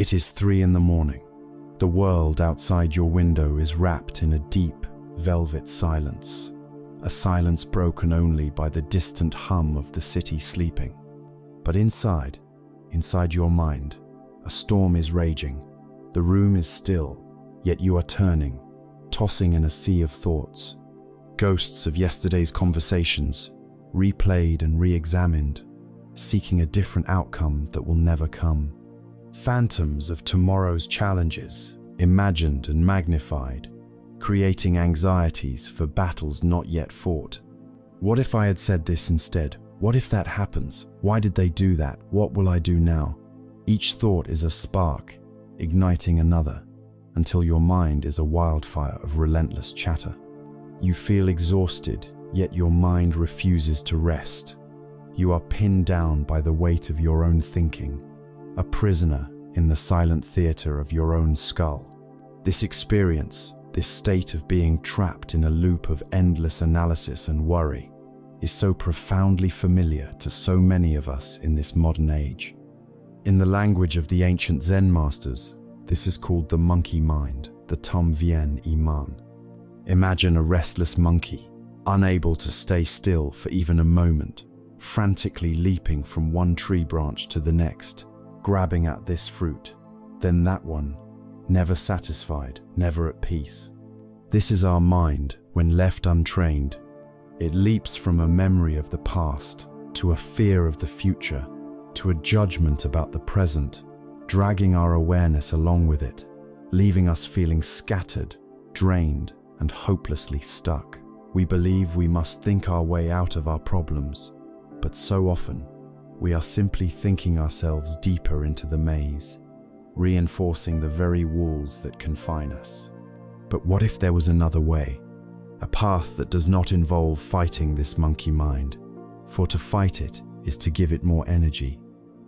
It is 3 in the morning. The world outside your window is wrapped in a deep, velvet silence, a silence broken only by the distant hum of the city sleeping. But inside your mind, a storm is raging. The room is still, yet you are turning, tossing in a sea of thoughts. Ghosts of yesterday's conversations, replayed and re-examined, seeking a different outcome that will never come. Phantoms of tomorrow's challenges, imagined and magnified, creating anxieties for battles not yet fought. What if I had said this instead? What if that happens? Why did they do that? What will I do now? Each thought is a spark, igniting another, until your mind is a wildfire of relentless chatter. You feel exhausted, yet your mind refuses to rest. You are pinned down by the weight of your own thinking, a prisoner in the silent theater of your own skull. This experience, this state of being trapped in a loop of endless analysis and worry, is so profoundly familiar to so many of us in this modern age. In the language of the ancient Zen masters, this is called the monkey mind, the Tam Vien Iman. Imagine a restless monkey, unable to stay still for even a moment, frantically leaping from one tree branch to the next, grabbing at this fruit, then that one, never satisfied, never at peace. This is our mind when left untrained. It leaps from a memory of the past to a fear of the future, to a judgment about the present, dragging our awareness along with it, leaving us feeling scattered, drained, and hopelessly stuck. We believe we must think our way out of our problems, but so often, we are simply thinking ourselves deeper into the maze, reinforcing the very walls that confine us. But what if there was another way? A path that does not involve fighting this monkey mind, for to fight it is to give it more energy.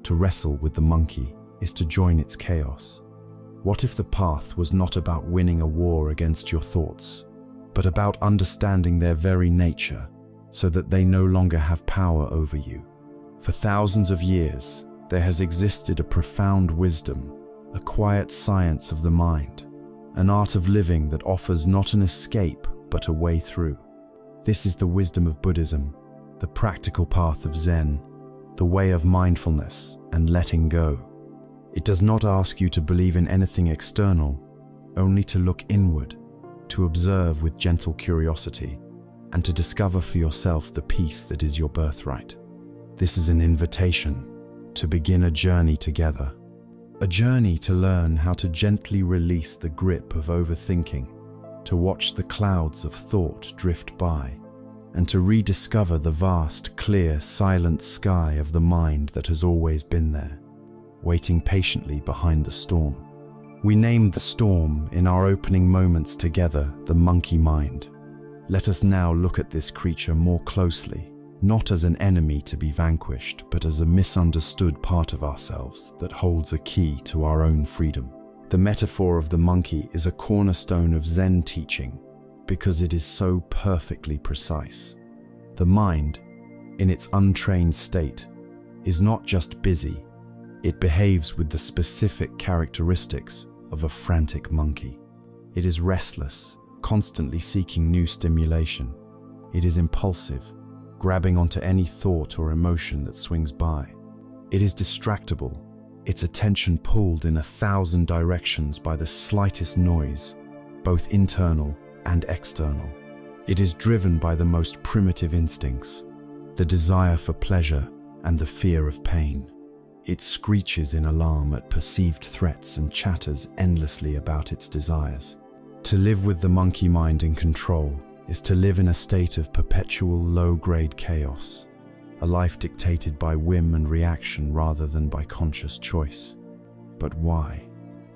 To wrestle with the monkey is to join its chaos. What if the path was not about winning a war against your thoughts, but about understanding their very nature so that they no longer have power over you? For thousands of years, there has existed a profound wisdom, a quiet science of the mind, an art of living that offers not an escape but a way through. This is the wisdom of Buddhism, the practical path of Zen, the way of mindfulness and letting go. It does not ask you to believe in anything external, only to look inward, to observe with gentle curiosity, and to discover for yourself the peace that is your birthright. This is an invitation to begin a journey together, a journey to learn how to gently release the grip of overthinking, to watch the clouds of thought drift by, and to rediscover the vast, clear, silent sky of the mind that has always been there, waiting patiently behind the storm. We named the storm in our opening moments together the monkey mind. Let us now look at this creature more closely, not as an enemy to be vanquished, but as a misunderstood part of ourselves that holds a key to our own freedom. The metaphor of the monkey is a cornerstone of Zen teaching because it is so perfectly precise. The mind, in its untrained state, is not just busy, it behaves with the specific characteristics of a frantic monkey. It is restless, constantly seeking new stimulation. It is impulsive, grabbing onto any thought or emotion that swings by. It is distractible, its attention pulled in 1,000 directions by the slightest noise, both internal and external. It is driven by the most primitive instincts, the desire for pleasure and the fear of pain. It screeches in alarm at perceived threats and chatters endlessly about its desires. To live with the monkey mind in control is to live in a state of perpetual low-grade chaos, a life dictated by whim and reaction rather than by conscious choice. But why?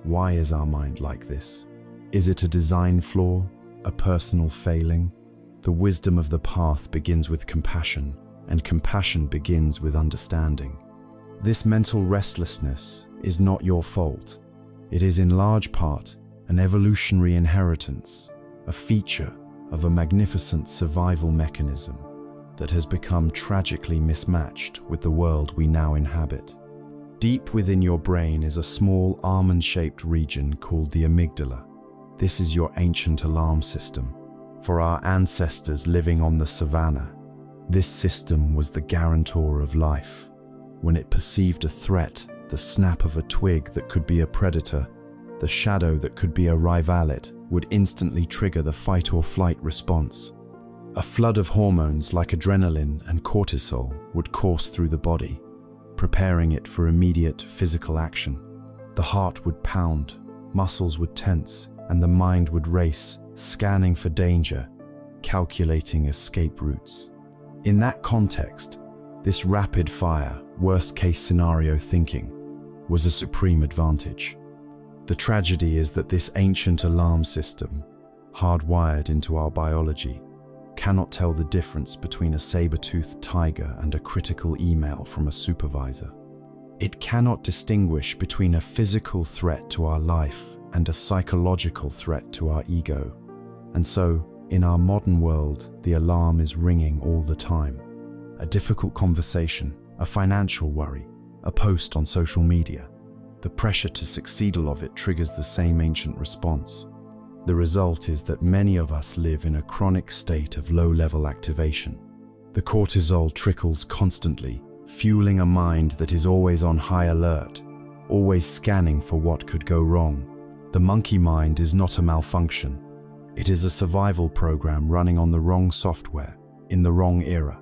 Why is our mind like this? Is it a design flaw, a personal failing? The wisdom of the path begins with compassion, and compassion begins with understanding. This mental restlessness is not your fault. It is in large part an evolutionary inheritance, a feature of a magnificent survival mechanism that has become tragically mismatched with the world we now inhabit. Deep within your brain is a small almond-shaped region called the amygdala. This is your ancient alarm system. For our ancestors living on the savannah, this system was the guarantor of life. When it perceived a threat, the snap of a twig that could be a predator, the shadow that could be a rivalet, would instantly trigger the fight or flight response. A flood of hormones like adrenaline and cortisol would course through the body, preparing it for immediate physical action. The heart would pound, muscles would tense, and the mind would race, scanning for danger, calculating escape routes. In that context, this rapid-fire, worst-case scenario thinking was a supreme advantage. The tragedy is that this ancient alarm system, hardwired into our biology, cannot tell the difference between a saber-toothed tiger and a critical email from a supervisor. It cannot distinguish between a physical threat to our life and a psychological threat to our ego. And so, in our modern world, the alarm is ringing all the time. A difficult conversation, a financial worry, a post on social media. The pressure to succeed all of it triggers the same ancient response. The result is that many of us live in a chronic state of low-level activation. The cortisol trickles constantly, fueling a mind that is always on high alert, always scanning for what could go wrong. The monkey mind is not a malfunction. It is a survival program running on the wrong software, in the wrong era.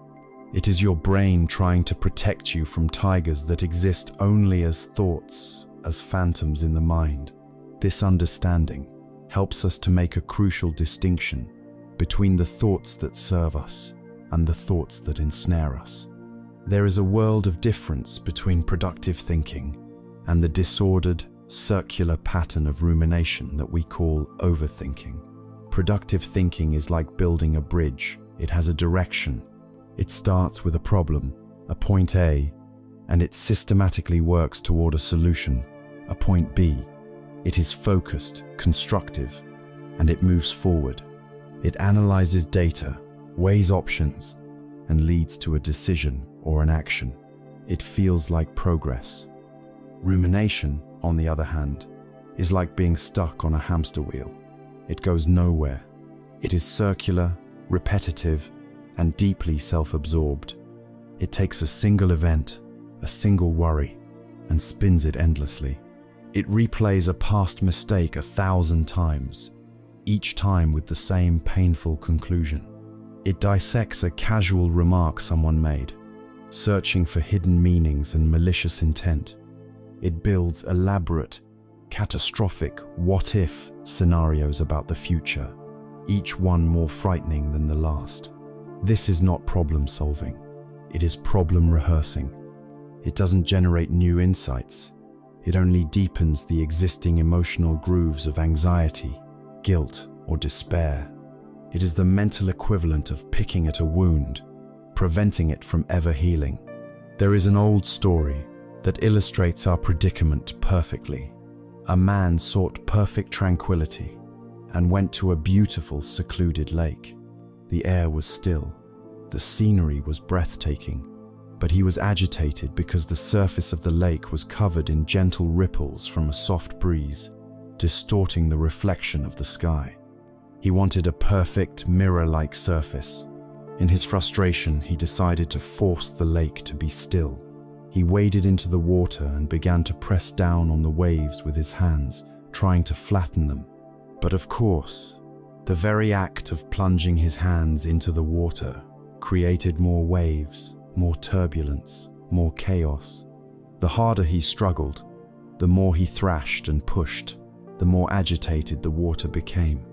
It is your brain trying to protect you from tigers that exist only as thoughts, as phantoms in the mind. This understanding helps us to make a crucial distinction between the thoughts that serve us and the thoughts that ensnare us. There is a world of difference between productive thinking and the disordered, circular pattern of rumination that we call overthinking. Productive thinking is like building a bridge. It has a direction. It starts with a problem, a point A, and it systematically works toward a solution, a point B. It is focused, constructive, and it moves forward. It analyzes data, weighs options, and leads to a decision or an action. It feels like progress. Rumination, on the other hand, is like being stuck on a hamster wheel. It goes nowhere. It is circular, repetitive, and deeply self-absorbed. It takes a single event, a single worry, and spins it endlessly. It replays a past mistake 1,000 times, each time with the same painful conclusion. It dissects a casual remark someone made, searching for hidden meanings and malicious intent. It builds elaborate, catastrophic what-if scenarios about the future, each one more frightening than the last. This is not problem solving. It is problem rehearsing. It doesn't generate new insights. It only deepens the existing emotional grooves of anxiety, guilt, or despair. It is the mental equivalent of picking at a wound, preventing it from ever healing. There is an old story that illustrates our predicament perfectly. A man sought perfect tranquility and went to a beautiful, secluded lake. The air was still. The scenery was breathtaking, but he was agitated because the surface of the lake was covered in gentle ripples from a soft breeze, distorting the reflection of the sky. He wanted a perfect, mirror-like surface. In his frustration, he decided to force the lake to be still. He waded into the water and began to press down on the waves with his hands, trying to flatten them. But of course, the very act of plunging his hands into the water created more waves, more turbulence, more chaos. The harder he struggled, the more he thrashed and pushed, the more agitated the water became.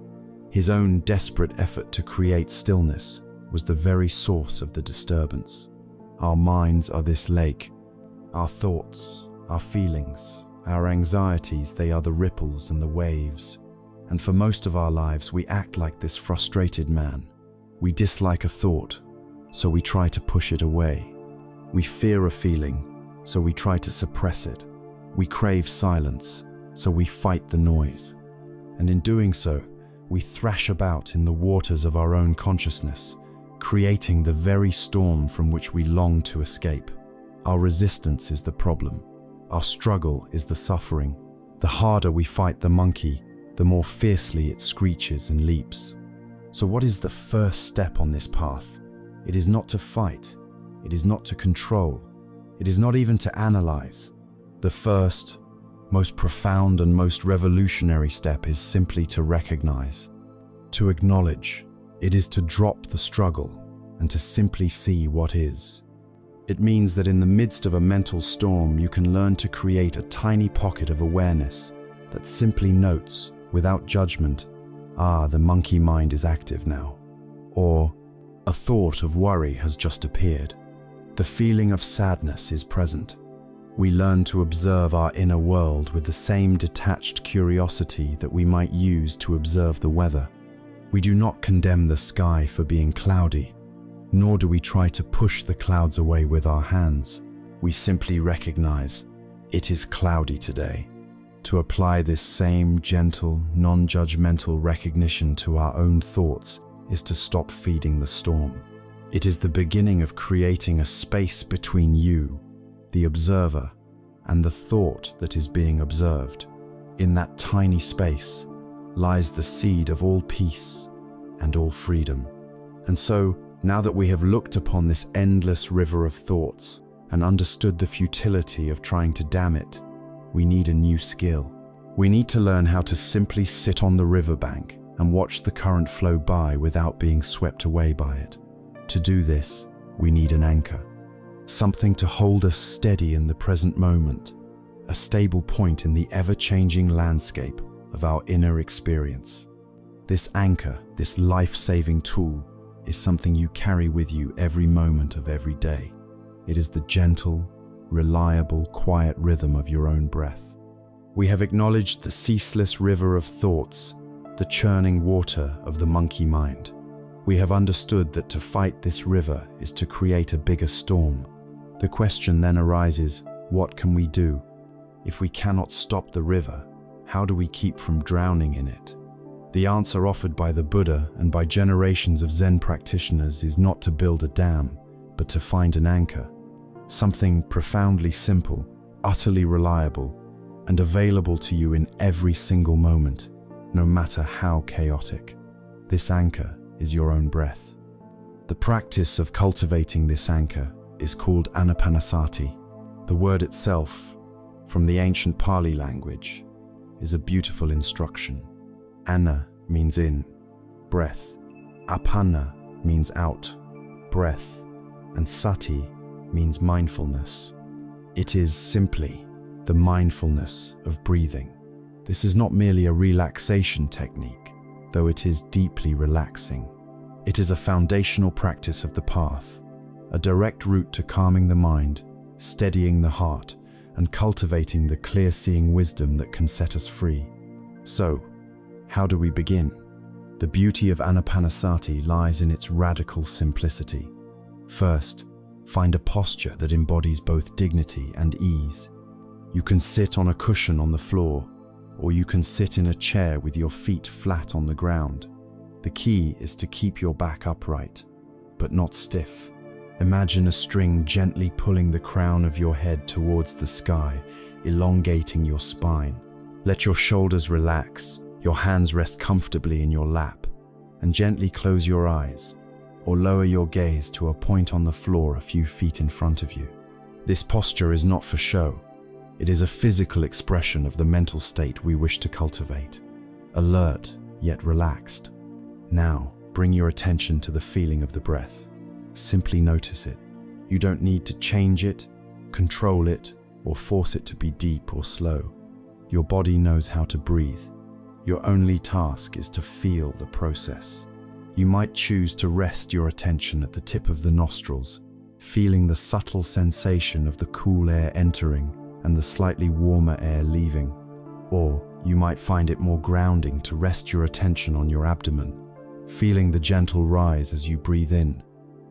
His own desperate effort to create stillness was the very source of the disturbance. Our minds are this lake. Our thoughts, our feelings, our anxieties, they are the ripples and the waves. And for most of our lives, we act like this frustrated man. We dislike a thought, so we try to push it away. We fear a feeling, so we try to suppress it. We crave silence, so we fight the noise. And in doing so, we thrash about in the waters of our own consciousness, creating the very storm from which we long to escape. Our resistance is the problem. Our struggle is the suffering. The harder we fight the monkey, the more fiercely it screeches and leaps. So what is the first step on this path? It is not to fight. It is not to control. It is not even to analyze. The first, most profound and most revolutionary step is simply to recognize, to acknowledge. It is to drop the struggle and to simply see what is. It means that in the midst of a mental storm, you can learn to create a tiny pocket of awareness that simply notes, without judgment, the monkey mind is active now. Or, a thought of worry has just appeared. The feeling of sadness is present. We learn to observe our inner world with the same detached curiosity that we might use to observe the weather. We do not condemn the sky for being cloudy, nor do we try to push the clouds away with our hands. We simply recognize, it is cloudy today. To apply this same gentle, non-judgmental recognition to our own thoughts is to stop feeding the storm. It is the beginning of creating a space between you, the observer, and the thought that is being observed. In that tiny space lies the seed of all peace and all freedom. And so, now that we have looked upon this endless river of thoughts and understood the futility of trying to dam it, we need a new skill. We need to learn how to simply sit on the riverbank and watch the current flow by without being swept away by it. To do this, we need an anchor, something to hold us steady in the present moment, a stable point in the ever-changing landscape of our inner experience. This anchor, this life-saving tool, is something you carry with you every moment of every day. It is the gentle, reliable, quiet rhythm of your own breath. We have acknowledged the ceaseless river of thoughts, the churning water of the monkey mind. We have understood that to fight this river is to create a bigger storm. The question then arises, what can we do? If we cannot stop the river, how do we keep from drowning in it? The answer offered by the Buddha and by generations of Zen practitioners is not to build a dam, but to find an anchor. Something profoundly simple, utterly reliable, and available to you in every single moment, no matter how chaotic. This anchor is your own breath. The practice of cultivating this anchor is called anapanasati. The word itself, from the ancient Pali language, is a beautiful instruction. Ana means in, breath. Apana means out, breath. And sati means mindfulness. It is simply the mindfulness of breathing. This is not merely a relaxation technique, though it is deeply relaxing. It is a foundational practice of the path, a direct route to calming the mind, steadying the heart, and cultivating the clear-seeing wisdom that can set us free. So, how do we begin? The beauty of anapanasati lies in its radical simplicity. First, find a posture that embodies both dignity and ease. You can sit on a cushion on the floor, or you can sit in a chair with your feet flat on the ground. The key is to keep your back upright, but not stiff. Imagine a string gently pulling the crown of your head towards the sky, elongating your spine. Let your shoulders relax, your hands rest comfortably in your lap, and gently close your eyes, or lower your gaze to a point on the floor a few feet in front of you. This posture is not for show. It is a physical expression of the mental state we wish to cultivate, alert yet relaxed. Now, bring your attention to the feeling of the breath. Simply notice it. You don't need to change it, control it, or force it to be deep or slow. Your body knows how to breathe. Your only task is to feel the process. You might choose to rest your attention at the tip of the nostrils, feeling the subtle sensation of the cool air entering and the slightly warmer air leaving. Or you might find it more grounding to rest your attention on your abdomen, feeling the gentle rise as you breathe in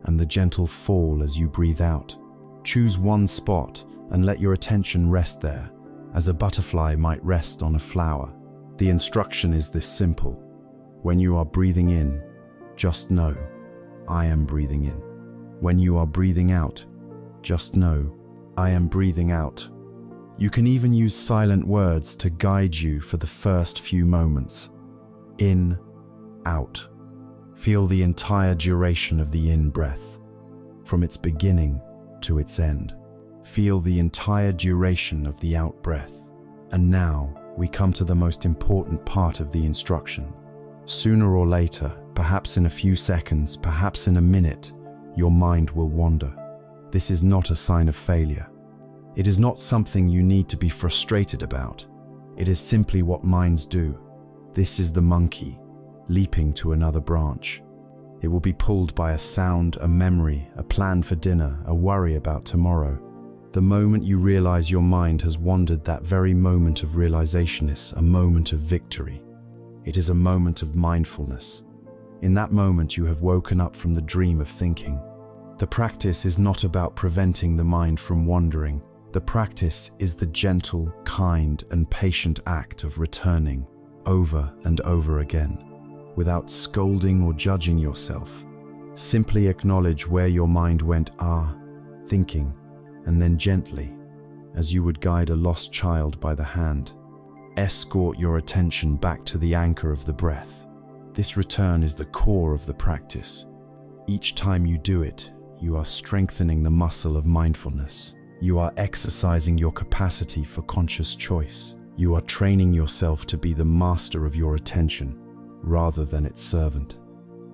and the gentle fall as you breathe out. Choose one spot and let your attention rest there, as a butterfly might rest on a flower. The instruction is this simple. When you are breathing in, just know, I am breathing in. When you are breathing out, just know, I am breathing out. You can even use silent words to guide you for the first few moments. In, out. Feel the entire duration of the in breath, from its beginning to its end. Feel the entire duration of the out breath. And now we come to the most important part of the instruction. Sooner or later, perhaps in a few seconds, perhaps in a minute, your mind will wander. This is not a sign of failure. It is not something you need to be frustrated about. It is simply what minds do. This is the monkey, leaping to another branch. It will be pulled by a sound, a memory, a plan for dinner, a worry about tomorrow. The moment you realize your mind has wandered, that very moment of realization is a moment of victory. It is a moment of mindfulness. In that moment, you have woken up from the dream of thinking. The practice is not about preventing the mind from wandering. The practice is the gentle, kind, and patient act of returning over and over again, without scolding or judging yourself. Simply acknowledge where your mind went, thinking, and then gently, as you would guide a lost child by the hand, escort your attention back to the anchor of the breath. This return is the core of the practice. Each time you do it, you are strengthening the muscle of mindfulness. You are exercising your capacity for conscious choice. You are training yourself to be the master of your attention, rather than its servant.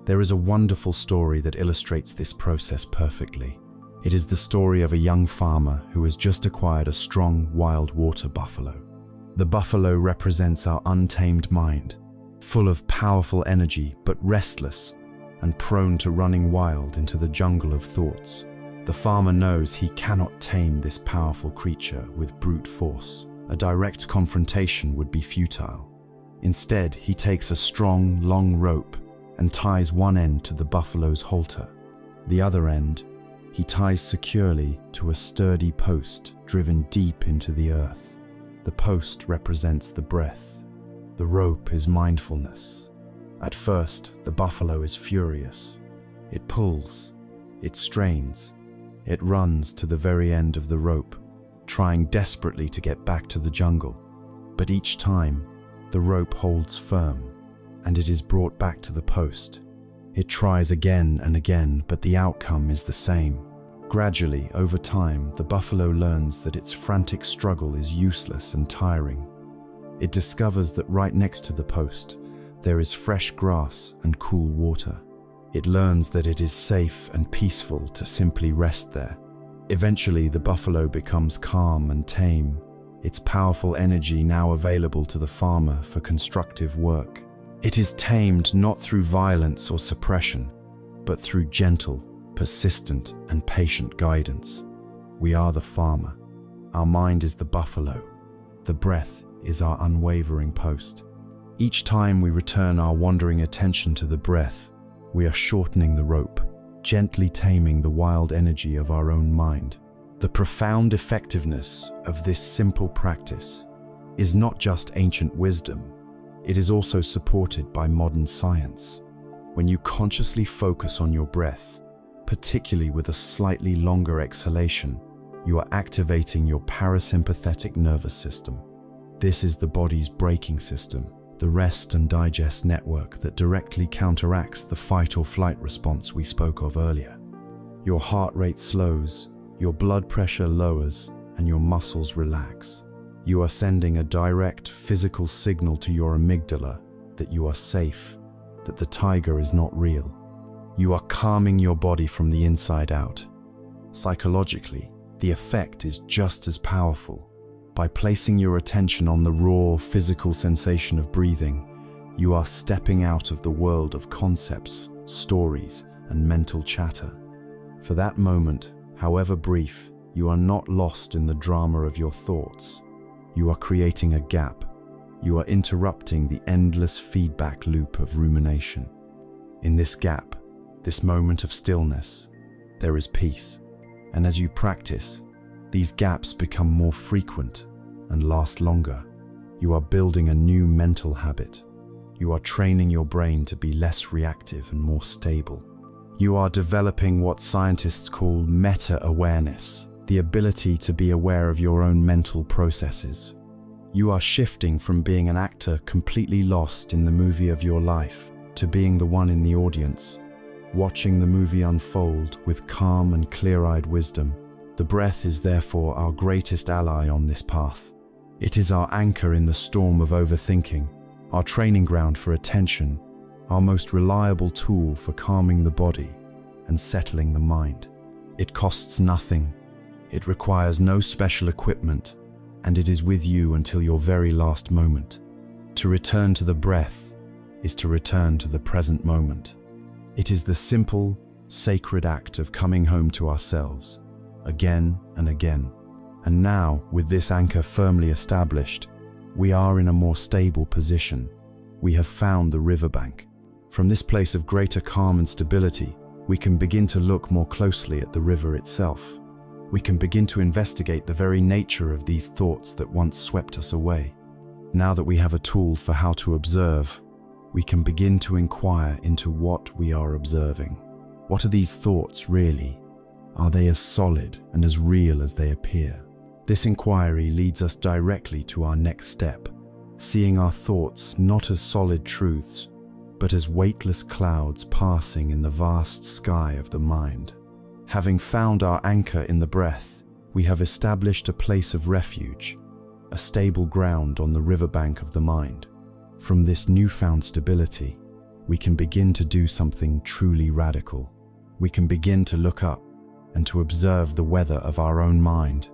There is a wonderful story that illustrates this process perfectly. It is the story of a young farmer who has just acquired a strong wild water buffalo. The buffalo represents our untamed mind, full of powerful energy but restless and prone to running wild into the jungle of thoughts. The farmer knows he cannot tame this powerful creature with brute force. A direct confrontation would be futile. Instead, he takes a strong, long rope and ties one end to the buffalo's halter. The other end he ties securely to a sturdy post driven deep into the earth. The post represents the breath. The rope is mindfulness. At first, the buffalo is furious. It pulls, it strains, it runs to the very end of the rope, trying desperately to get back to the jungle. But each time, the rope holds firm, and it is brought back to the post. It tries again and again, but the outcome is the same. Gradually, over time, the buffalo learns that its frantic struggle is useless and tiring. It discovers that right next to the post, there is fresh grass and cool water. It learns that it is safe and peaceful to simply rest there. Eventually, the buffalo becomes calm and tame, its powerful energy now available to the farmer for constructive work. It is tamed not through violence or suppression, but through gentle, persistent, and patient guidance. We are the farmer. Our mind is the buffalo. The breath is our unwavering post. Each time we return our wandering attention to the breath, we are shortening the rope, gently taming the wild energy of our own mind. The profound effectiveness of this simple practice is not just ancient wisdom, it is also supported by modern science. When you consciously focus on your breath, particularly with a slightly longer exhalation, you are activating your parasympathetic nervous system. This is the body's braking system, the rest and digest network that directly counteracts the fight or flight response we spoke of earlier. Your heart rate slows, your blood pressure lowers, and your muscles relax. You are sending a direct physical signal to your amygdala that you are safe, that the tiger is not real. You are calming your body from the inside out. Psychologically, the effect is just as powerful. By placing your attention on the raw physical sensation of breathing, you are stepping out of the world of concepts, stories, and mental chatter. For that moment, however brief, you are not lost in the drama of your thoughts. You are creating a gap. You are interrupting the endless feedback loop of rumination. In this gap, this moment of stillness, there is peace. And as you practice, these gaps become more frequent and last longer. You are building a new mental habit. You are training your brain to be less reactive and more stable. You are developing what scientists call meta-awareness, the ability to be aware of your own mental processes. You are shifting from being an actor completely lost in the movie of your life to being the one in the audience, watching the movie unfold with calm and clear-eyed wisdom. The breath is therefore our greatest ally on this path. It is our anchor in the storm of overthinking, our training ground for attention, our most reliable tool for calming the body and settling the mind. It costs nothing, it requires no special equipment, and it is with you until your very last moment. To return to the breath is to return to the present moment. It is the simple, sacred act of coming home to ourselves, again and again. And now, with this anchor firmly established, we are in a more stable position. We have found the riverbank. From this place of greater calm and stability, we can begin to look more closely at the river itself. We can begin to investigate the very nature of these thoughts that once swept us away. Now that we have a tool for how to observe, we can begin to inquire into what we are observing. What are these thoughts really? Are they as solid and as real as they appear? This inquiry leads us directly to our next step, seeing our thoughts not as solid truths, but as weightless clouds passing in the vast sky of the mind. Having found our anchor in the breath, we have established a place of refuge, a stable ground on the riverbank of the mind. From this newfound stability, we can begin to do something truly radical. We can begin to look up and to observe the weather of our own mind.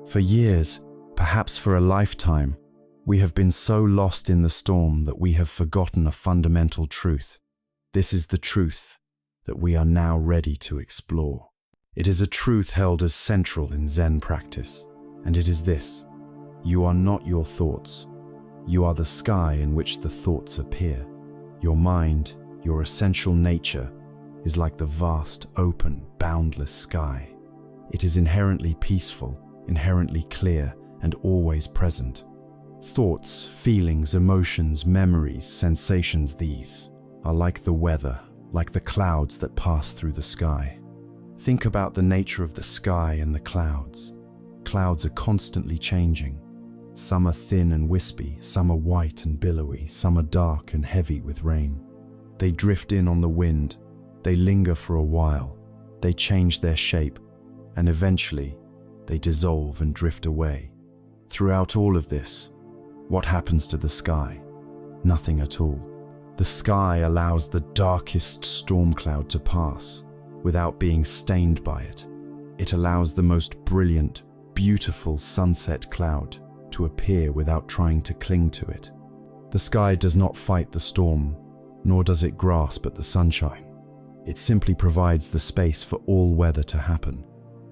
For years, perhaps for a lifetime, we have been so lost in the storm that we have forgotten a fundamental truth. This is the truth that we are now ready to explore. It is a truth held as central in Zen practice, and it is this: you are not your thoughts. You are the sky in which the thoughts appear. Your mind, your essential nature, is like the vast, open, boundless sky. It is inherently peaceful, inherently clear, and always present. Thoughts, feelings, emotions, memories, sensations, these are like the weather, like the clouds that pass through the sky. Think about the nature of the sky and the clouds. Clouds are constantly changing. Some are thin and wispy, some are white and billowy, some are dark and heavy with rain. They drift in on the wind, they linger for a while, they change their shape, and eventually they dissolve and drift away. Throughout all of this, what happens to the sky? Nothing at all. The sky allows the darkest storm cloud to pass without being stained by it. It allows the most brilliant, beautiful sunset cloud to appear without trying to cling to it. The sky does not fight the storm, nor does it grasp at the sunshine. It simply provides the space for all weather to happen.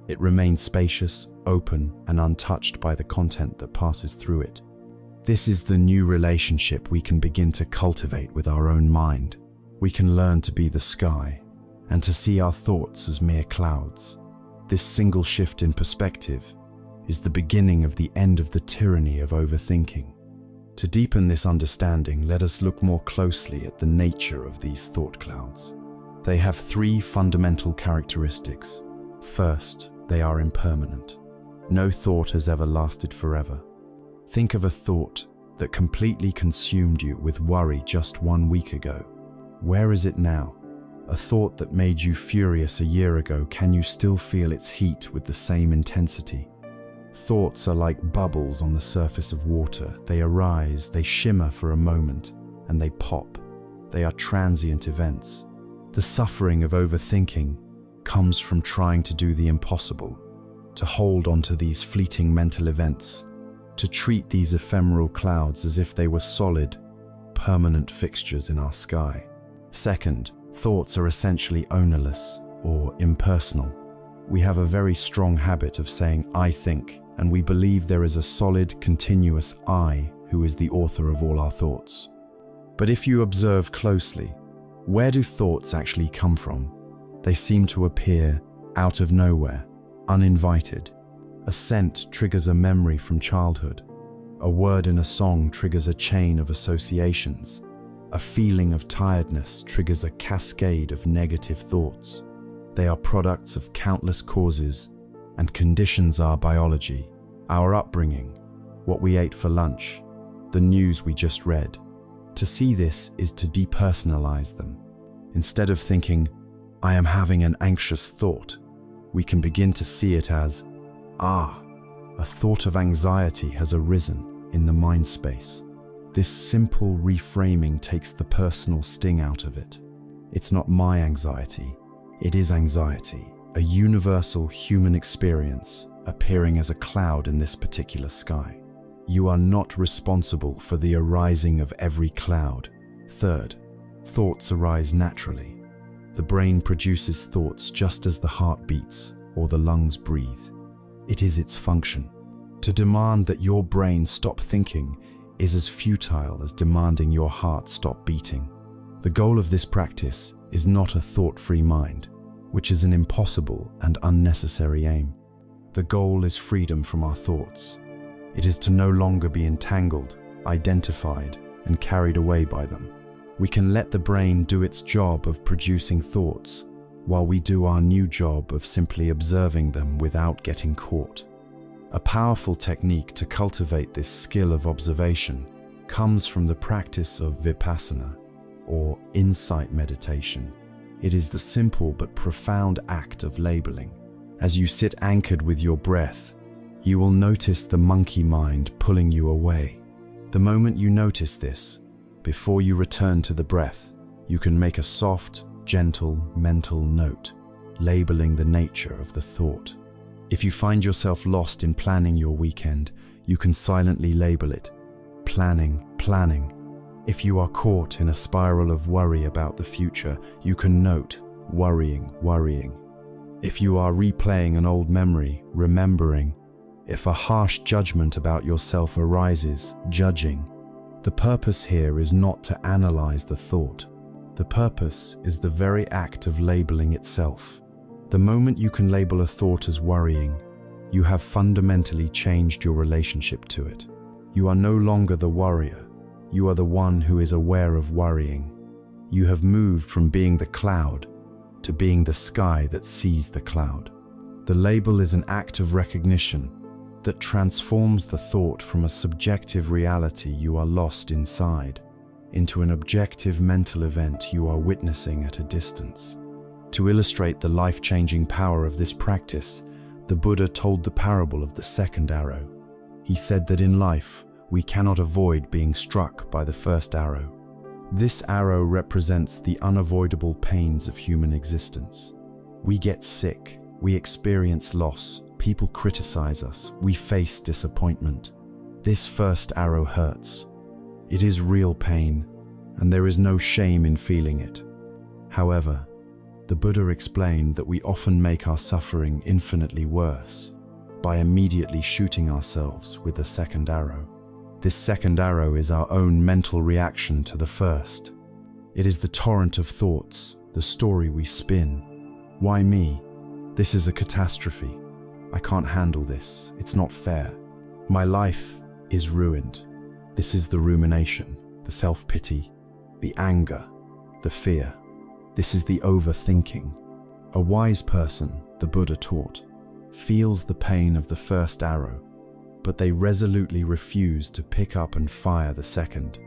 It remains spacious, open, and untouched by the content that passes through it. This is the new relationship we can begin to cultivate with our own mind. We can learn to be the sky and to see our thoughts as mere clouds. This single shift in perspective is the beginning of the end of the tyranny of overthinking. To deepen this understanding, let us look more closely at the nature of these thought clouds. They have three fundamental characteristics. First, they are impermanent. No thought has ever lasted forever. Think of a thought that completely consumed you with worry just 1 week ago. Where is it now? A thought that made you furious a year ago, can you still feel its heat with the same intensity? Thoughts are like bubbles on the surface of water. They arise, they shimmer for a moment, and they pop. They are transient events. The suffering of overthinking comes from trying to do the impossible, to hold on to these fleeting mental events, to treat these ephemeral clouds as if they were solid, permanent fixtures in our sky. Second, thoughts are essentially ownerless or impersonal. We have a very strong habit of saying, "I think," and we believe there is a solid, continuous I who is the author of all our thoughts. But if you observe closely, where do thoughts actually come from? They seem to appear out of nowhere, uninvited. A scent triggers a memory from childhood. A word in a song triggers a chain of associations. A feeling of tiredness triggers a cascade of negative thoughts. They are products of countless causes and conditions our biology, our upbringing, what we ate for lunch, the news we just read. To see this is to depersonalize them. Instead of thinking, I am having an anxious thought, we can begin to see it as, a thought of anxiety has arisen in the mind space. This simple reframing takes the personal sting out of it. It's not my anxiety, it is anxiety, a universal human experience appearing as a cloud in this particular sky. You are not responsible for the arising of every cloud. Third, thoughts arise naturally. The brain produces thoughts just as the heart beats or the lungs breathe. It is its function. To demand that your brain stop thinking is as futile as demanding your heart stop beating. The goal of this practice is not a thought-free mind, which is an impossible and unnecessary aim. The goal is freedom from our thoughts. It is to no longer be entangled, identified, and carried away by them. We can let the brain do its job of producing thoughts, while we do our new job of simply observing them without getting caught. A powerful technique to cultivate this skill of observation comes from the practice of vipassana, or insight meditation. It is the simple but profound act of labeling. As you sit anchored with your breath, you will notice the monkey mind pulling you away. The moment you notice this, before you return to the breath, you can make a soft, gentle mental note, labeling the nature of the thought. If you find yourself lost in planning your weekend, you can silently label it, planning. If you are caught in a spiral of worry about the future, you can note, worrying. If you are replaying an old memory, remembering. If a harsh judgment about yourself arises, judging. The purpose here is not to analyze the thought. The purpose is the very act of labeling itself. The moment you can label a thought as worrying, you have fundamentally changed your relationship to it. You are no longer the worrier. You are the one who is aware of worrying. You have moved from being the cloud to being the sky that sees the cloud. The label is an act of recognition that transforms the thought from a subjective reality you are lost inside into an objective mental event you are witnessing at a distance. To illustrate the life-changing power of this practice, the Buddha told the parable of the second arrow. He said that in life, we cannot avoid being struck by the first arrow. This arrow represents the unavoidable pains of human existence. We get sick, we experience loss, people criticize us, we face disappointment. This first arrow hurts. It is real pain, and there is no shame in feeling it. However, the Buddha explained that we often make our suffering infinitely worse by immediately shooting ourselves with the second arrow. This second arrow is our own mental reaction to the first. It is the torrent of thoughts, the story we spin. Why me? This is a catastrophe. I can't handle this. It's not fair. My life is ruined. This is the rumination, the self-pity, the anger, the fear. This is the overthinking. A wise person, the Buddha taught, feels the pain of the first arrow, but they resolutely refuse to pick up and fire the second.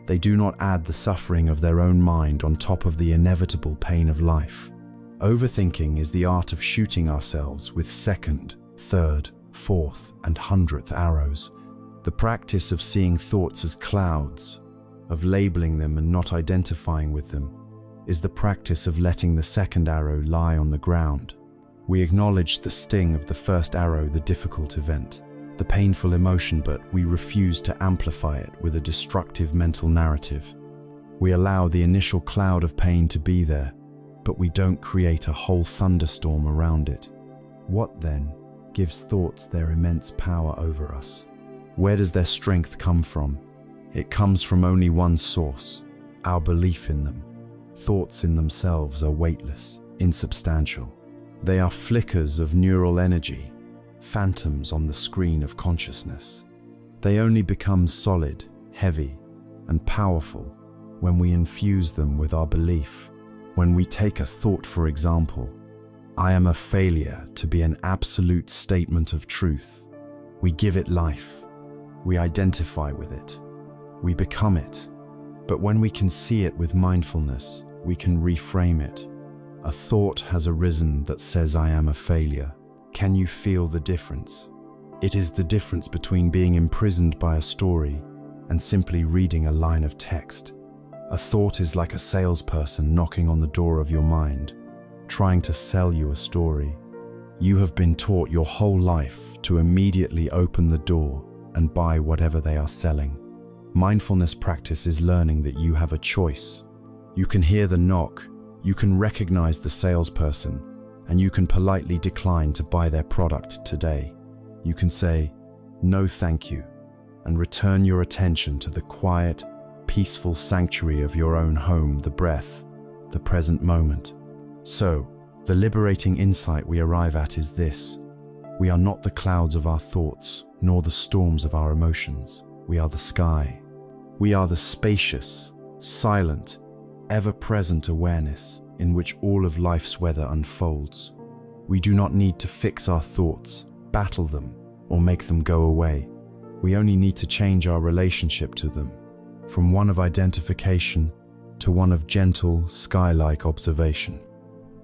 They do not add the suffering of their own mind on top of the inevitable pain of life. Overthinking is the art of shooting ourselves with second, third, fourth, and 100th arrows. The practice of seeing thoughts as clouds, of labeling them and not identifying with them, is the practice of letting the second arrow lie on the ground. We acknowledge the sting of the first arrow, the difficult event, the painful emotion, but we refuse to amplify it with a destructive mental narrative. We allow the initial cloud of pain to be there, but we don't create a whole thunderstorm around it. What then gives thoughts their immense power over us? Where does their strength come from? It comes from only one source: our belief in them. Thoughts in themselves are weightless, insubstantial. They are flickers of neural energy, phantoms on the screen of consciousness. They only become solid, heavy, and powerful when we infuse them with our belief. When we take a thought, for example, I am a failure to be an absolute statement of truth. We give it life. We identify with it. We become it. But when we can see it with mindfulness, we can reframe it. A thought has arisen that says I am a failure. Can you feel the difference? It is the difference between being imprisoned by a story and simply reading a line of text. A thought is like a salesperson knocking on the door of your mind, trying to sell you a story. You have been taught your whole life to immediately open the door and buy whatever they are selling. Mindfulness practice is learning that you have a choice. You can hear the knock, you can recognize the salesperson, and you can politely decline to buy their product today. You can say, "No, thank you," and return your attention to the quiet, peaceful sanctuary of your own home, the breath, the present moment. So, the liberating insight we arrive at is this: we are not the clouds of our thoughts, nor the storms of our emotions. We are the sky. We are the spacious, silent, ever-present awareness in which all of life's weather unfolds. We do not need to fix our thoughts, battle them, or make them go away. We only need to change our relationship to them, from one of identification to one of gentle, sky-like observation.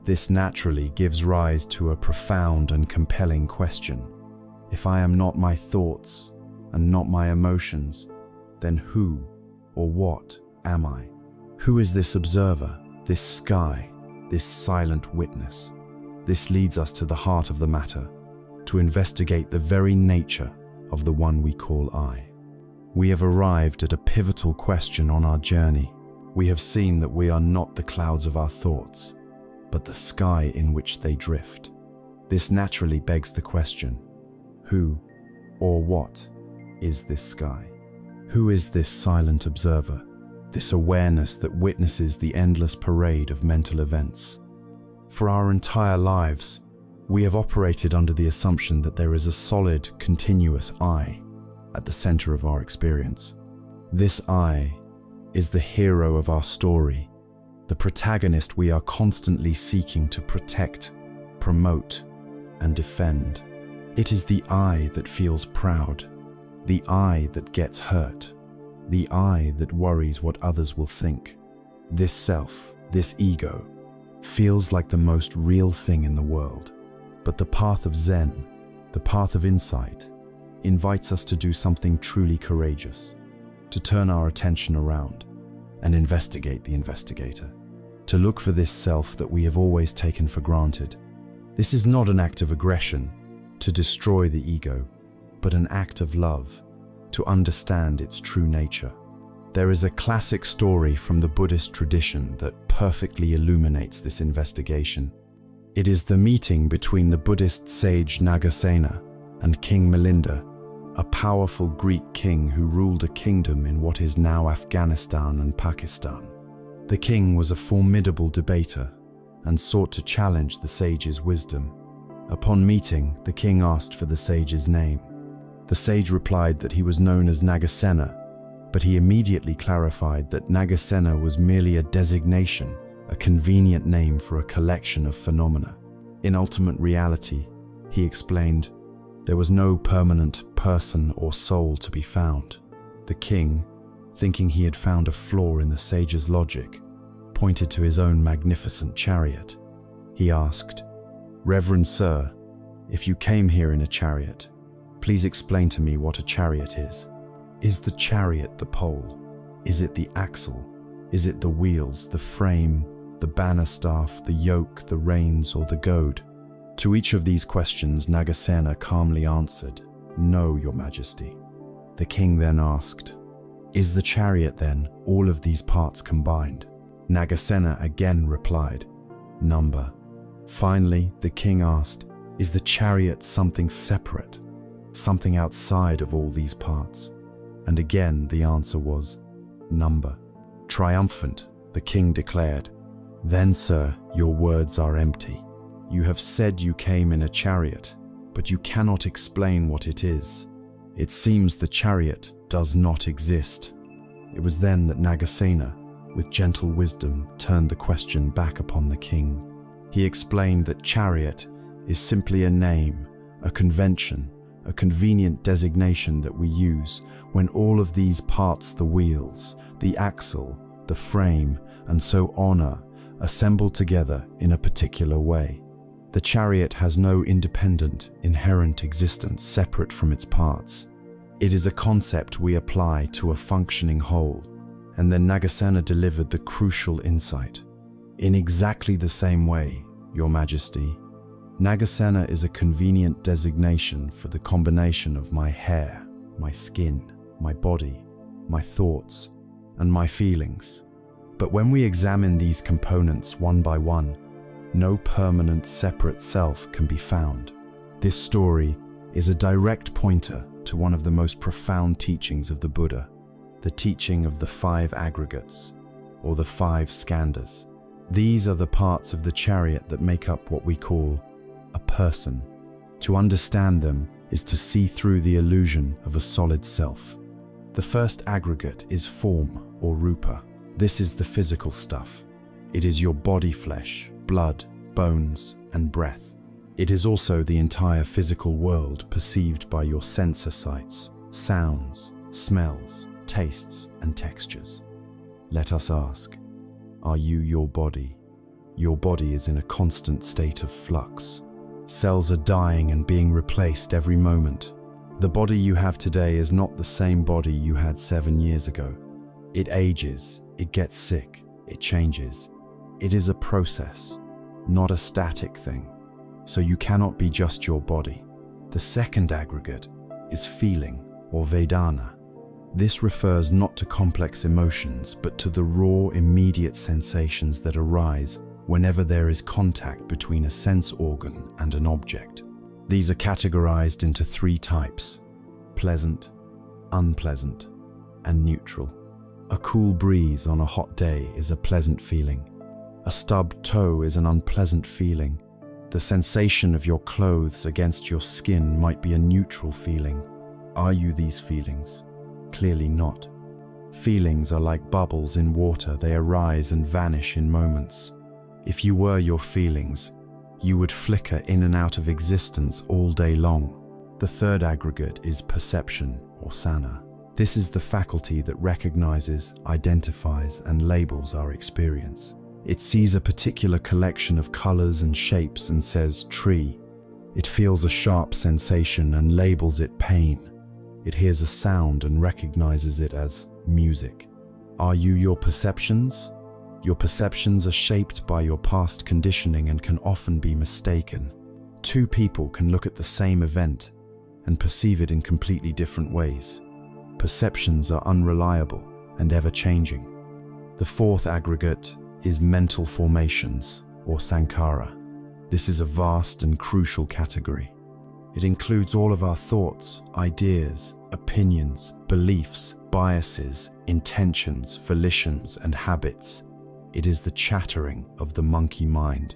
This naturally gives rise to a profound and compelling question. If I am not my thoughts and not my emotions, then who or what am I? Who is this observer, this sky, this silent witness? This leads us to the heart of the matter, to investigate the very nature of the one we call I. We have arrived at a pivotal question on our journey. We have seen that we are not the clouds of our thoughts, but the sky in which they drift. This naturally begs the question: who or what is this sky? Who is this silent observer, this awareness that witnesses the endless parade of mental events? For our entire lives, we have operated under the assumption that there is a solid, continuous I at the center of our experience. This I is the hero of our story, the protagonist we are constantly seeking to protect, promote, and defend. It is the I that feels proud, the I that gets hurt, the I that worries what others will think. This self, this ego, feels like the most real thing in the world. But the path of Zen, the path of insight, invites us to do something truly courageous, to turn our attention around and investigate the investigator, to look for this self that we have always taken for granted. This is not an act of aggression to destroy the ego, but an act of love to understand its true nature. There is a classic story from the Buddhist tradition that perfectly illuminates this investigation. It is the meeting between the Buddhist sage Nagasena and King Milinda, a powerful Greek king who ruled a kingdom in what is now Afghanistan and Pakistan. The king was a formidable debater and sought to challenge the sage's wisdom. Upon meeting, the king asked for the sage's name. The sage replied that he was known as Nagasena, but he immediately clarified that Nagasena was merely a designation, a convenient name for a collection of phenomena. In ultimate reality, he explained, there was no permanent person or soul to be found. The king, thinking he had found a flaw in the sage's logic, pointed to his own magnificent chariot. He asked, "Reverend Sir, if you came here in a chariot, please explain to me what a chariot is. Is the chariot the pole? Is it the axle? Is it the wheels, the frame, the banner staff, the yoke, the reins, or the goad?" To each of these questions, Nagasena calmly answered, "No, Your Majesty." The king then asked, "Is the chariot then all of these parts combined?" Nagasena again replied, "Number." Finally, the king asked, "Is the chariot something separate, something outside of all these parts?" And again the answer was, "Number." Triumphant, the king declared, "Then, sir, your words are empty. You have said you came in a chariot, but you cannot explain what it is. It seems the chariot does not exist." It was then that Nagasena, with gentle wisdom, turned the question back upon the king. He explained that chariot is simply a name, a convention, a convenient designation that we use when all of these parts, the wheels, the axle, the frame, and so on, assemble together in a particular way. The chariot has no independent, inherent existence separate from its parts. It is a concept we apply to a functioning whole, and then Nagasena delivered the crucial insight. In exactly the same way, Your Majesty, Nagasena is a convenient designation for the combination of my hair, my skin, my body, my thoughts, and my feelings. But when we examine these components one by one, no permanent separate self can be found. This story is a direct pointer to one of the most profound teachings of the Buddha, the teaching of the 5 aggregates, or the 5 skandhas. These are the parts of the chariot that make up what we call a person. To understand them is to see through the illusion of a solid self. The first aggregate is form, or rupa. This is the physical stuff. It is your body flesh, blood, bones, and breath. It is also the entire physical world perceived by your sensor sights, sounds, smells, tastes, and textures. Let us ask, are you your body? Your body is in a constant state of flux. Cells are dying and being replaced every moment. The body you have today is not the same body you had 7 years ago. It ages, it gets sick, it changes. It is a process, not a static thing. So you cannot be just your body. The second aggregate is feeling, or Vedana. This refers not to complex emotions, but to the raw, immediate sensations that arise whenever there is contact between a sense organ and an object. These are categorized into 3 types: pleasant, unpleasant, and neutral. A cool breeze on a hot day is a pleasant feeling. A stubbed toe is an unpleasant feeling. The sensation of your clothes against your skin might be a neutral feeling. Are you these feelings? Clearly not. Feelings are like bubbles in water. They arise and vanish in moments. If you were your feelings, you would flicker in and out of existence all day long. The third aggregate is perception, or sana. This is the faculty that recognizes, identifies, and labels our experience. It sees a particular collection of colors and shapes and says tree. It feels a sharp sensation and labels it pain. It hears a sound and recognizes it as music. Are you your perceptions? Your perceptions are shaped by your past conditioning and can often be mistaken. 2 people can look at the same event and perceive it in completely different ways. Perceptions are unreliable and ever-changing. The fourth aggregate is mental formations, or sankhara. This is a vast and crucial category. It includes all of our thoughts, ideas, opinions, beliefs, biases, intentions, volitions, and habits. It is the chattering of the monkey mind.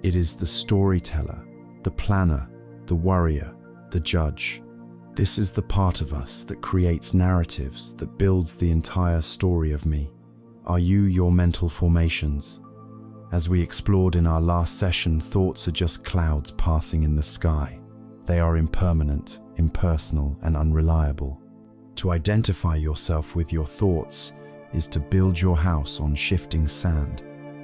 It is the storyteller, the planner, the warrior, the judge. This is the part of us that creates narratives, that builds the entire story of me. Are you your mental formations? As we explored in our last session, thoughts are just clouds passing in the sky. They are impermanent, impersonal, and unreliable. To identify yourself with your thoughts is to build your house on shifting sand.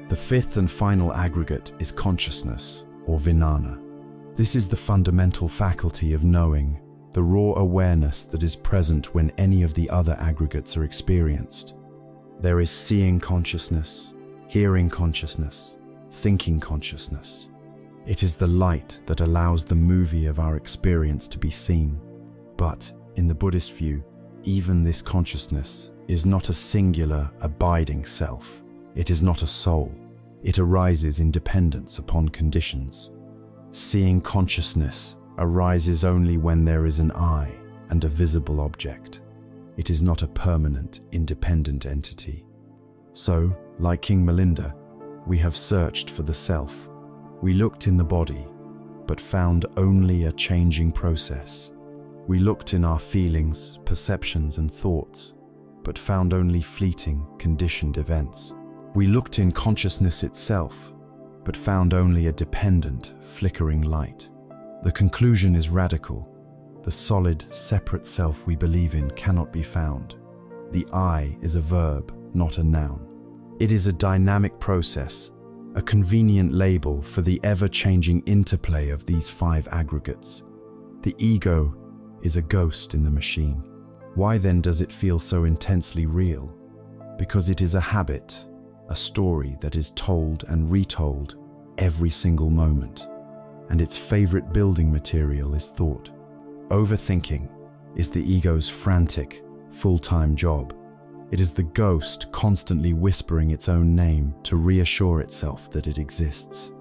The fifth and final aggregate is consciousness, or vijnana. This is the fundamental faculty of knowing, the raw awareness that is present when any of the other aggregates are experienced. There is seeing consciousness, hearing consciousness, thinking consciousness. It is the light that allows the movie of our experience to be seen. But, in the Buddhist view, even this consciousness is not a singular, abiding self. It is not a soul. It arises in dependence upon conditions. Seeing consciousness arises only when there is an I and a visible object. It is not a permanent, independent entity. So, like King Melinda, we have searched for the self. We looked in the body, but found only a changing process. We looked in our feelings, perceptions, and thoughts, but found only fleeting, conditioned events. We looked in consciousness itself, but found only a dependent, flickering light. The conclusion is radical. The solid, separate self we believe in cannot be found. The I is a verb, not a noun. It is a dynamic process, a convenient label for the ever-changing interplay of these five aggregates. The ego is a ghost in the machine. Why then does it feel so intensely real? Because it is a habit, a story that is told and retold every single moment, and its favorite building material is thought. Overthinking is the ego's frantic, full-time job. It is the ghost constantly whispering its own name to reassure itself that it exists.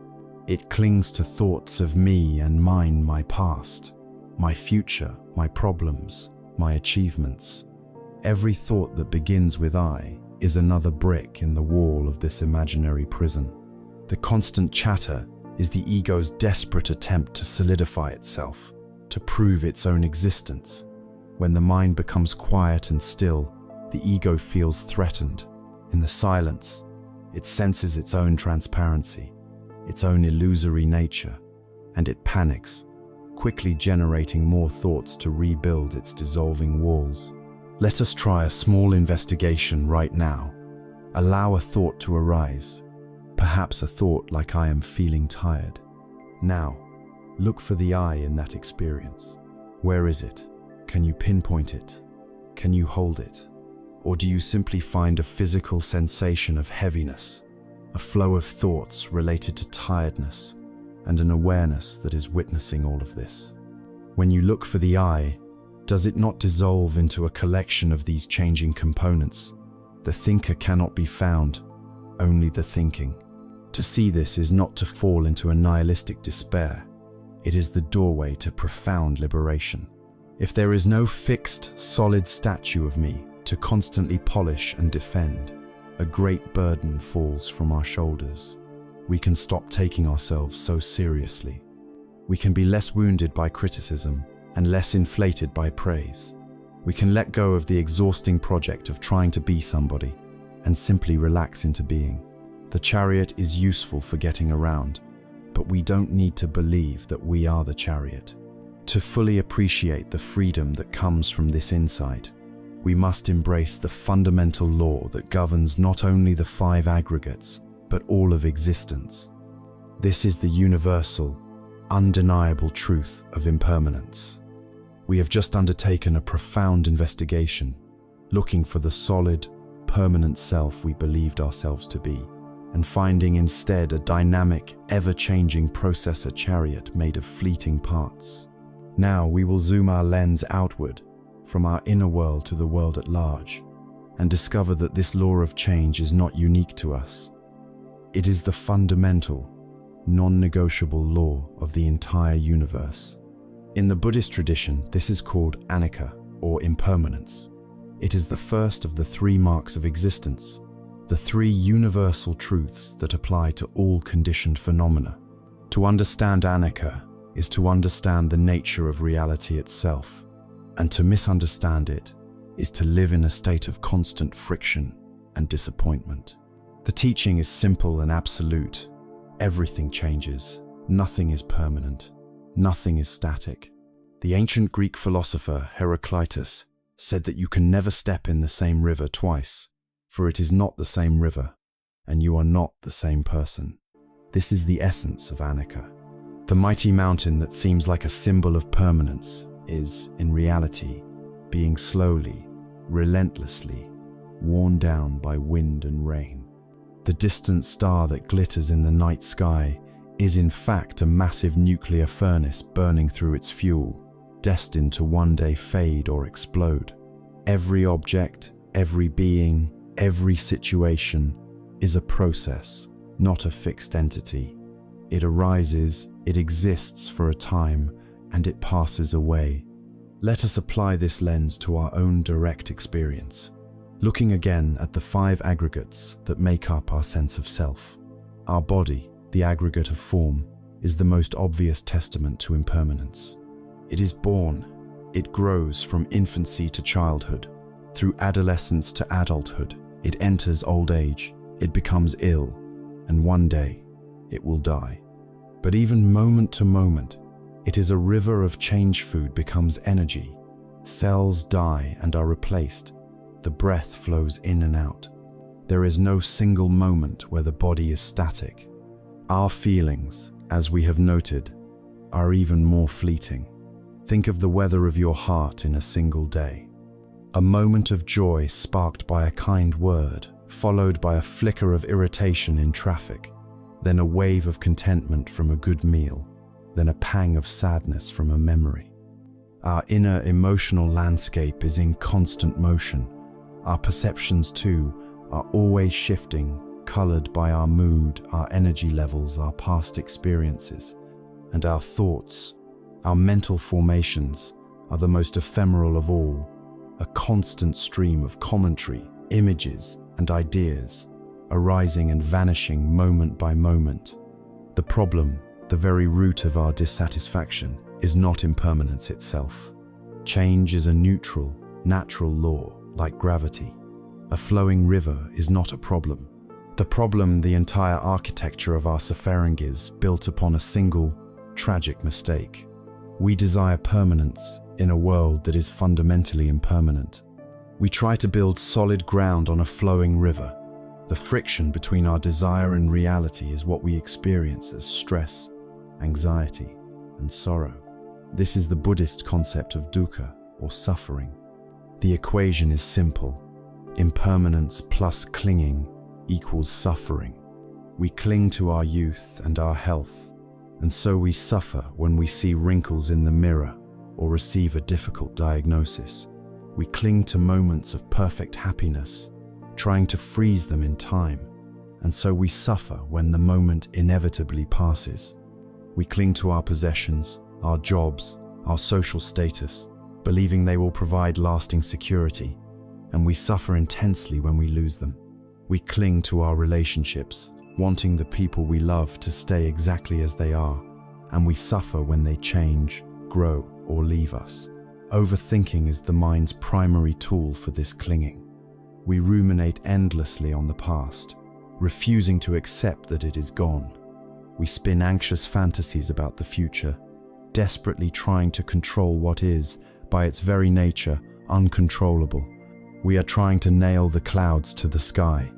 It clings to thoughts of me and mine, my past, my future, my problems, my achievements. Every thought that begins with I is another brick in the wall of this imaginary prison. The constant chatter is the ego's desperate attempt to solidify itself, to prove its own existence. When the mind becomes quiet and still, the ego feels threatened. In the silence, it senses its own transparency, its own illusory nature, and it panics, quickly generating more thoughts to rebuild its dissolving walls. Let us try a small investigation right now. Allow a thought to arise, perhaps a thought like I am feeling tired. Now, look for the I in that experience. Where is it? Can you pinpoint it? Can you hold it? Or do you simply find a physical sensation of heaviness, a flow of thoughts related to tiredness, and an awareness that is witnessing all of this? When you look for the I, does it not dissolve into a collection of these changing components? The thinker cannot be found, only the thinking. To see this is not to fall into a nihilistic despair. It is the doorway to profound liberation. If there is no fixed, solid statue of me to constantly polish and defend, a great burden falls from our shoulders. We can stop taking ourselves so seriously. We can be less wounded by criticism and less inflated by praise. We can let go of the exhausting project of trying to be somebody and simply relax into being. The chariot is useful for getting around, but we don't need to believe that we are the chariot. To fully appreciate the freedom that comes from this insight, we must embrace the fundamental law that governs not only the five aggregates, but all of existence. This is the universal, undeniable truth of impermanence. We have just undertaken a profound investigation, looking for the solid, permanent self we believed ourselves to be, and finding instead a dynamic, ever-changing processor chariot made of fleeting parts. Now we will zoom our lens outward, from our inner world to the world at large, and discover that this law of change is not unique to us. It is the fundamental, non-negotiable law of the entire universe. In the Buddhist tradition, this is called anicca, or impermanence. It is the first of the three marks of existence, the three universal truths that apply to all conditioned phenomena. To understand anicca is to understand the nature of reality itself, and to misunderstand it is to live in a state of constant friction and disappointment. The teaching is simple and absolute. Everything changes. Nothing is permanent. Nothing is static. The ancient Greek philosopher Heraclitus said that you can never step in the same river twice, for it is not the same river, and you are not the same person. This is the essence of anicca. The mighty mountain that seems like a symbol of permanence is, in reality, being slowly, relentlessly, worn down by wind and rain. The distant star that glitters in the night sky is in fact a massive nuclear furnace burning through its fuel, destined to one day fade or explode. Every object, every being, every situation is a process, not a fixed entity. It arises, it exists for a time, and it passes away. Let us apply this lens to our own direct experience, looking again at the five aggregates that make up our sense of self. Our body, the aggregate of form, is the most obvious testament to impermanence. It is born, it grows from infancy to childhood, through adolescence to adulthood. It enters old age, it becomes ill, and one day, it will die. But even moment to moment, it is a river of change. Food becomes energy. Cells die and are replaced. The breath flows in and out. There is no single moment where the body is static. Our feelings, as we have noted, are even more fleeting. Think of the weather of your heart in a single day. A moment of joy sparked by a kind word, followed by a flicker of irritation in traffic, then a wave of contentment from a good meal, then a pang of sadness from a memory. Our inner emotional landscape is in constant motion. Our perceptions, too, are always shifting, colored by our mood, our energy levels, our past experiences. And our thoughts, our mental formations, are the most ephemeral of all, a constant stream of commentary, images, and ideas, arising and vanishing moment by moment. The problem, the very root of our dissatisfaction, is not impermanence itself. Change is a neutral, natural law, like gravity. A flowing river is not a problem. The problem, the entire architecture of our suffering, is built upon a single, tragic mistake. We desire permanence in a world that is fundamentally impermanent. We try to build solid ground on a flowing river. The friction between our desire and reality is what we experience as stress, anxiety, and sorrow. This is the Buddhist concept of dukkha, or suffering. The equation is simple. Impermanence plus clinging equals suffering. We cling to our youth and our health, and so we suffer when we see wrinkles in the mirror or receive a difficult diagnosis. We cling to moments of perfect happiness, trying to freeze them in time, and so we suffer when the moment inevitably passes. We cling to our possessions, our jobs, our social status, believing they will provide lasting security, and we suffer intensely when we lose them. We cling to our relationships, wanting the people we love to stay exactly as they are, and we suffer when they change, grow, or leave us. Overthinking is the mind's primary tool for this clinging. We ruminate endlessly on the past, refusing to accept that it is gone. We spin anxious fantasies about the future, desperately trying to control what is, by its very nature, uncontrollable. We are trying to nail the clouds to the sky,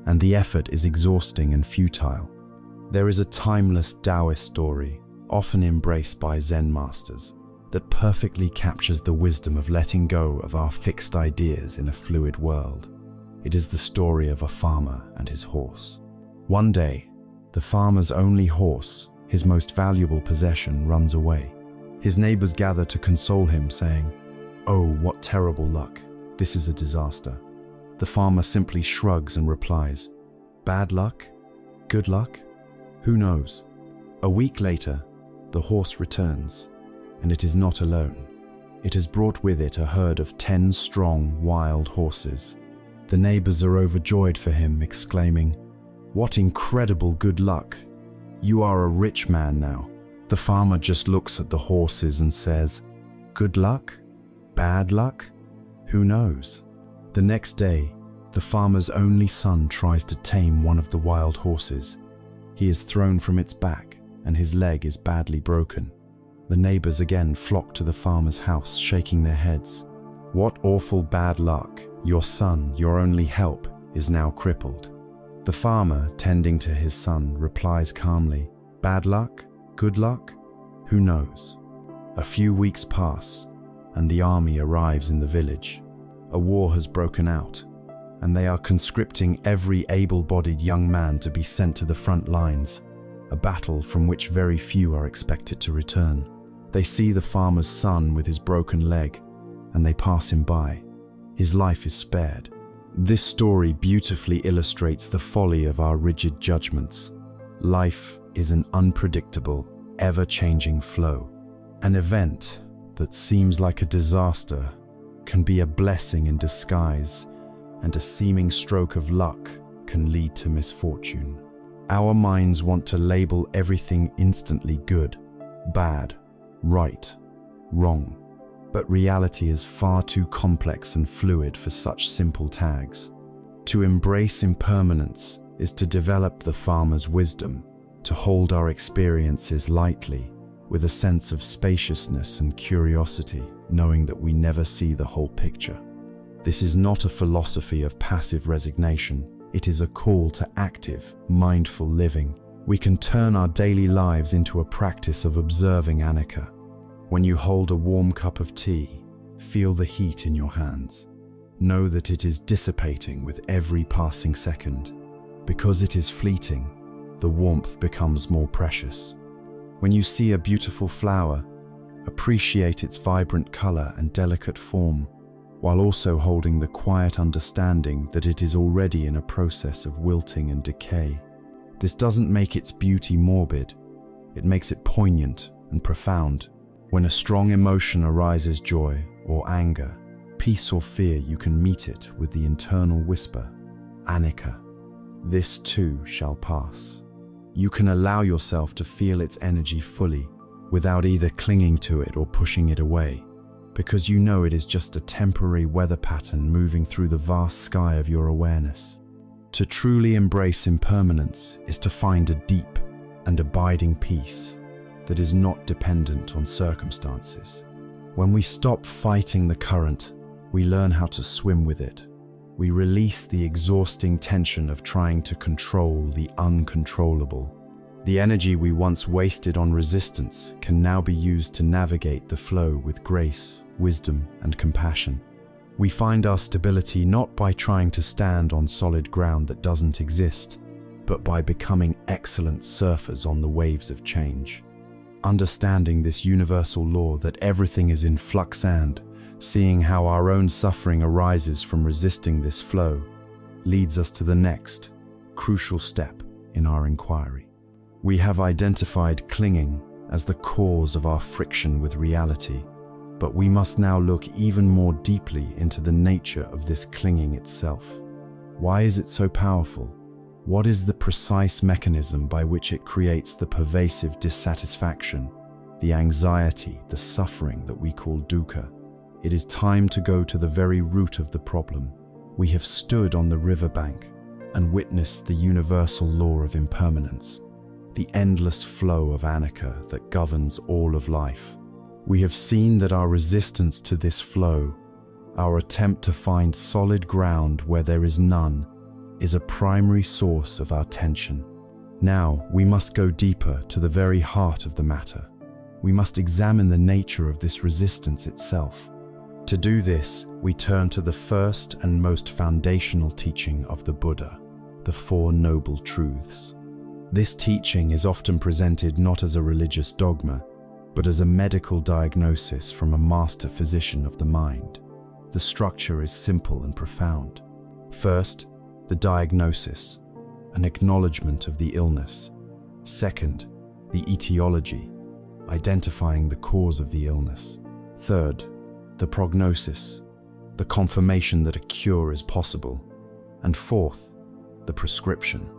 and the effort is exhausting and futile. There is a timeless Taoist story, often embraced by Zen masters, that perfectly captures the wisdom of letting go of our fixed ideas in a fluid world. It is the story of a farmer and his horse. One day, the farmer's only horse, his most valuable possession, runs away. His neighbors gather to console him, saying, "Oh, what terrible luck. This is a disaster." The farmer simply shrugs and replies, "Bad luck? Good luck? Who knows?" A week later, the horse returns, and it is not alone. It has brought with it a herd of 10 strong, wild horses. The neighbors are overjoyed for him, exclaiming, "What incredible good luck! You are a rich man now." The farmer just looks at the horses and says, "Good luck? Bad luck? Who knows?" The next day, the farmer's only son tries to tame one of the wild horses. He is thrown from its back, and his leg is badly broken. The neighbors again flock to the farmer's house, shaking their heads. "What awful bad luck! Your son, your only help, is now crippled." The farmer, tending to his son, replies calmly, "Bad luck? Good luck? Who knows?" A few weeks pass, and the army arrives in the village. A war has broken out, and they are conscripting every able-bodied young man to be sent to the front lines, a battle from which very few are expected to return. They see the farmer's son with his broken leg, and they pass him by. His life is spared. This story beautifully illustrates the folly of our rigid judgments. Life is an unpredictable, ever-changing flow. An event that seems like a disaster can be a blessing in disguise, and a seeming stroke of luck can lead to misfortune. Our minds want to label everything instantly good, bad, right, wrong. But reality is far too complex and fluid for such simple tags. To embrace impermanence is to develop the farmer's wisdom, to hold our experiences lightly, with a sense of spaciousness and curiosity, knowing that we never see the whole picture. This is not a philosophy of passive resignation. It is a call to active, mindful living. We can turn our daily lives into a practice of observing anicca. When you hold a warm cup of tea, feel the heat in your hands. Know that it is dissipating with every passing second. Because it is fleeting, the warmth becomes more precious. When you see a beautiful flower, appreciate its vibrant color and delicate form, while also holding the quiet understanding that it is already in a process of wilting and decay. This doesn't make its beauty morbid, it makes it poignant and profound. When a strong emotion arises, joy or anger, peace or fear, you can meet it with the internal whisper, anicca, this too shall pass. You can allow yourself to feel its energy fully, without either clinging to it or pushing it away, because you know it is just a temporary weather pattern moving through the vast sky of your awareness. To truly embrace impermanence is to find a deep and abiding peace that is not dependent on circumstances. When we stop fighting the current, we learn how to swim with it. We release the exhausting tension of trying to control the uncontrollable. The energy we once wasted on resistance can now be used to navigate the flow with grace, wisdom, and compassion. We find our stability not by trying to stand on solid ground that doesn't exist, but by becoming excellent surfers on the waves of change. Understanding this universal law that everything is in flux and seeing how our own suffering arises from resisting this flow leads us to the next, crucial step in our inquiry. We have identified clinging as the cause of our friction with reality, but we must now look even more deeply into the nature of this clinging itself. Why is it so powerful? What is the precise mechanism by which it creates the pervasive dissatisfaction, the anxiety, the suffering that we call dukkha? It is time to go to the very root of the problem. We have stood on the riverbank and witnessed the universal law of impermanence, the endless flow of anicca that governs all of life. We have seen that our resistance to this flow, our attempt to find solid ground where there is none, is a primary source of our tension. Now, we must go deeper to the very heart of the matter. We must examine the nature of this resistance itself. To do this, we turn to the first and most foundational teaching of the Buddha, the Four Noble Truths. This teaching is often presented not as a religious dogma, but as a medical diagnosis from a master physician of the mind. The structure is simple and profound. First, the diagnosis, an acknowledgement of the illness. Second, the etiology, identifying the cause of the illness. Third, the prognosis, the confirmation that a cure is possible. And fourth, the prescription,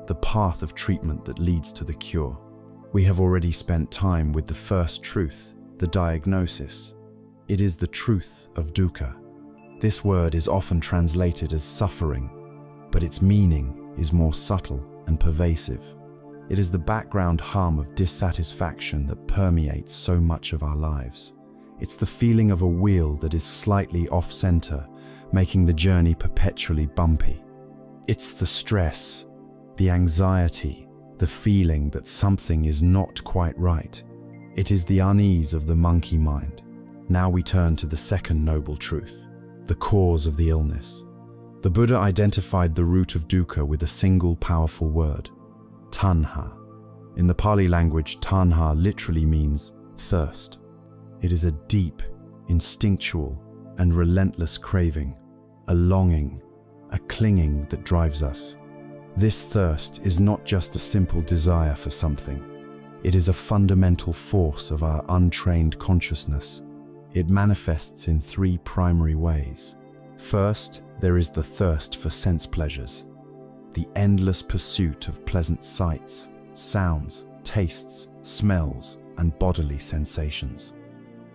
the path of treatment that leads to the cure. We have already spent time with the first truth, the diagnosis. It is the truth of dukkha. This word is often translated as suffering, but its meaning is more subtle and pervasive. It is the background hum of dissatisfaction that permeates so much of our lives. It's the feeling of a wheel that is slightly off-center, making the journey perpetually bumpy. It's the stress, the anxiety, the feeling that something is not quite right. It is the unease of the monkey mind. Now we turn to the second noble truth, the cause of the illness. The Buddha identified the root of dukkha with a single powerful word, tanha. In the Pali language, tanha literally means thirst. It is a deep, instinctual, and relentless craving, a longing, a clinging that drives us. This thirst is not just a simple desire for something. It is a fundamental force of our untrained consciousness. It manifests in three primary ways. First, there is the thirst for sense pleasures, the endless pursuit of pleasant sights, sounds, tastes, smells, and bodily sensations.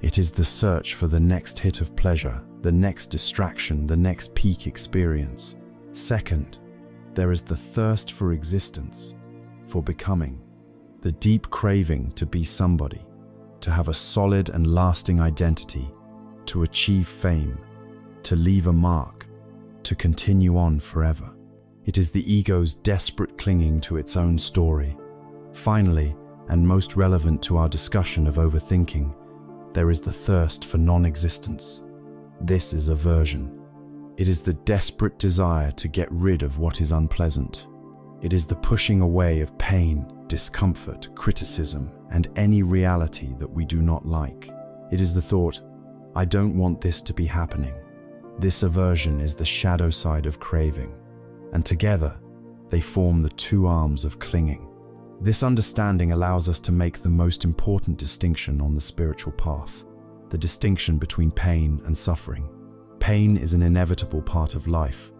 It is the search for the next hit of pleasure, the next distraction, the next peak experience. Second, there is the thirst for existence, for becoming. The deep craving to be somebody, to have a solid and lasting identity, to achieve fame, to leave a mark, to continue on forever. It is the ego's desperate clinging to its own story. Finally, and most relevant to our discussion of overthinking, there is the thirst for non-existence. This is aversion. It is the desperate desire to get rid of what is unpleasant. It is the pushing away of pain, discomfort, criticism, and any reality that we do not like. It is the thought, I don't want this to be happening. This aversion is the shadow side of craving, and together they form the two arms of clinging. This understanding allows us to make the most important distinction on the spiritual path, the distinction between pain and suffering. Pain is an inevitable part of life.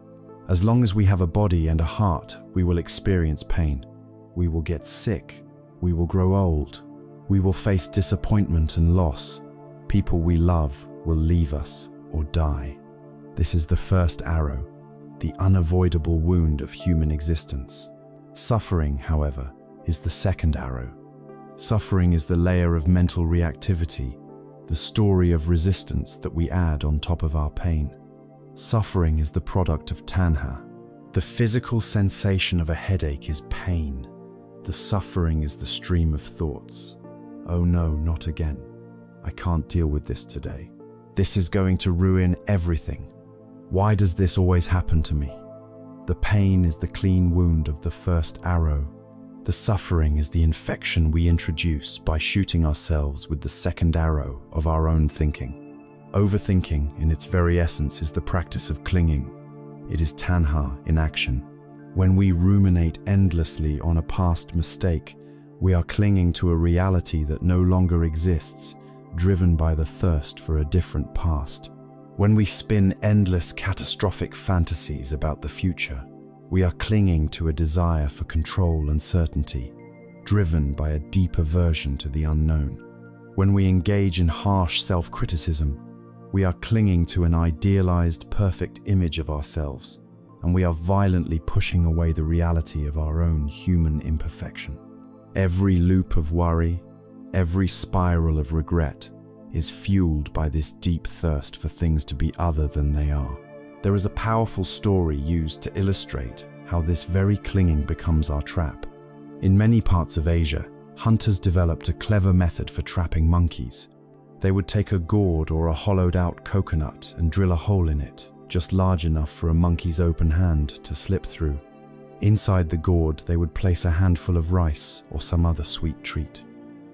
As long as we have a body and a heart, we will experience pain. We will get sick. We will grow old. We will face disappointment and loss. People we love will leave us or die. This is the first arrow, the unavoidable wound of human existence. Suffering, however, is the second arrow. Suffering is the layer of mental reactivity, the story of resistance that we add on top of our pain. Suffering is the product of tanha. The physical sensation of a headache is pain. The suffering is the stream of thoughts. Oh no, not again. I can't deal with this today. This is going to ruin everything. Why does this always happen to me? The pain is the clean wound of the first arrow. The suffering is the infection we introduce by shooting ourselves with the second arrow of our own thinking. Overthinking, in its very essence, is the practice of clinging. It is tanha in action. When we ruminate endlessly on a past mistake, we are clinging to a reality that no longer exists, driven by the thirst for a different past. When we spin endless catastrophic fantasies about the future, we are clinging to a desire for control and certainty, driven by a deep aversion to the unknown. When we engage in harsh self-criticism, we are clinging to an idealized, perfect image of ourselves, and we are violently pushing away the reality of our own human imperfection. Every loop of worry, every spiral of regret is fueled by this deep thirst for things to be other than they are. There is a powerful story used to illustrate how this very clinging becomes our trap. In many parts of Asia, hunters developed a clever method for trapping monkeys. They would take a gourd or a hollowed-out coconut and drill a hole in it, just large enough for a monkey's open hand to slip through. Inside the gourd, they would place a handful of rice or some other sweet treat.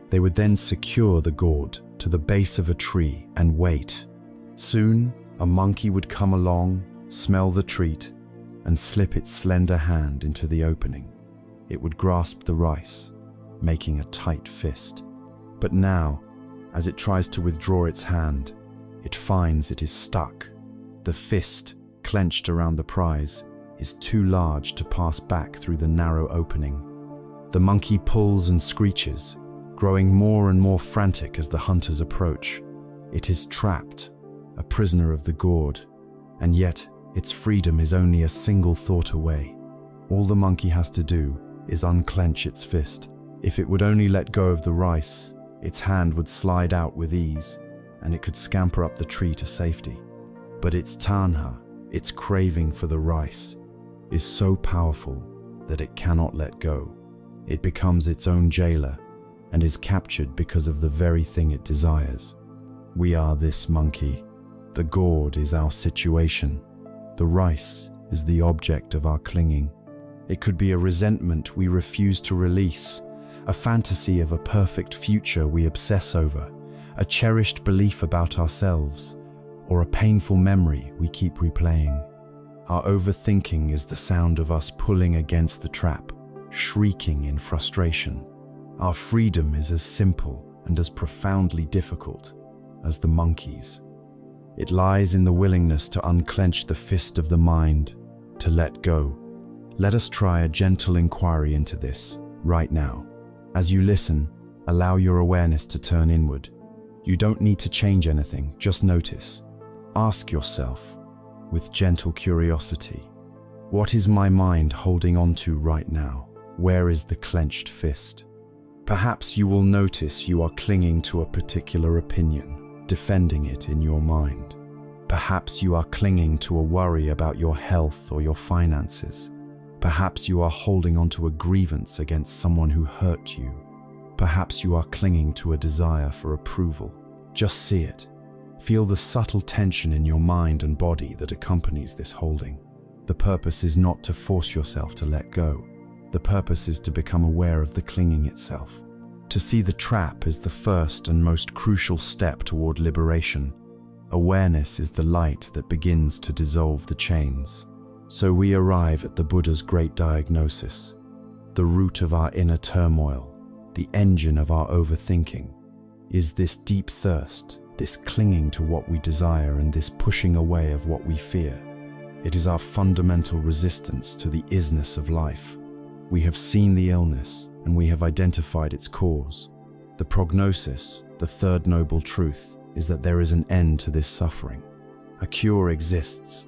They would then secure the gourd to the base of a tree and wait. Soon, a monkey would come along, smell the treat, and slip its slender hand into the opening. It would grasp the rice, making a tight fist. But now, as it tries to withdraw its hand, it finds it is stuck. The fist, clenched around the prize, is too large to pass back through the narrow opening. The monkey pulls and screeches, growing more and more frantic as the hunters approach. It is trapped, a prisoner of the gourd, and yet its freedom is only a single thought away. All the monkey has to do is unclench its fist. If it would only let go of the rice, its hand would slide out with ease, and it could scamper up the tree to safety. But its tanha, its craving for the rice, is so powerful that it cannot let go. It becomes its own jailer and is captured because of the very thing it desires. We are this monkey. The gourd is our situation. The rice is the object of our clinging. It could be a resentment we refuse to release, a fantasy of a perfect future we obsess over, a cherished belief about ourselves, or a painful memory we keep replaying. Our overthinking is the sound of us pulling against the trap, shrieking in frustration. Our freedom is as simple and as profoundly difficult as the monkey's. It lies in the willingness to unclench the fist of the mind, to let go. Let us try a gentle inquiry into this right now. As you listen, allow your awareness to turn inward. You don't need to change anything, just notice. Ask yourself, with gentle curiosity, what is my mind holding on to right now? Where is the clenched fist? Perhaps you will notice you are clinging to a particular opinion, defending it in your mind. Perhaps you are clinging to a worry about your health or your finances. Perhaps you are holding on to a grievance against someone who hurt you. Perhaps you are clinging to a desire for approval. Just see it. Feel the subtle tension in your mind and body that accompanies this holding. The purpose is not to force yourself to let go. The purpose is to become aware of the clinging itself. To see the trap is the first and most crucial step toward liberation. Awareness is the light that begins to dissolve the chains. So we arrive at the Buddha's great diagnosis, the root of our inner turmoil, the engine of our overthinking, is this deep thirst, this clinging to what we desire and this pushing away of what we fear. It is our fundamental resistance to the isness of life. We have seen the illness and we have identified its cause. The prognosis, the third noble truth, is that there is an end to this suffering. A cure exists.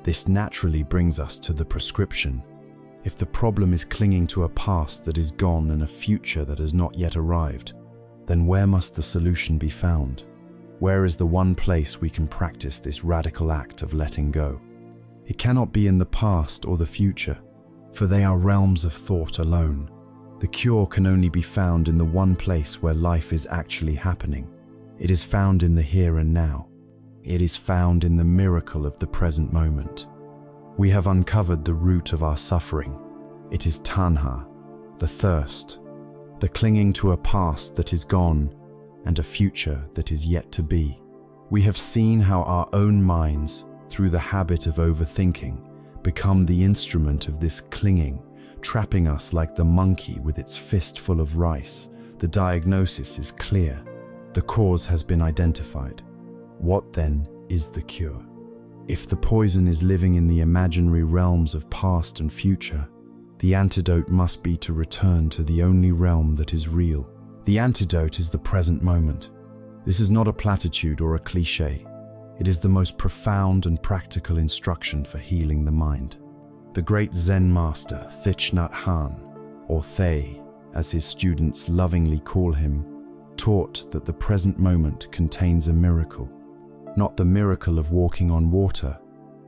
This naturally brings us to the prescription. If the problem is clinging to a past that is gone and a future that has not yet arrived, then where must the solution be found? Where is the one place we can practice this radical act of letting go? It cannot be in the past or the future, for they are realms of thought alone. The cure can only be found in the one place where life is actually happening. It is found in the here and now. It is found in the miracle of the present moment. We have uncovered the root of our suffering. It is tanha, the thirst, the clinging to a past that is gone and a future that is yet to be. We have seen how our own minds, through the habit of overthinking, become the instrument of this clinging, trapping us like the monkey with its fist full of rice. The diagnosis is clear. The cause has been identified. What then is the cure? If the poison is living in the imaginary realms of past and future, the antidote must be to return to the only realm that is real. The antidote is the present moment. This is not a platitude or a cliché. It is the most profound and practical instruction for healing the mind. The great Zen master Thich Nhat Hanh, or Thay, as his students lovingly call him, taught that the present moment contains a miracle. Not the miracle of walking on water,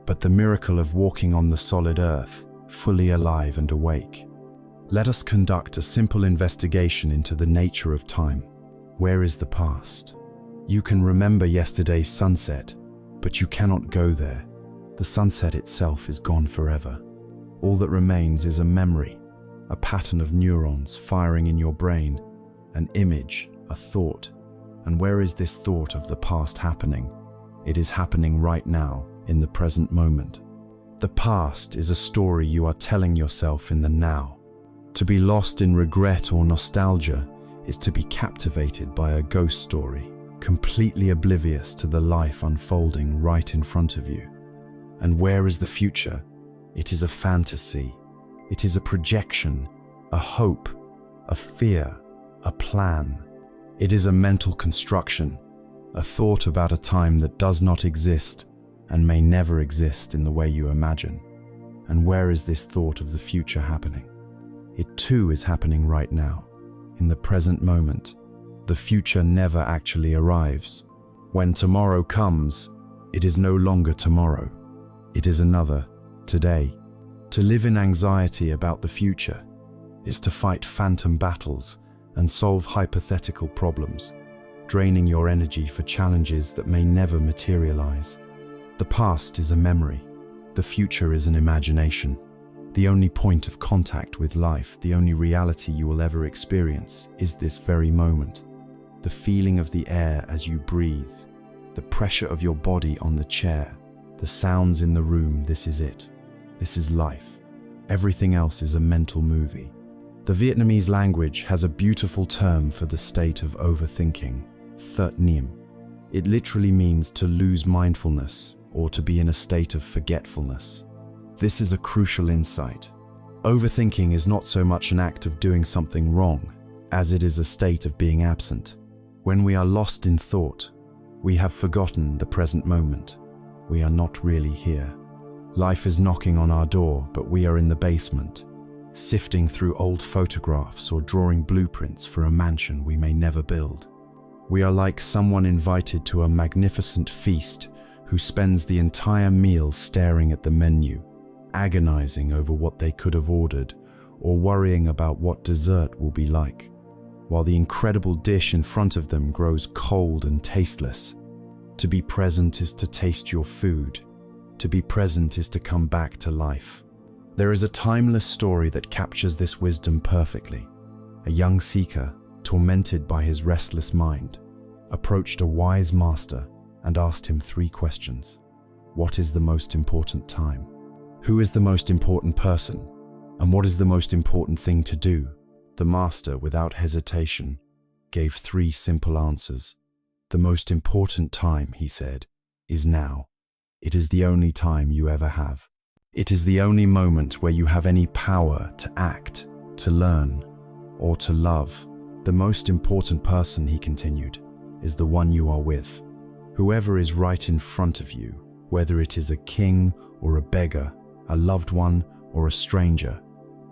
but the miracle of walking on the solid earth, fully alive and awake. Let us conduct a simple investigation into the nature of time. Where is the past? You can remember yesterday's sunset, but you cannot go there. The sunset itself is gone forever. All that remains is a memory, a pattern of neurons firing in your brain, an image, a thought. And where is this thought of the past happening? It is happening right now, in the present moment. The past is a story you are telling yourself in the now. To be lost in regret or nostalgia is to be captivated by a ghost story, completely oblivious to the life unfolding right in front of you. And where is the future? It is a fantasy. It is a projection, a hope, a fear, a plan. It is a mental construction, a thought about a time that does not exist and may never exist in the way you imagine. And where is this thought of the future happening? It too is happening right now, in the present moment. The future never actually arrives. When tomorrow comes, it is no longer tomorrow. It is another today. To live in anxiety about the future is to fight phantom battles and solve hypothetical problems, draining your energy for challenges that may never materialize. The past is a memory. The future is an imagination. The only point of contact with life, the only reality you will ever experience, is this very moment. The feeling of the air as you breathe, the pressure of your body on the chair, the sounds in the room, this is it. This is life. Everything else is a mental movie. The Vietnamese language has a beautiful term for the state of overthinking, Thert Niem. It literally means to lose mindfulness or to be in a state of forgetfulness. This is a crucial insight. Overthinking is not so much an act of doing something wrong as it is a state of being absent. When we are lost in thought, we have forgotten the present moment. We are not really here. Life is knocking on our door, but we are in the basement, sifting through old photographs or drawing blueprints for a mansion we may never build. We are like someone invited to a magnificent feast who spends the entire meal staring at the menu, agonizing over what they could have ordered or worrying about what dessert will be like, while the incredible dish in front of them grows cold and tasteless. To be present is to taste your food. To be present is to come back to life. There is a timeless story that captures this wisdom perfectly. A young seeker, tormented by his restless mind, approached a wise master and asked him 3 questions. What is the most important time? Who is the most important person? And what is the most important thing to do? The master, without hesitation, gave 3 simple answers. The most important time, he said, is now. It is the only time you ever have. It is the only moment where you have any power to act, to learn, or to love. The most important person, he continued, is the one you are with. Whoever is right in front of you, whether it is a king or a beggar, a loved one or a stranger,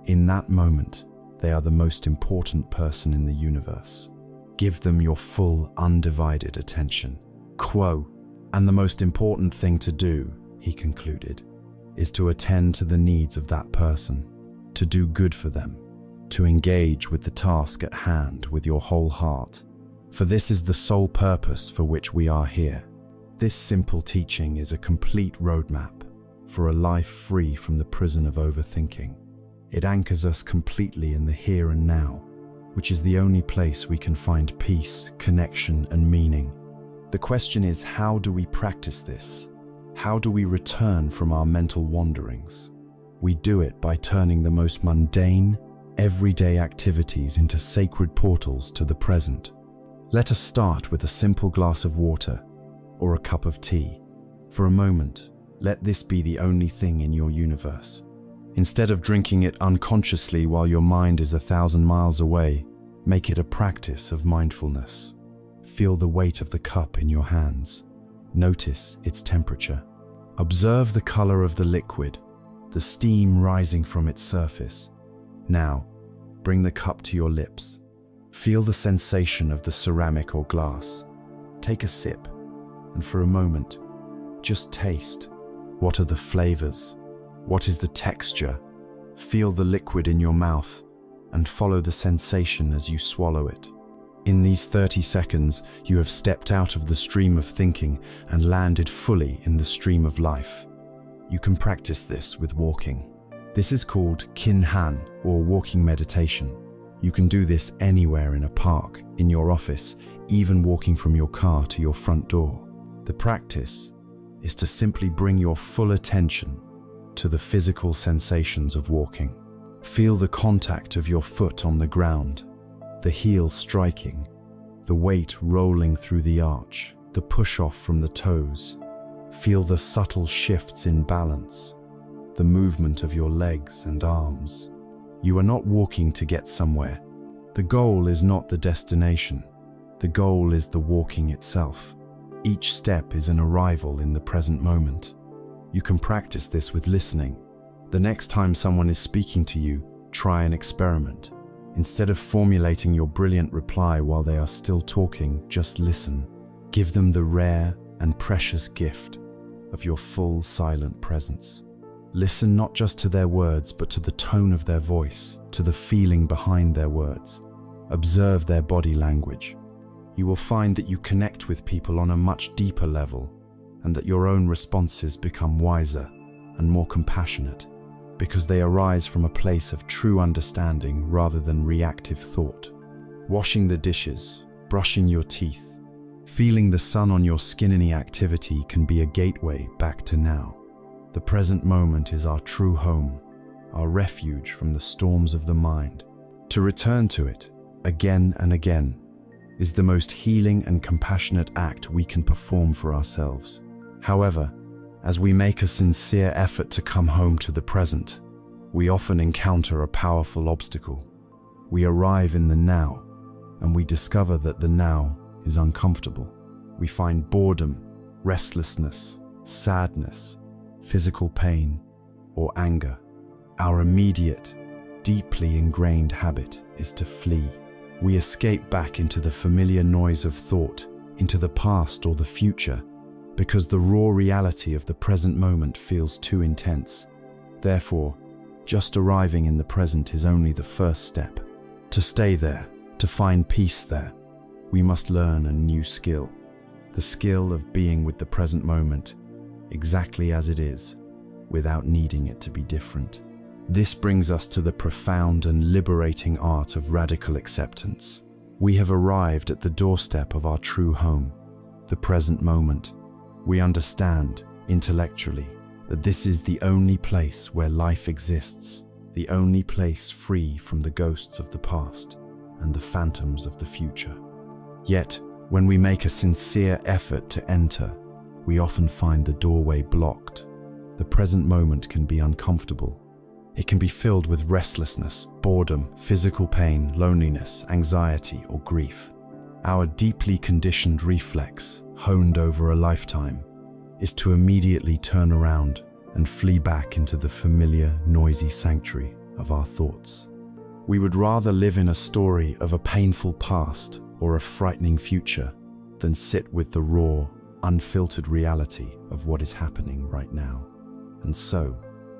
in that moment, they are the most important person in the universe. Give them your full, undivided attention. Quo, and the most important thing to do, he concluded, is to attend to the needs of that person, to do good for them, to engage with the task at hand with your whole heart. For this is the sole purpose for which we are here. This simple teaching is a complete roadmap for a life free from the prison of overthinking. It anchors us completely in the here and now, which is the only place we can find peace, connection, and meaning. The question is, how do we practice this? How do we return from our mental wanderings? We do it by turning the most mundane, everyday activities into sacred portals to the present. Let us start with a simple glass of water or a cup of tea. For a moment, let this be the only thing in your universe. Instead of drinking it unconsciously while your mind is 1,000 miles away, make it a practice of mindfulness. Feel the weight of the cup in your hands. Notice its temperature. Observe the color of the liquid, the steam rising from its surface. Now, bring the cup to your lips. Feel the sensation of the ceramic or glass. Take a sip, and for a moment, just taste. What are the flavors? What is the texture? Feel the liquid in your mouth and follow the sensation as you swallow it. In these 30 seconds, you have stepped out of the stream of thinking and landed fully in the stream of life. You can practice this with walking. This is called Kin-Han, or walking meditation. You can do this anywhere in a park, in your office, even walking from your car to your front door. The practice is to simply bring your full attention to the physical sensations of walking. Feel the contact of your foot on the ground, the heel striking, the weight rolling through the arch, the push-off from the toes. Feel the subtle shifts in balance, the movement of your legs and arms. You are not walking to get somewhere. The goal is not the destination. The goal is the walking itself. Each step is an arrival in the present moment. You can practice this with listening. The next time someone is speaking to you, try an experiment. Instead of formulating your brilliant reply while they are still talking, just listen. Give them the rare and precious gift of your full silent presence. Listen not just to their words, but to the tone of their voice, to the feeling behind their words. Observe their body language. You will find that you connect with people on a much deeper level, and that your own responses become wiser and more compassionate, because they arise from a place of true understanding rather than reactive thought. Washing the dishes, brushing your teeth, feeling the sun on your skin, any activity can be a gateway back to now. The present moment is our true home, our refuge from the storms of the mind. To return to it, again and again, is the most healing and compassionate act we can perform for ourselves. However, as we make a sincere effort to come home to the present, we often encounter a powerful obstacle. We arrive in the now, and we discover that the now is uncomfortable. We find boredom, restlessness, sadness, physical pain, or anger. Our immediate, deeply ingrained habit is to flee. We escape back into the familiar noise of thought, into the past or the future, because the raw reality of the present moment feels too intense. Therefore, just arriving in the present is only the first step. To stay there, to find peace there, we must learn a new skill. The skill of being with the present moment, exactly as it is, without needing it to be different. This brings us to the profound and liberating art of radical acceptance. We have arrived at the doorstep of our true home, the present moment. We understand, intellectually, that this is the only place where life exists, the only place free from the ghosts of the past and the phantoms of the future. Yet, when we make a sincere effort to enter, we often find the doorway blocked. The present moment can be uncomfortable. It can be filled with restlessness, boredom, physical pain, loneliness, anxiety, or grief. Our deeply conditioned reflex, honed over a lifetime, is to immediately turn around and flee back into the familiar, noisy sanctuary of our thoughts. We would rather live in a story of a painful past or a frightening future than sit with the raw, unfiltered reality of what is happening right now. And so,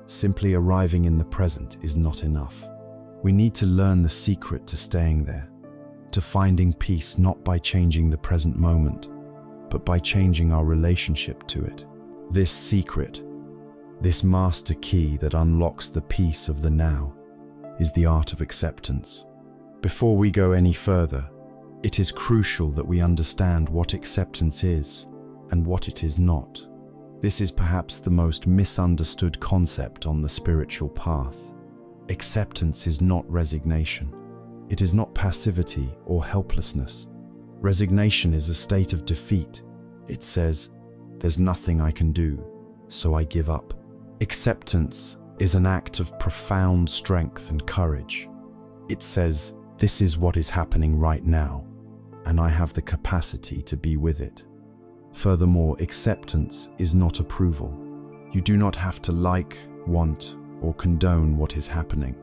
simply arriving in the present is not enough. We need to learn the secret to staying there, to finding peace not by changing the present moment, but by changing our relationship to it. This secret, this master key that unlocks the peace of the now, is the art of acceptance. Before we go any further, it is crucial that we understand what acceptance is and what it is not. This is perhaps the most misunderstood concept on the spiritual path. Acceptance is not resignation. It is not passivity or helplessness. Resignation is a state of defeat. It says, "There's nothing I can do, so I give up." Acceptance is an act of profound strength and courage. It says, "This is what is happening right now, and I have the capacity to be with it." Furthermore, acceptance is not approval. You do not have to like, want, or condone what is happening.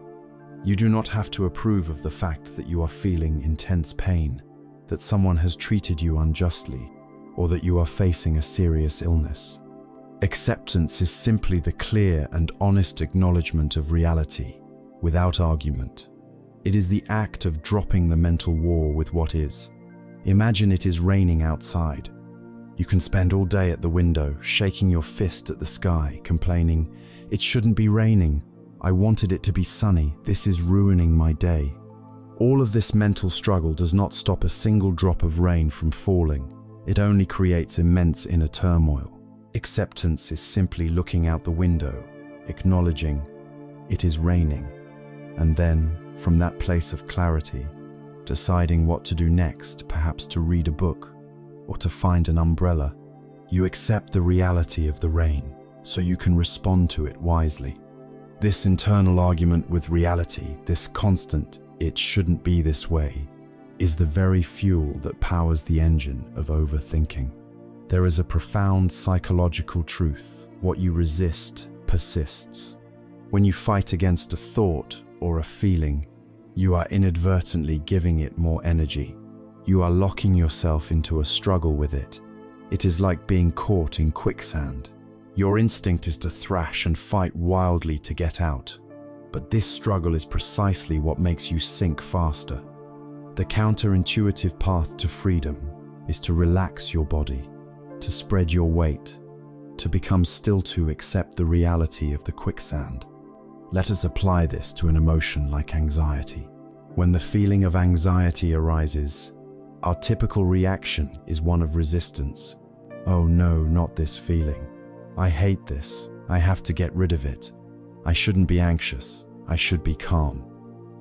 You do not have to approve of the fact that you are feeling intense pain, that someone has treated you unjustly, or that you are facing a serious illness. Acceptance is simply the clear and honest acknowledgement of reality, without argument. It is the act of dropping the mental war with what is. Imagine it is raining outside. You can spend all day at the window, shaking your fist at the sky, complaining, "It shouldn't be raining. I wanted it to be sunny. This is ruining my day." All of this mental struggle does not stop a single drop of rain from falling. It only creates immense inner turmoil. Acceptance is simply looking out the window, acknowledging it is raining, and then, from that place of clarity, deciding what to do next, perhaps to read a book or to find an umbrella. You accept the reality of the rain so you can respond to it wisely. This internal argument with reality, this constant "it shouldn't be this way," is the very fuel that powers the engine of overthinking. There is a profound psychological truth: what you resist persists. When you fight against a thought or a feeling, you are inadvertently giving it more energy. You are locking yourself into a struggle with it. It is like being caught in quicksand. Your instinct is to thrash and fight wildly to get out. But this struggle is precisely what makes you sink faster. The counterintuitive path to freedom is to relax your body, to spread your weight, to become still, to accept the reality of the quicksand. Let us apply this to an emotion like anxiety. When the feeling of anxiety arises, our typical reaction is one of resistance. "Oh no, not this feeling. I hate this. I have to get rid of it. I shouldn't be anxious. I should be calm."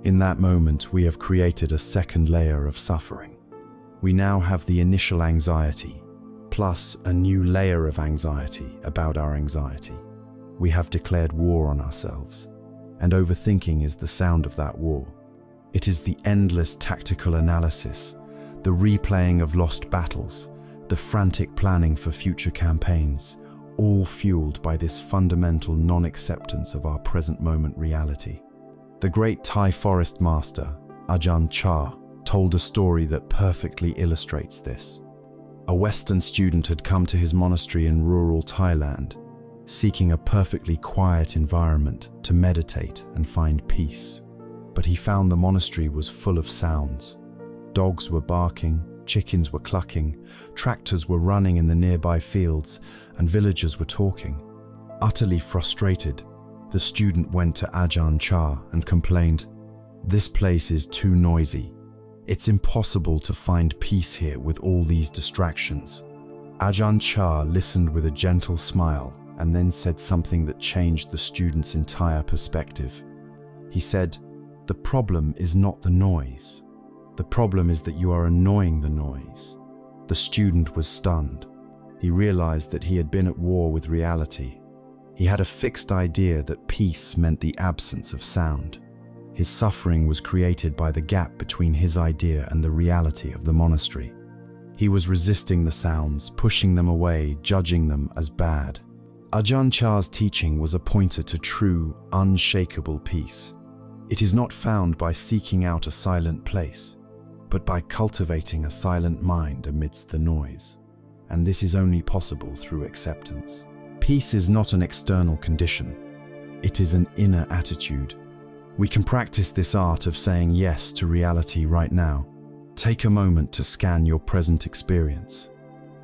In that moment, we have created a second layer of suffering. We now have the initial anxiety, plus a new layer of anxiety about our anxiety. We have declared war on ourselves, and overthinking is the sound of that war. It is the endless tactical analysis, the replaying of lost battles, the frantic planning for future campaigns, all fueled by this fundamental non-acceptance of our present moment reality. The great Thai forest master, Ajahn Chah, told a story that perfectly illustrates this. A Western student had come to his monastery in rural Thailand, seeking a perfectly quiet environment to meditate and find peace. But he found the monastery was full of sounds. Dogs were barking, chickens were clucking, tractors were running in the nearby fields, and villagers were talking. Utterly frustrated, the student went to Ajahn Chah and complained, "This place is too noisy. It's impossible to find peace here with all these distractions." Ajahn Chah listened with a gentle smile and then said something that changed the student's entire perspective. He said, "The problem is not the noise. The problem is that you are annoying the noise." The student was stunned. He realized that he had been at war with reality. He had a fixed idea that peace meant the absence of sound. His suffering was created by the gap between his idea and the reality of the monastery. He was resisting the sounds, pushing them away, judging them as bad. Ajahn Chah's teaching was a pointer to true, unshakable peace. It is not found by seeking out a silent place, but by cultivating a silent mind amidst the noise. And this is only possible through acceptance. Peace is not an external condition. It is an inner attitude. We can practice this art of saying yes to reality right now. Take a moment to scan your present experience.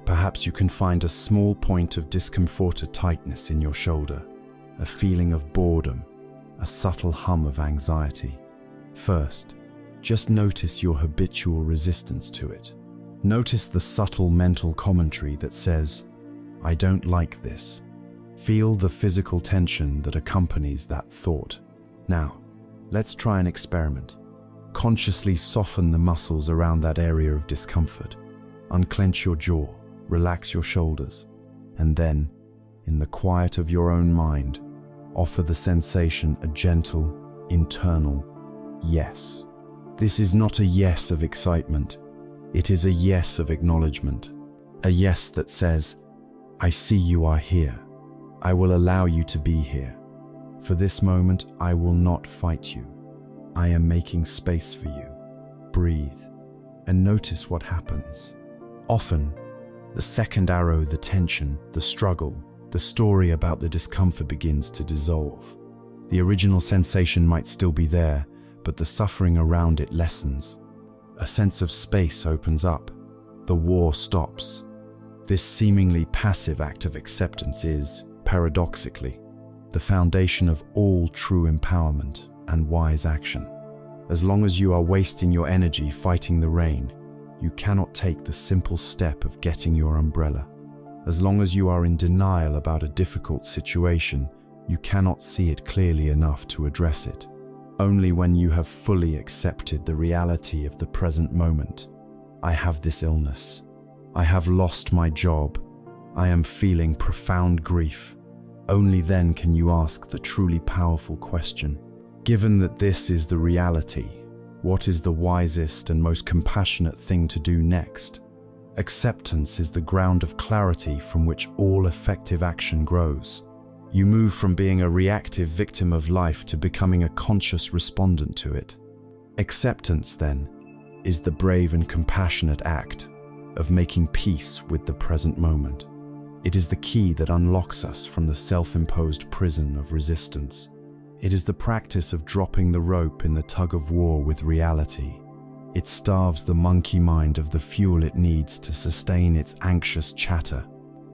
Perhaps you can find a small point of discomfort or tightness in your shoulder, a feeling of boredom, a subtle hum of anxiety. First, just notice your habitual resistance to it. Notice the subtle mental commentary that says, "I don't like this." Feel the physical tension that accompanies that thought. Now, let's try an experiment. Consciously soften the muscles around that area of discomfort. Unclench your jaw, relax your shoulders, and then, in the quiet of your own mind, offer the sensation a gentle, internal yes. This is not a yes of excitement. It is a yes of acknowledgement. A yes that says, "I see you are here. I will allow you to be here. For this moment, I will not fight you. I am making space for you." Breathe and notice what happens. Often, the second arrow, the tension, the struggle, the story about the discomfort begins to dissolve. The original sensation might still be there, but the suffering around it lessens. A sense of space opens up. The war stops. This seemingly passive act of acceptance is, paradoxically, the foundation of all true empowerment and wise action. As long as you are wasting your energy fighting the rain, you cannot take the simple step of getting your umbrella. As long as you are in denial about a difficult situation, you cannot see it clearly enough to address it. Only when you have fully accepted the reality of the present moment, "I have this illness. I have lost my job. I am feeling profound grief." Only then can you ask the truly powerful question, "Given that this is the reality, what is the wisest and most compassionate thing to do next?" Acceptance is the ground of clarity from which all effective action grows. You move from being a reactive victim of life to becoming a conscious respondent to it. Acceptance, then, is the brave and compassionate act of making peace with the present moment. It is the key that unlocks us from the self-imposed prison of resistance. It is the practice of dropping the rope in the tug-of-war with reality. It starves the monkey mind of the fuel it needs to sustain its anxious chatter.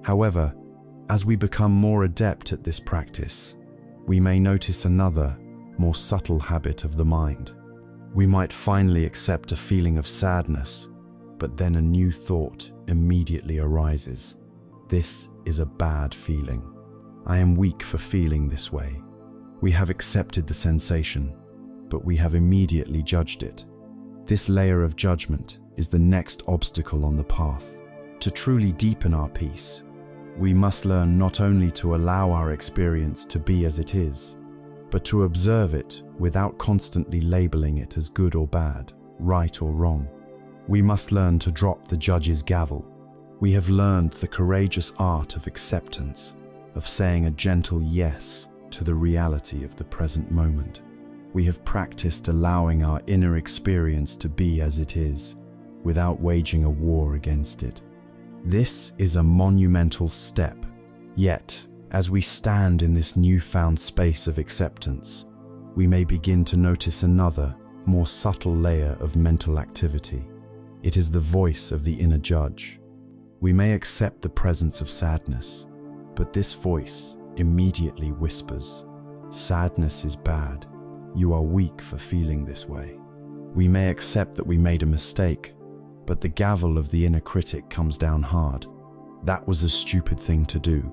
However, as we become more adept at this practice, we may notice another, more subtle habit of the mind. We might finally accept a feeling of sadness, but then a new thought immediately arises. This is a bad feeling. I am weak for feeling this way. We have accepted the sensation, but we have immediately judged it. This layer of judgment is the next obstacle on the path. To truly deepen our peace, we must learn not only to allow our experience to be as it is, but to observe it without constantly labeling it as good or bad, right or wrong. We must learn to drop the judge's gavel. We have learned the courageous art of acceptance, of saying a gentle yes to the reality of the present moment. We have practiced allowing our inner experience to be as it is, without waging a war against it. This is a monumental step. Yet, as we stand in this newfound space of acceptance, we may begin to notice another, more subtle layer of mental activity. It is the voice of the inner judge. We may accept the presence of sadness, but this voice immediately whispers, "Sadness is bad. You are weak for feeling this way." We may accept that we made a mistake, but the gavel of the inner critic comes down hard. "That was a stupid thing to do.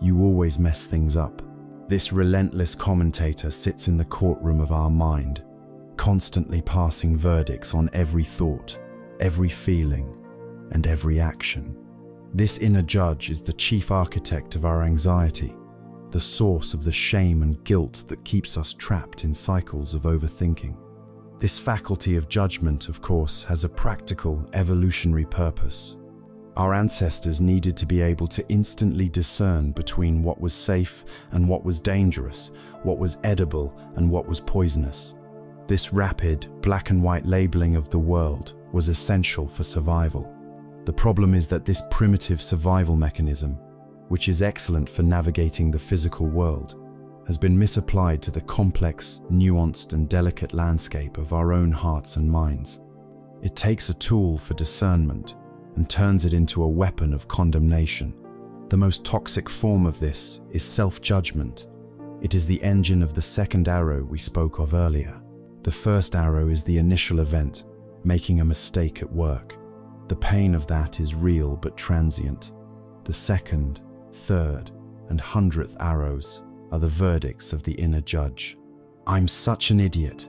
You always mess things up." This relentless commentator sits in the courtroom of our mind, constantly passing verdicts on every thought, every feeling, and every action. This inner judge is the chief architect of our anxiety, the source of the shame and guilt that keeps us trapped in cycles of overthinking. This faculty of judgment, of course, has a practical, evolutionary purpose. Our ancestors needed to be able to instantly discern between what was safe and what was dangerous, what was edible and what was poisonous. This rapid, black and white labeling of the world was essential for survival. The problem is that this primitive survival mechanism, which is excellent for navigating the physical world, has been misapplied to the complex, nuanced, and delicate landscape of our own hearts and minds. It takes a tool for discernment and turns it into a weapon of condemnation. The most toxic form of this is self-judgment. It is the engine of the second arrow we spoke of earlier. The first arrow is the initial event, making a mistake at work. The pain of that is real but transient. The second, third, and 100th arrows are the verdicts of the inner judge. "I'm such an idiot.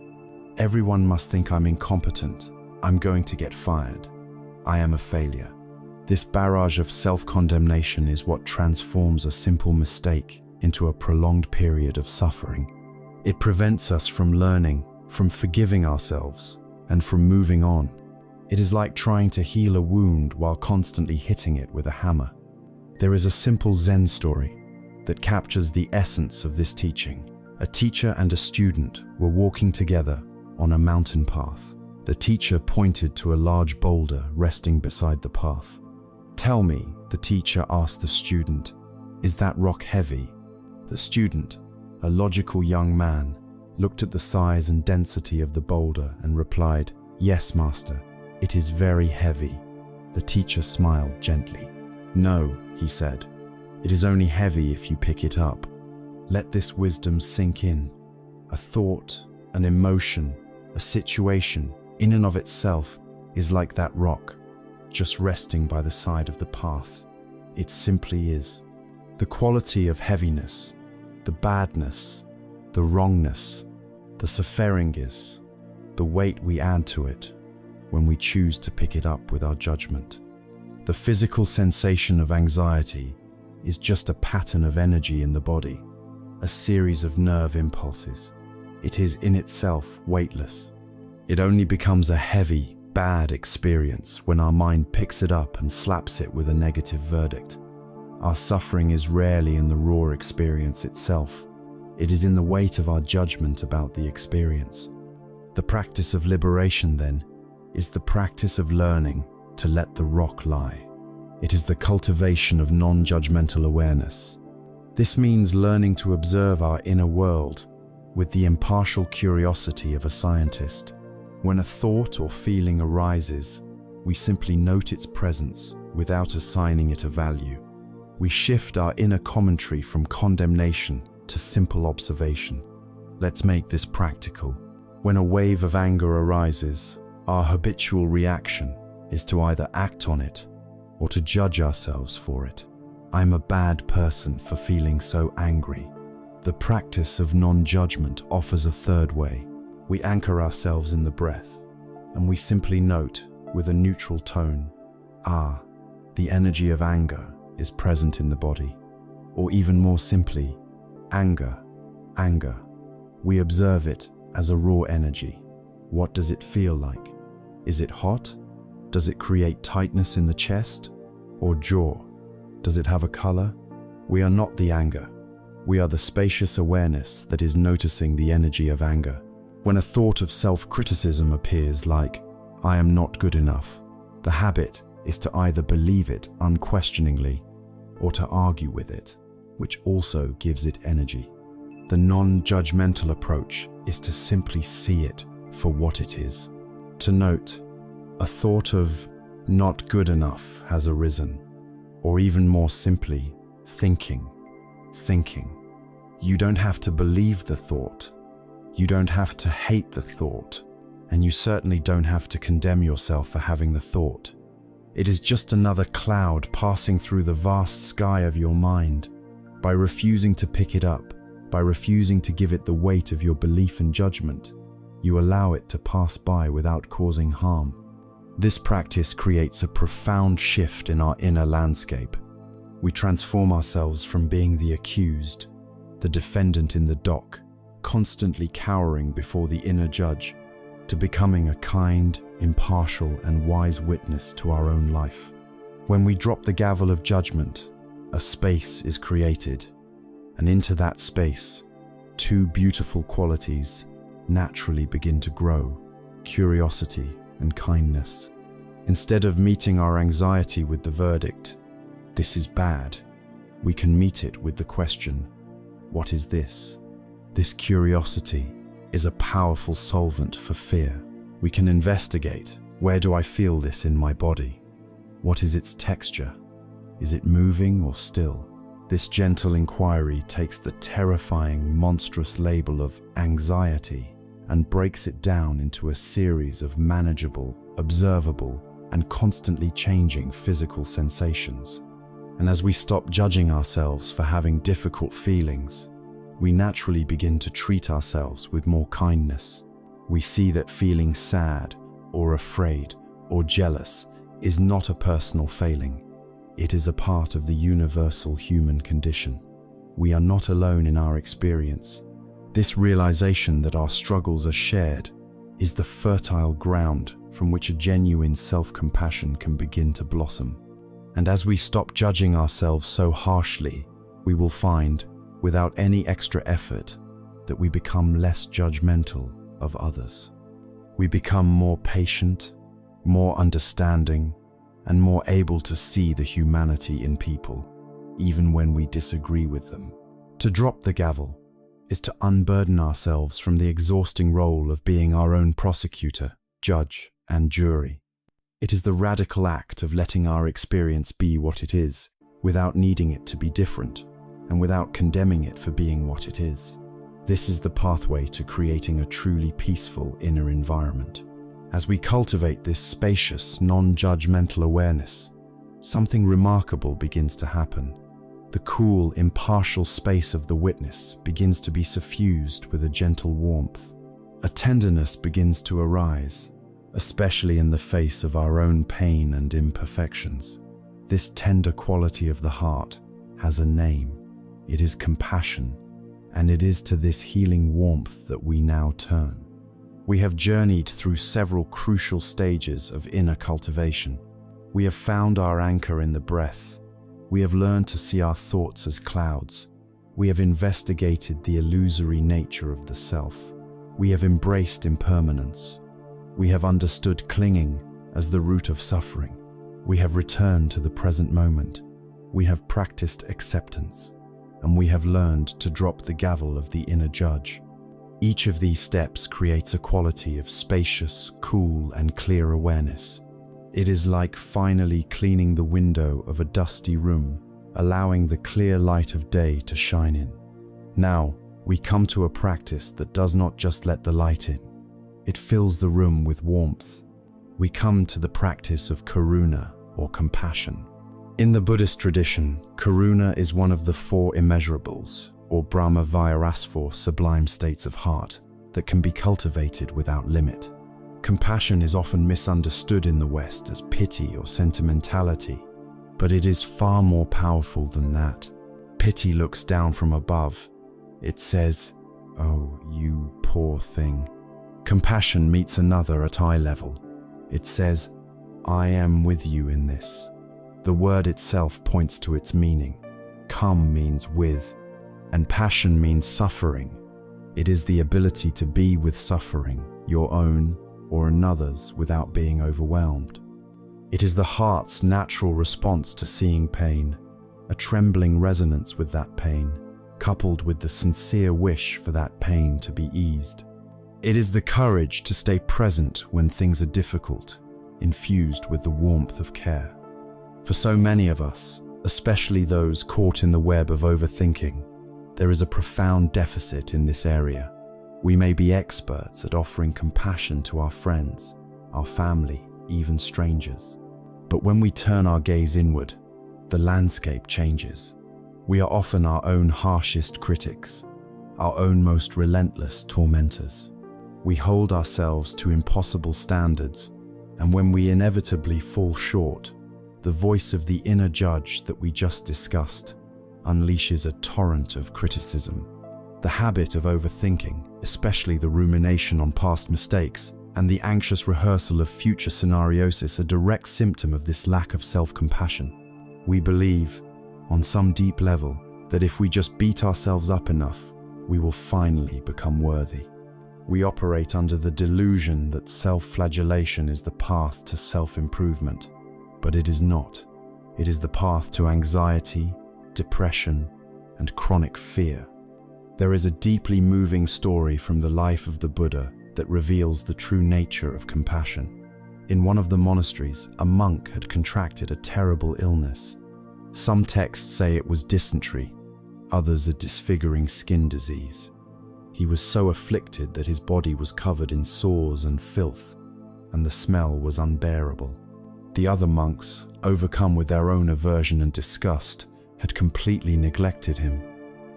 Everyone must think I'm incompetent. I'm going to get fired. I am a failure." This barrage of self-condemnation is what transforms a simple mistake into a prolonged period of suffering. It prevents us from learning, from forgiving ourselves, and from moving on. It is like trying to heal a wound while constantly hitting it with a hammer. There is a simple Zen story that captures the essence of this teaching. A teacher and a student were walking together on a mountain path. The teacher pointed to a large boulder resting beside the path. "Tell me," the teacher asked the student, "is that rock heavy?" The student, a logical young man, looked at the size and density of the boulder and replied, "Yes, master, it is very heavy." The teacher smiled gently. "No," he said, "it is only heavy if you pick it up." Let this wisdom sink in. A thought, an emotion, a situation, in and of itself, is like that rock, just resting by the side of the path. It simply is. The quality of heaviness, the badness, the wrongness, the sufferingness, the weight we add to it when we choose to pick it up with our judgment. The physical sensation of anxiety is just a pattern of energy in the body, a series of nerve impulses. It is in itself weightless. It only becomes a heavy, bad experience when our mind picks it up and slaps it with a negative verdict. Our suffering is rarely in the raw experience itself. It is in the weight of our judgment about the experience. The practice of liberation, then, is the practice of learning to let the rock lie. It is the cultivation of non-judgmental awareness. This means learning to observe our inner world with the impartial curiosity of a scientist. When a thought or feeling arises, we simply note its presence without assigning it a value. We shift our inner commentary from condemnation to simple observation. Let's make this practical. When a wave of anger arises, our habitual reaction is to either act on it or to judge ourselves for it. "I'm a bad person for feeling so angry." The practice of non-judgment offers a third way. We anchor ourselves in the breath, and we simply note, with a neutral tone, "Ah, the energy of anger is present in the body." Or even more simply, anger. We observe it as a raw energy. What does it feel like? Is it hot? Does it create tightness in the chest or jaw? Does it have a color? We are not the anger. We are the spacious awareness that is noticing the energy of anger. When a thought of self-criticism appears like, "I am not good enough," the habit is to either believe it unquestioningly or to argue with it, which also gives it energy. The non-judgmental approach is to simply see it for what it is. To note, a thought of "not good enough" has arisen, or even more simply, thinking. You don't have to believe the thought. You don't have to hate the thought, and you certainly don't have to condemn yourself for having the thought. It is just another cloud passing through the vast sky of your mind. By refusing to pick it up, by refusing to give it the weight of your belief and judgment, you allow it to pass by without causing harm. This practice creates a profound shift in our inner landscape. We transform ourselves from being the accused, the defendant in the dock, constantly cowering before the inner judge, to becoming a kind, impartial, and wise witness to our own life. When we drop the gavel of judgment, a space is created, and into that space, two beautiful qualities naturally begin to grow: curiosity and kindness. Instead of meeting our anxiety with the verdict, "This is bad," we can meet it with the question, "What is this?" This curiosity is a powerful solvent for fear. We can investigate, where do I feel this in my body? What is its texture? Is it moving or still? This gentle inquiry takes the terrifying, monstrous label of anxiety and breaks it down into a series of manageable, observable, and constantly changing physical sensations. And as we stop judging ourselves for having difficult feelings, we naturally begin to treat ourselves with more kindness. We see that feeling sad or afraid or jealous is not a personal failing. It is a part of the universal human condition. We are not alone in our experience. This realization that our struggles are shared is the fertile ground from which a genuine self-compassion can begin to blossom. And as we stop judging ourselves so harshly, we will find, without any extra effort, that we become less judgmental of others. We become more patient, more understanding, and more able to see the humanity in people, even when we disagree with them. To drop the gavel is to unburden ourselves from the exhausting role of being our own prosecutor, judge, and jury. It is the radical act of letting our experience be what it is, without needing it to be different, and without condemning it for being what it is. This is the pathway to creating a truly peaceful inner environment. As we cultivate this spacious, non-judgmental awareness, something remarkable begins to happen. The cool, impartial space of the witness begins to be suffused with a gentle warmth. A tenderness begins to arise, especially in the face of our own pain and imperfections. This tender quality of the heart has a name. It is compassion, and it is to this healing warmth that we now turn. We have journeyed through several crucial stages of inner cultivation. We have found our anchor in the breath. We have learned to see our thoughts as clouds. We have investigated the illusory nature of the self. We have embraced impermanence. We have understood clinging as the root of suffering. We have returned to the present moment. We have practiced acceptance, and we have learned to drop the gavel of the inner judge. Each of these steps creates a quality of spacious, cool, and clear awareness. It is like finally cleaning the window of a dusty room, allowing the clear light of day to shine in. Now, we come to a practice that does not just let the light in. It fills the room with warmth. We come to the practice of karuna, or compassion. In the Buddhist tradition, karuna is one of the four immeasurables, or Brahma-Vajrasana, sublime states of heart, that can be cultivated without limit. Compassion is often misunderstood in the West as pity or sentimentality, but it is far more powerful than that. Pity looks down from above. It says, "Oh, you poor thing." Compassion meets another at eye level. It says, "I am with you in this." The word itself points to its meaning. Come means with, and passion means suffering. It is the ability to be with suffering, your own or another's, without being overwhelmed. It is the heart's natural response to seeing pain, a trembling resonance with that pain, coupled with the sincere wish for that pain to be eased. It is the courage to stay present when things are difficult, infused with the warmth of care. For so many of us, especially those caught in the web of overthinking, there is a profound deficit in this area. We may be experts at offering compassion to our friends, our family, even strangers. But when we turn our gaze inward, the landscape changes. We are often our own harshest critics, our own most relentless tormentors. We hold ourselves to impossible standards, and when we inevitably fall short, the voice of the inner judge that we just discussed unleashes a torrent of criticism. The habit of overthinking, especially the rumination on past mistakes and the anxious rehearsal of future scenarios, is a direct symptom of this lack of self-compassion. We believe, on some deep level, that if we just beat ourselves up enough, we will finally become worthy. We operate under the delusion that self-flagellation is the path to self-improvement, but it is not. It is the path to anxiety, depression, and chronic fear. There is a deeply moving story from the life of the Buddha that reveals the true nature of compassion. In one of the monasteries, a monk had contracted a terrible illness. Some texts say it was dysentery, others a disfiguring skin disease. He was so afflicted that his body was covered in sores and filth, and the smell was unbearable. The other monks, overcome with their own aversion and disgust, had completely neglected him.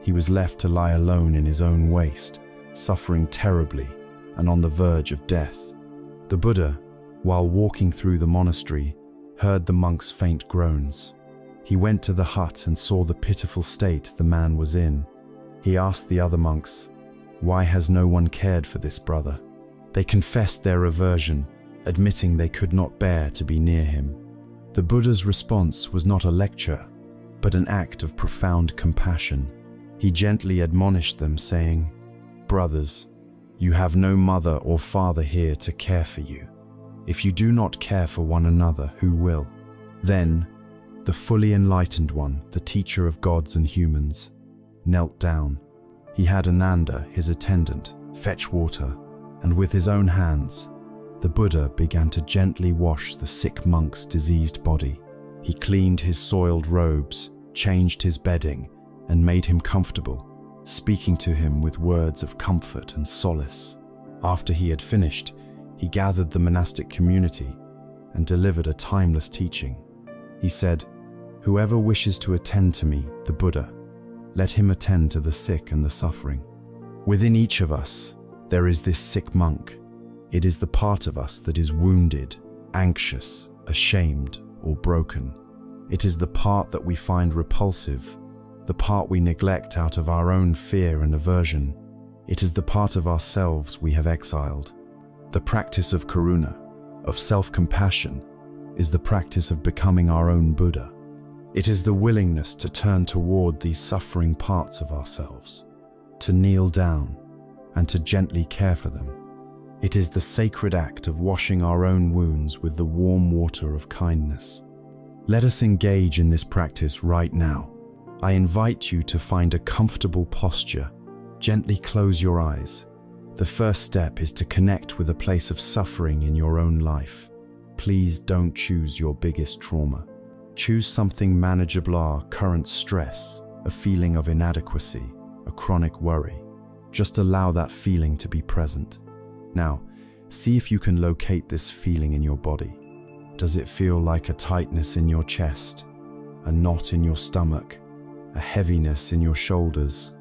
He was left to lie alone in his own waste, suffering terribly and on the verge of death. The Buddha, while walking through the monastery, heard the monk's faint groans. He went to the hut and saw the pitiful state the man was in. He asked the other monks, "Why has no one cared for this brother?" They confessed their aversion, admitting they could not bear to be near him. The Buddha's response was not a lecture, but an act of profound compassion. He gently admonished them, saying, "Brothers, you have no mother or father here to care for you. If you do not care for one another, who will?" Then, the fully enlightened one, the teacher of gods and humans, knelt down. He had Ananda, his attendant, fetch water, and with his own hands, the Buddha began to gently wash the sick monk's diseased body. He cleaned his soiled robes, changed his bedding, and made him comfortable, speaking to him with words of comfort and solace. After he had finished, he gathered the monastic community and delivered a timeless teaching. He said, "Whoever wishes to attend to me, the Buddha, let him attend to the sick and the suffering." Within each of us, there is this sick monk. It is the part of us that is wounded, anxious, ashamed, or broken. It is the part that we find repulsive, the part we neglect out of our own fear and aversion. It is the part of ourselves we have exiled. The practice of karuna, of self-compassion, is the practice of becoming our own Buddha. It is the willingness to turn toward these suffering parts of ourselves, to kneel down, and to gently care for them. It is the sacred act of washing our own wounds with the warm water of kindness. Let us engage in this practice right now. I invite you to find a comfortable posture. Gently close your eyes. The first step is to connect with a place of suffering in your own life. Please don't choose your biggest trauma. Choose something manageable: current stress, a feeling of inadequacy, a chronic worry. Just allow that feeling to be present. Now, see if you can locate this feeling in your body. Does it feel like a tightness in your chest, a knot in your stomach, a heaviness in your shoulders?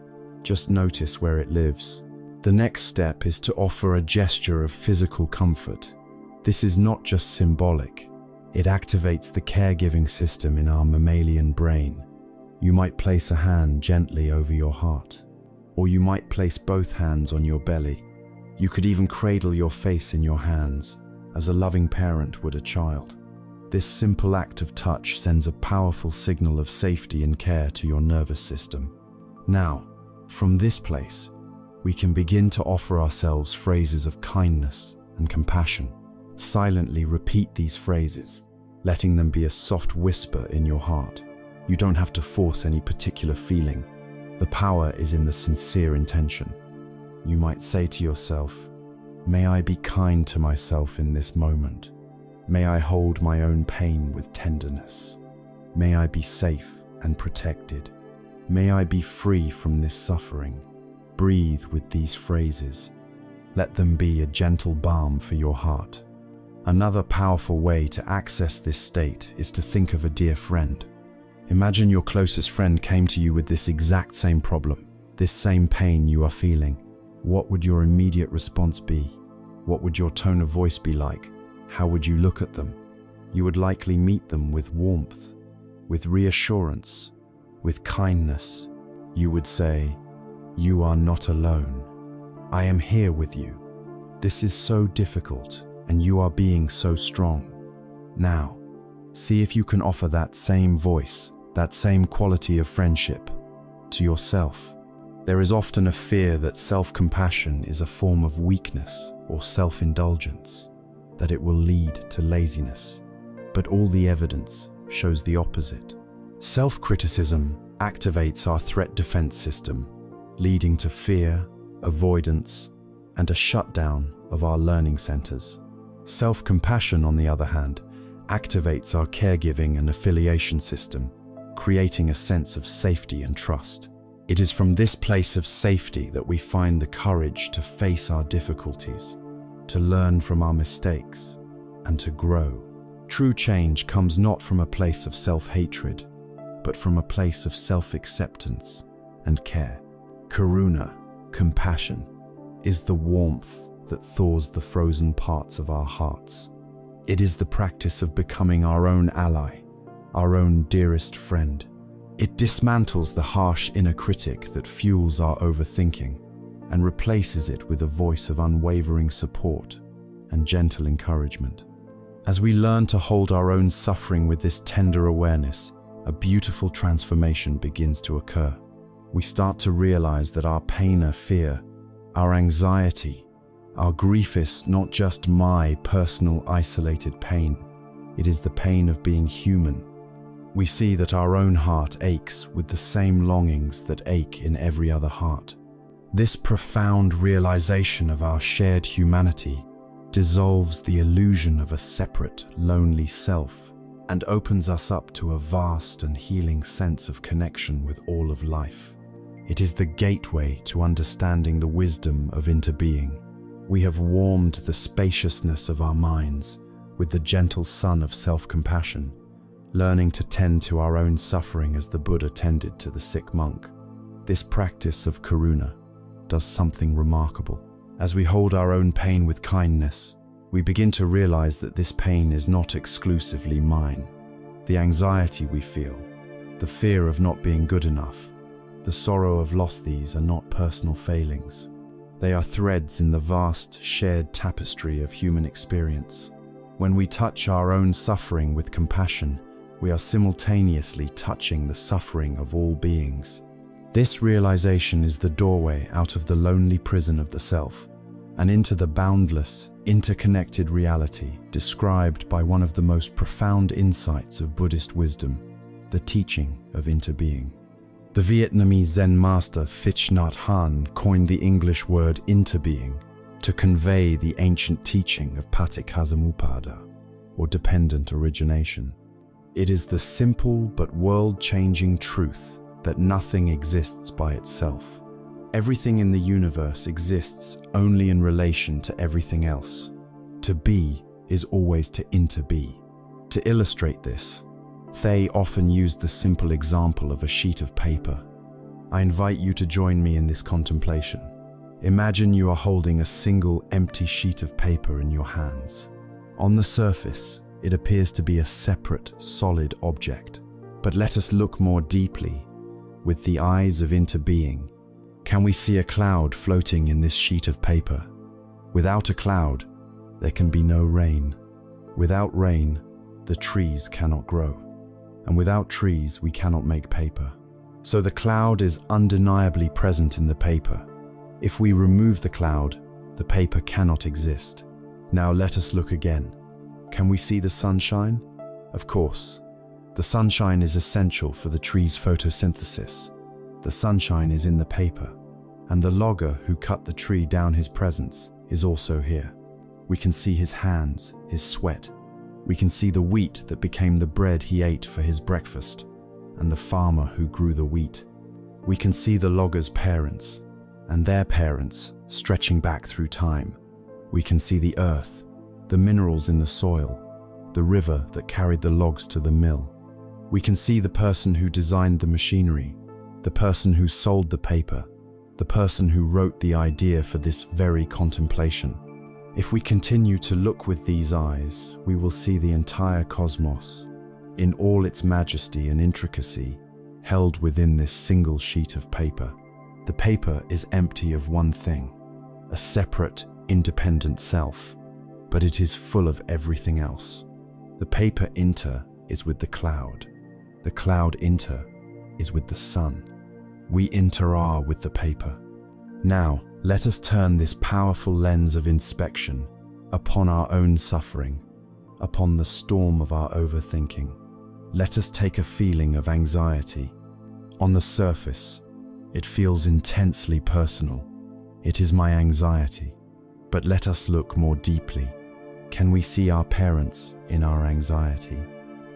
Just notice where it lives. The next step is to offer a gesture of physical comfort. This is not just symbolic. It activates the caregiving system in our mammalian brain. You might place a hand gently over your heart, or you might place both hands on your belly. You could even cradle your face in your hands, as a loving parent would a child. This simple act of touch sends a powerful signal of safety and care to your nervous system. Now, from this place, we can begin to offer ourselves phrases of kindness and compassion. Silently repeat these phrases, letting them be a soft whisper in your heart. You don't have to force any particular feeling. The power is in the sincere intention. You might say to yourself, "May I be kind to myself in this moment. May I hold my own pain with tenderness. May I be safe and protected. May I be free from this suffering." Breathe with these phrases. Let them be a gentle balm for your heart. Another powerful way to access this state is to think of a dear friend. Imagine your closest friend came to you with this exact same problem, this same pain you are feeling. What would your immediate response be? What would your tone of voice be like? How would you look at them? You would likely meet them with warmth, with reassurance, with kindness. You would say, "You are not alone. I am here with you. This is so difficult, and you are being so strong." Now, see if you can offer that same voice, that same quality of friendship to yourself. There is often a fear that self-compassion is a form of weakness or self-indulgence, that it will lead to laziness. But all the evidence shows the opposite. Self-criticism activates our threat defense system, leading to fear, avoidance, and a shutdown of our learning centers. Self-compassion, on the other hand, activates our caregiving and affiliation system, creating a sense of safety and trust. It is from this place of safety that we find the courage to face our difficulties, to learn from our mistakes, and to grow. True change comes not from a place of self-hatred, but from a place of self-acceptance and care. Karuna, compassion, is the warmth that thaws the frozen parts of our hearts. It is the practice of becoming our own ally, our own dearest friend. It dismantles the harsh inner critic that fuels our overthinking and replaces it with a voice of unwavering support and gentle encouragement. As we learn to hold our own suffering with this tender awareness, a beautiful transformation begins to occur. We start to realize that our pain or fear, our anxiety, our grief is not just my personal isolated pain. It is the pain of being human. We see that our own heart aches with the same longings that ache in every other heart. This profound realization of our shared humanity dissolves the illusion of a separate, lonely self and opens us up to a vast and healing sense of connection with all of life. It is the gateway to understanding the wisdom of interbeing. We have warmed the spaciousness of our minds with the gentle sun of self-compassion, learning to tend to our own suffering as the Buddha tended to the sick monk. This practice of karuna does something remarkable. As we hold our own pain with kindness, we begin to realize that this pain is not exclusively mine. The anxiety we feel, the fear of not being good enough, the sorrow of loss, these are not personal failings. They are threads in the vast, shared tapestry of human experience. When we touch our own suffering with compassion, we are simultaneously touching the suffering of all beings. This realization is the doorway out of the lonely prison of the self and into the boundless, interconnected reality described by one of the most profound insights of Buddhist wisdom, the teaching of interbeing. The Vietnamese Zen master Thich Nhat Hanh coined the English word interbeing to convey the ancient teaching of Paticcasamuppada, or dependent origination. It is the simple but world-changing truth that nothing exists by itself. Everything in the universe exists only in relation to everything else. To be is always to interbe. To illustrate this, Thay often used the simple example of a sheet of paper. I invite you to join me in this contemplation. Imagine you are holding a single empty sheet of paper in your hands. On the surface, it appears to be a separate, solid object. But let us look more deeply. With the eyes of interbeing, can we see a cloud floating in this sheet of paper? Without a cloud, there can be no rain. Without rain, the trees cannot grow. And without trees, we cannot make paper. So the cloud is undeniably present in the paper. If we remove the cloud, the paper cannot exist. Now let us look again. Can we see the sunshine? Of course. The sunshine is essential for the tree's photosynthesis. The sunshine is in the paper, and the logger who cut the tree down his presence is also here. We can see his hands, his sweat. We can see the wheat that became the bread he ate for his breakfast, and the farmer who grew the wheat. We can see the logger's parents, and their parents stretching back through time. We can see the earth, the minerals in the soil, the river that carried the logs to the mill. We can see the person who designed the machinery, the person who sold the paper, the person who wrote the idea for this very contemplation. If we continue to look with these eyes, we will see the entire cosmos, in all its majesty and intricacy, held within this single sheet of paper. The paper is empty of one thing, a separate, independent self, but it is full of everything else. The paper inter is with the cloud. The cloud inter is with the sun. We inter are with the paper. Now, let us turn this powerful lens of inspection upon our own suffering, upon the storm of our overthinking. Let us take a feeling of anxiety. On the surface, it feels intensely personal. It is my anxiety. But let us look more deeply. Can we see our parents in our anxiety?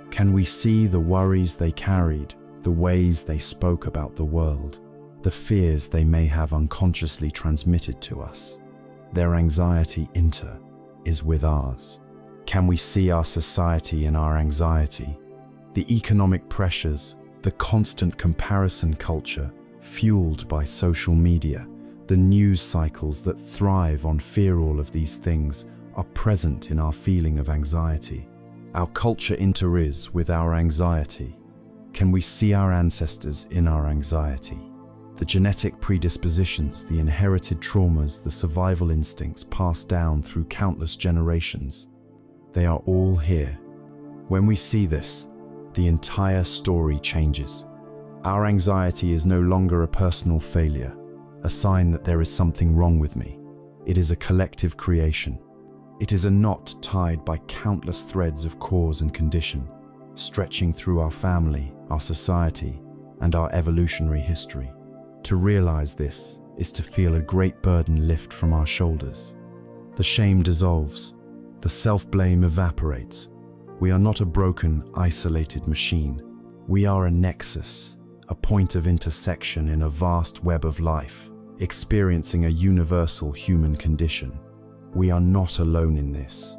Can we see the worries they carried, the ways they spoke about the world, the fears they may have unconsciously transmitted to us? Their anxiety inter is with ours. Can we see our society in our anxiety? The economic pressures, the constant comparison culture fueled by social media, the news cycles that thrive on fear, all of these things are present in our feeling of anxiety. Our culture inter is with our anxiety. Can we see our ancestors in our anxiety? The genetic predispositions, the inherited traumas, the survival instincts passed down through countless generations, they are all here. When we see this, the entire story changes. Our anxiety is no longer a personal failure, a sign that there is something wrong with me. It is a collective creation. It is a knot tied by countless threads of cause and condition, stretching through our family, our society, and our evolutionary history. To realize this is to feel a great burden lift from our shoulders. The shame dissolves. The self-blame evaporates. We are not a broken, isolated machine. We are a nexus, a point of intersection in a vast web of life, experiencing a universal human condition. We are not alone in this.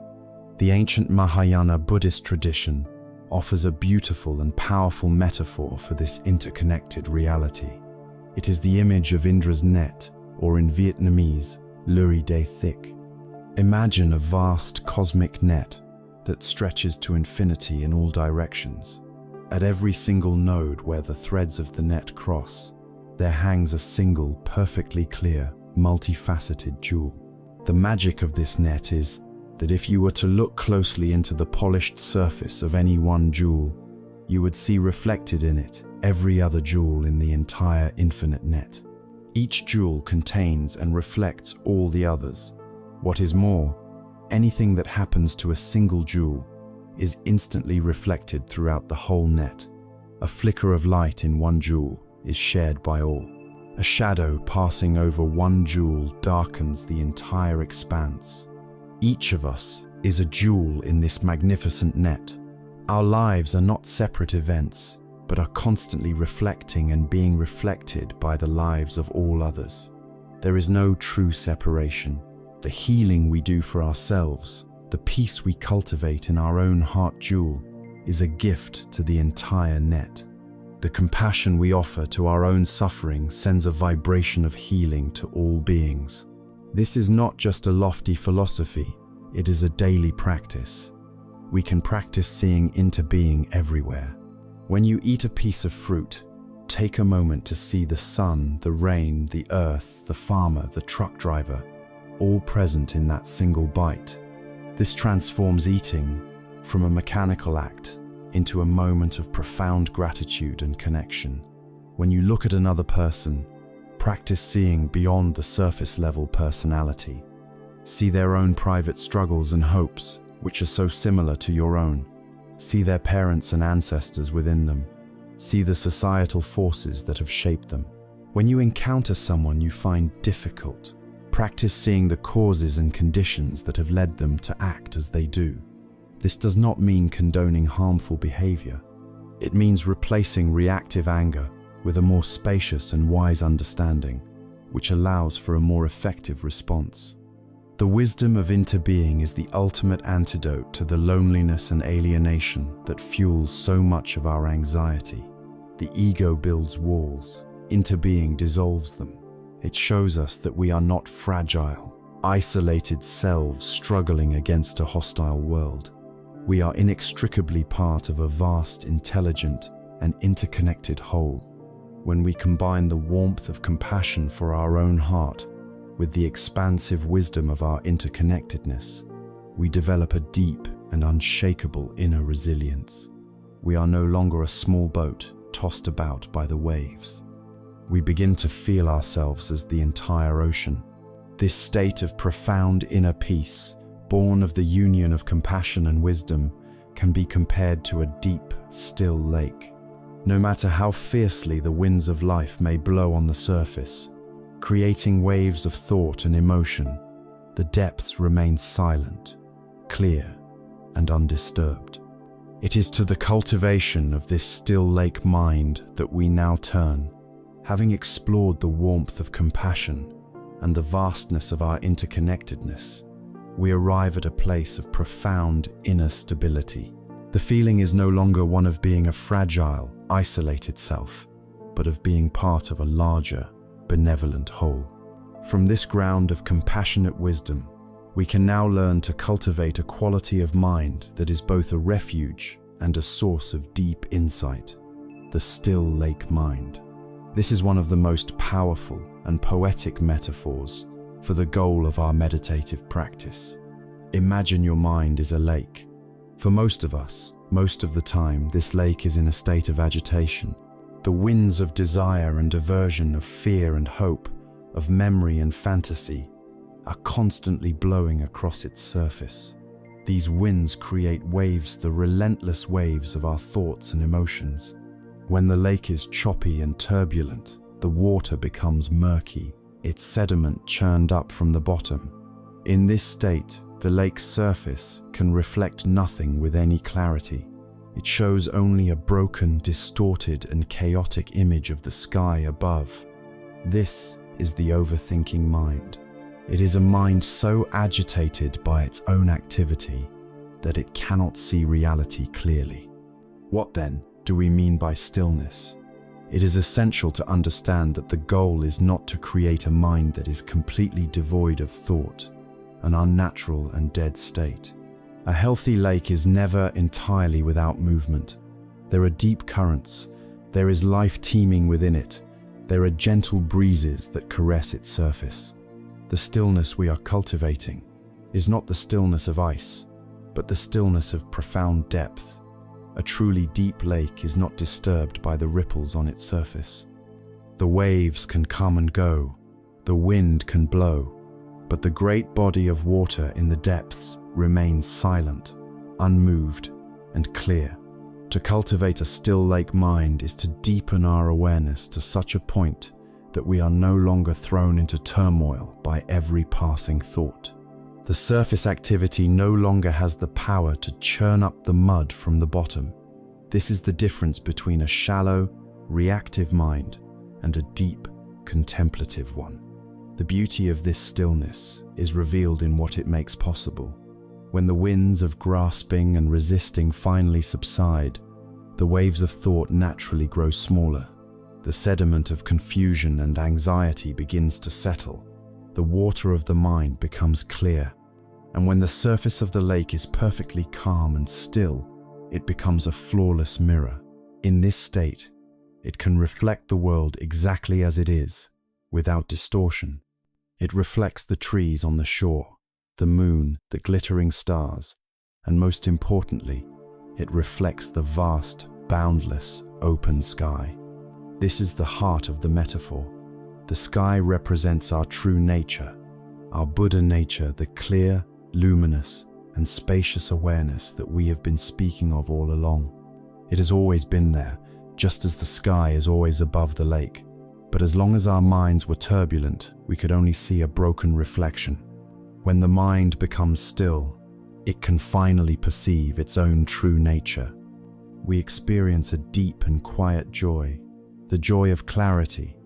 The ancient Mahayana Buddhist tradition offers a beautiful and powerful metaphor for this interconnected reality. It is the image of Indra's net, or in Vietnamese, lưới day thick. Imagine a vast cosmic net that stretches to infinity in all directions. At every single node where the threads of the net cross, there hangs a single, perfectly clear, multifaceted jewel. The magic of this net is that if you were to look closely into the polished surface of any one jewel, you would see reflected in it every other jewel in the entire infinite net. Each jewel contains and reflects all the others. What is more, anything that happens to a single jewel is instantly reflected throughout the whole net. A flicker of light in one jewel is shared by all. A shadow passing over one jewel darkens the entire expanse. Each of us is a jewel in this magnificent net. Our lives are not separate events, but are constantly reflecting and being reflected by the lives of all others. There is no true separation. The healing we do for ourselves, the peace we cultivate in our own heart jewel, is a gift to the entire net. The compassion we offer to our own suffering sends a vibration of healing to all beings. This is not just a lofty philosophy, it is a daily practice. We can practice seeing into being everywhere. When you eat a piece of fruit, take a moment to see the sun, the rain, the earth, the farmer, the truck driver, all present in that single bite. This transforms eating from a mechanical act into a moment of profound gratitude and connection. When you look at another person, Practice seeing beyond the surface-level personality. See their own private struggles and hopes, which are so similar to your own. See their parents and ancestors within them. See the societal forces that have shaped them. When you encounter someone you find difficult, practice seeing the causes and conditions that have led them to act as they do. This does not mean condoning harmful behavior. It means replacing reactive anger with a more spacious and wise understanding, which allows for a more effective response. The wisdom of interbeing is the ultimate antidote to the loneliness and alienation that fuels so much of our anxiety. The ego builds walls, interbeing dissolves them. It shows us that we are not fragile, isolated selves struggling against a hostile world. We are inextricably part of a vast, intelligent, and interconnected whole. When we combine the warmth of compassion for our own heart with the expansive wisdom of our interconnectedness, we develop a deep and unshakable inner resilience. We are no longer a small boat tossed about by the waves. We begin to feel ourselves as the entire ocean. This state of profound inner peace, born of the union of compassion and wisdom, can be compared to a deep, still lake. No matter how fiercely the winds of life may blow on the surface, creating waves of thought and emotion, the depths remain silent, clear, and undisturbed. It is to the cultivation of this still lake mind that we now turn. Having explored the warmth of compassion and the vastness of our interconnectedness, we arrive at a place of profound inner stability. The feeling is no longer one of being a fragile, isolated self, but of being part of a larger, benevolent whole. From this ground of compassionate wisdom, we can now learn to cultivate a quality of mind that is both a refuge and a source of deep insight, the still lake mind. This is one of the most powerful and poetic metaphors for the goal of our meditative practice. Imagine your mind is a lake. For most of us, most of the time, this lake is in a state of agitation. The winds of desire and aversion, of fear and hope, of memory and fantasy, are constantly blowing across its surface. These winds create waves, the relentless waves of our thoughts and emotions. When the lake is choppy and turbulent, the water becomes murky, its sediment churned up from the bottom. In this state, the lake's surface can reflect nothing with any clarity. It shows only a broken, distorted, and chaotic image of the sky above. This is the overthinking mind. It is a mind so agitated by its own activity that it cannot see reality clearly. What then do we mean by stillness? It is essential to understand that the goal is not to create a mind that is completely devoid of thought, an unnatural and dead state. A healthy lake is never entirely without movement. There are deep currents, there is life teeming within it, there are gentle breezes that caress its surface. The stillness we are cultivating is not the stillness of ice, but the stillness of profound depth. A truly deep lake is not disturbed by the ripples on its surface. The waves can come and go, the wind can blow, but the great body of water in the depths remains silent, unmoved, and clear. To cultivate a still lake mind is to deepen our awareness to such a point that we are no longer thrown into turmoil by every passing thought. The surface activity no longer has the power to churn up the mud from the bottom. This is the difference between a shallow, reactive mind and a deep, contemplative one. The beauty of this stillness is revealed in what it makes possible. When the winds of grasping and resisting finally subside, the waves of thought naturally grow smaller. The sediment of confusion and anxiety begins to settle. The water of the mind becomes clear, and when the surface of the lake is perfectly calm and still, it becomes a flawless mirror. In this state, it can reflect the world exactly as it is, without distortion. It reflects the trees on the shore, the moon, the glittering stars, and most importantly, it reflects the vast, boundless, open sky. This is the heart of the metaphor. The sky represents our true nature, our Buddha nature, the clear, luminous, and spacious awareness that we have been speaking of all along. It has always been there, just as the sky is always above the lake. But as long as our minds were turbulent, we could only see a broken reflection. When the mind becomes still, it can finally perceive its own true nature. We experience a deep and quiet joy, the joy of clarity,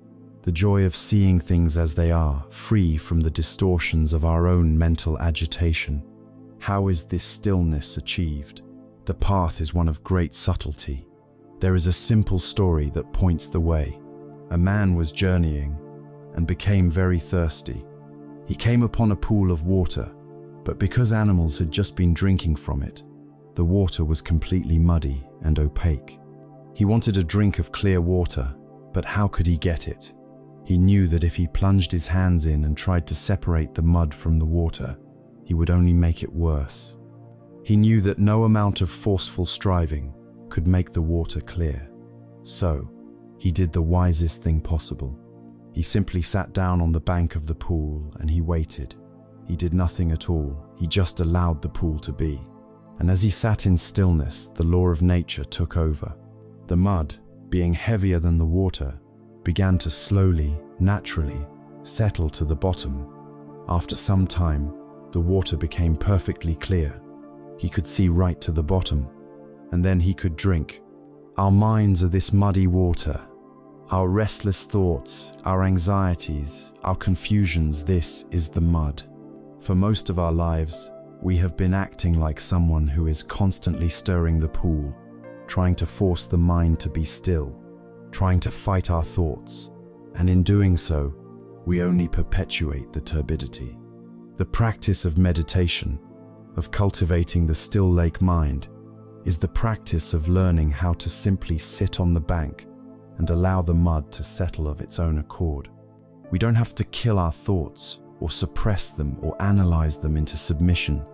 the joy of seeing things as they are, free from the distortions of our own mental agitation. How is this stillness achieved? The path is one of great subtlety. There is a simple story that points the way. A man was journeying and became very thirsty. He came upon a pool of water, but because animals had just been drinking from it, the water was completely muddy and opaque. He wanted a drink of clear water, but how could he get it? He knew that if he plunged his hands in and tried to separate the mud from the water, he would only make it worse. He knew that no amount of forceful striving could make the water clear. So, he did the wisest thing possible. He simply sat down on the bank of the pool and he waited. He did nothing at all. He just allowed the pool to be. And as he sat in stillness, the law of nature took over. The mud, being heavier than the water, began to slowly, naturally, settle to the bottom. After some time, the water became perfectly clear. He could see right to the bottom, and then he could drink. Our minds are this muddy water. Our restless thoughts, our anxieties, our confusions, this is the mud. For most of our lives, we have been acting like someone who is constantly stirring the pool, trying to force the mind to be still, trying to fight our thoughts, and in doing so, we only perpetuate the turbidity. The practice of meditation, of cultivating the still lake mind, is the practice of learning how to simply sit on the bank and allow the mud to settle of its own accord. We don't have to kill our thoughts or suppress them or analyze them into submission.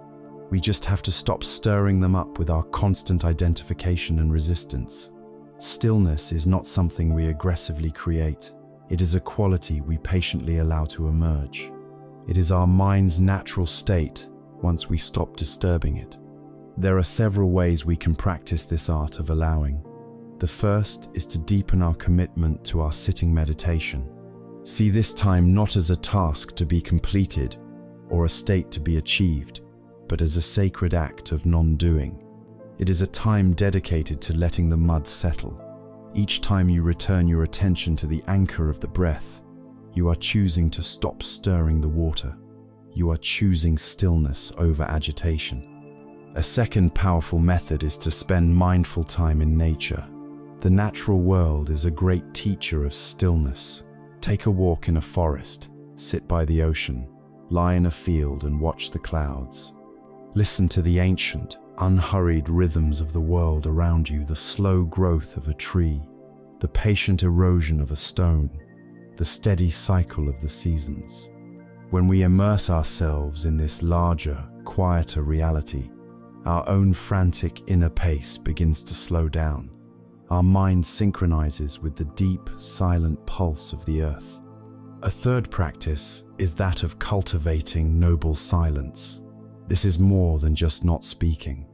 We just have to stop stirring them up with our constant identification and resistance. Stillness is not something we aggressively create. It is a quality we patiently allow to emerge. It is our mind's natural state once we stop disturbing it. There are several ways we can practice this art of allowing. The first is to deepen our commitment to our sitting meditation. See this time not as a task to be completed or a state to be achieved, but as a sacred act of non-doing. It is a time dedicated to letting the mud settle. Each time you return your attention to the anchor of the breath, you are choosing to stop stirring the water. You are choosing stillness over agitation. A second powerful method is to spend mindful time in nature. The natural world is a great teacher of stillness. Take a walk in a forest, sit by the ocean, lie in a field and watch the clouds. Listen to the ancient, unhurried rhythms of the world around you, the slow growth of a tree, the patient erosion of a stone, the steady cycle of the seasons. When we immerse ourselves in this larger, quieter reality, our own frantic inner pace begins to slow down. Our mind synchronizes with the deep, silent pulse of the earth. A third practice is that of cultivating noble silence. This is more than just not speaking.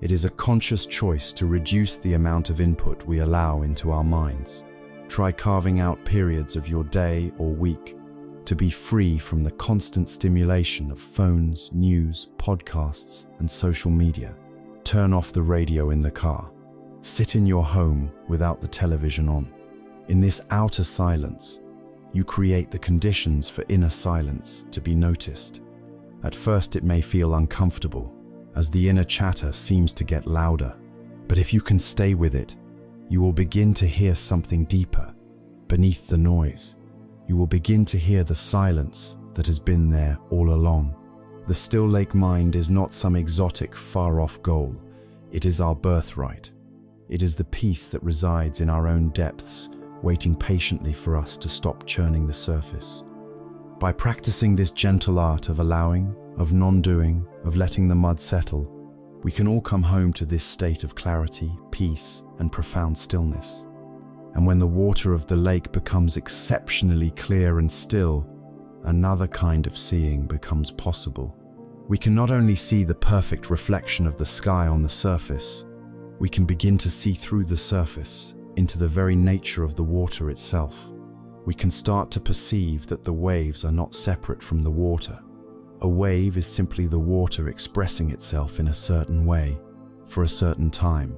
It is a conscious choice to reduce the amount of input we allow into our minds. Try carving out periods of your day or week to be free from the constant stimulation of phones, news, podcasts, and social media. Turn off the radio in the car. Sit in your home without the television on. In this outer silence, you create the conditions for inner silence to be noticed. At first it may feel uncomfortable, as the inner chatter seems to get louder. But if you can stay with it, you will begin to hear something deeper, beneath the noise. You will begin to hear the silence that has been there all along. The still lake mind is not some exotic, far-off goal. It is our birthright. It is the peace that resides in our own depths, waiting patiently for us to stop churning the surface. By practicing this gentle art of allowing, of non-doing, of letting the mud settle, we can all come home to this state of clarity, peace, and profound stillness. And when the water of the lake becomes exceptionally clear and still, another kind of seeing becomes possible. We can not only see the perfect reflection of the sky on the surface, we can begin to see through the surface into the very nature of the water itself. We can start to perceive that the waves are not separate from the water. A wave is simply the water expressing itself in a certain way, for a certain time.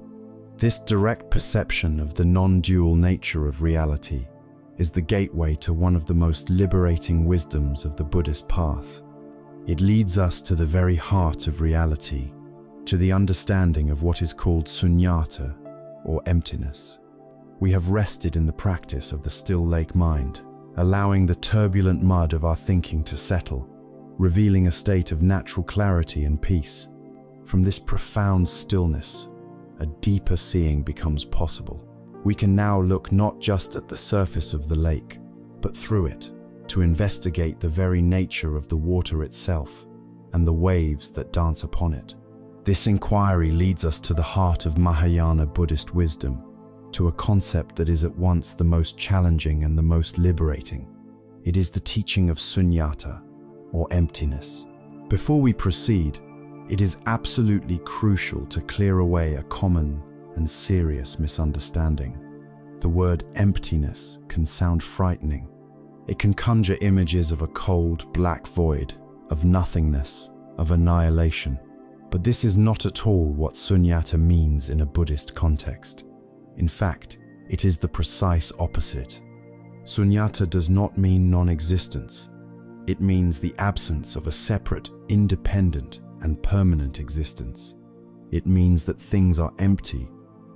This direct perception of the non-dual nature of reality is the gateway to one of the most liberating wisdoms of the Buddhist path. It leads us to the very heart of reality, to the understanding of what is called sunyata, or emptiness. We have rested in the practice of the still lake mind, allowing the turbulent mud of our thinking to settle, revealing a state of natural clarity and peace. From this profound stillness, a deeper seeing becomes possible. We can now look not just at the surface of the lake, but through it, to investigate the very nature of the water itself and the waves that dance upon it. This inquiry leads us to the heart of Mahayana Buddhist wisdom, to a concept that is at once the most challenging and the most liberating. It is the teaching of sunyata, or emptiness. Before we proceed, it is absolutely crucial to clear away a common and serious misunderstanding. The word emptiness can sound frightening. It can conjure images of a cold, black void, of nothingness, of annihilation. But this is not at all what sunyata means in a Buddhist context. In fact, it is the precise opposite. Sunyata does not mean non-existence. It means the absence of a separate, independent, and permanent existence. It means that things are empty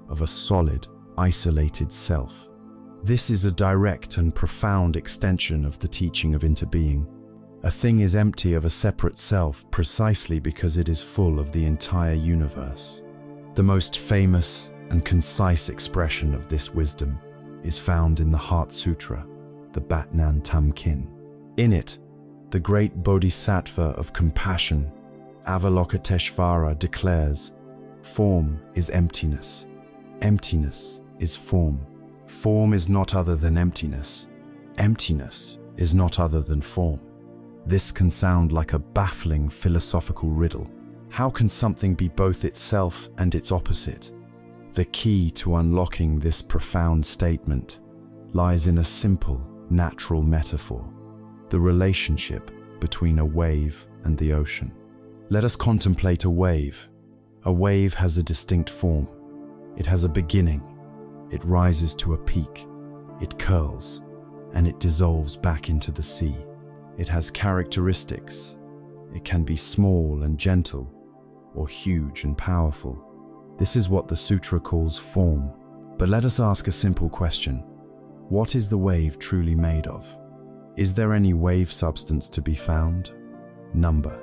of a solid, isolated self. This is a direct and profound extension of the teaching of interbeing. A thing is empty of a separate self precisely because it is full of the entire universe. The most famous and concise expression of this wisdom is found in the Heart Sutra, the Batnan Tamkin. In it, the great Bodhisattva of compassion, Avalokiteshvara, declares, "Form is emptiness. Emptiness is form. Form is not other than emptiness. Emptiness is not other than form." This can sound like a baffling philosophical riddle. How can something be both itself and its opposite? The key to unlocking this profound statement lies in a simple, natural metaphor: the relationship between a wave and the ocean. Let us contemplate a wave. A wave has a distinct form. It has a beginning. It rises to a peak. It curls, and it dissolves back into the sea. It has characteristics. It can be small and gentle, or huge and powerful. This is what the sutra calls form. But let us ask a simple question. What is the wave truly made of? Is there any wave substance to be found? Number.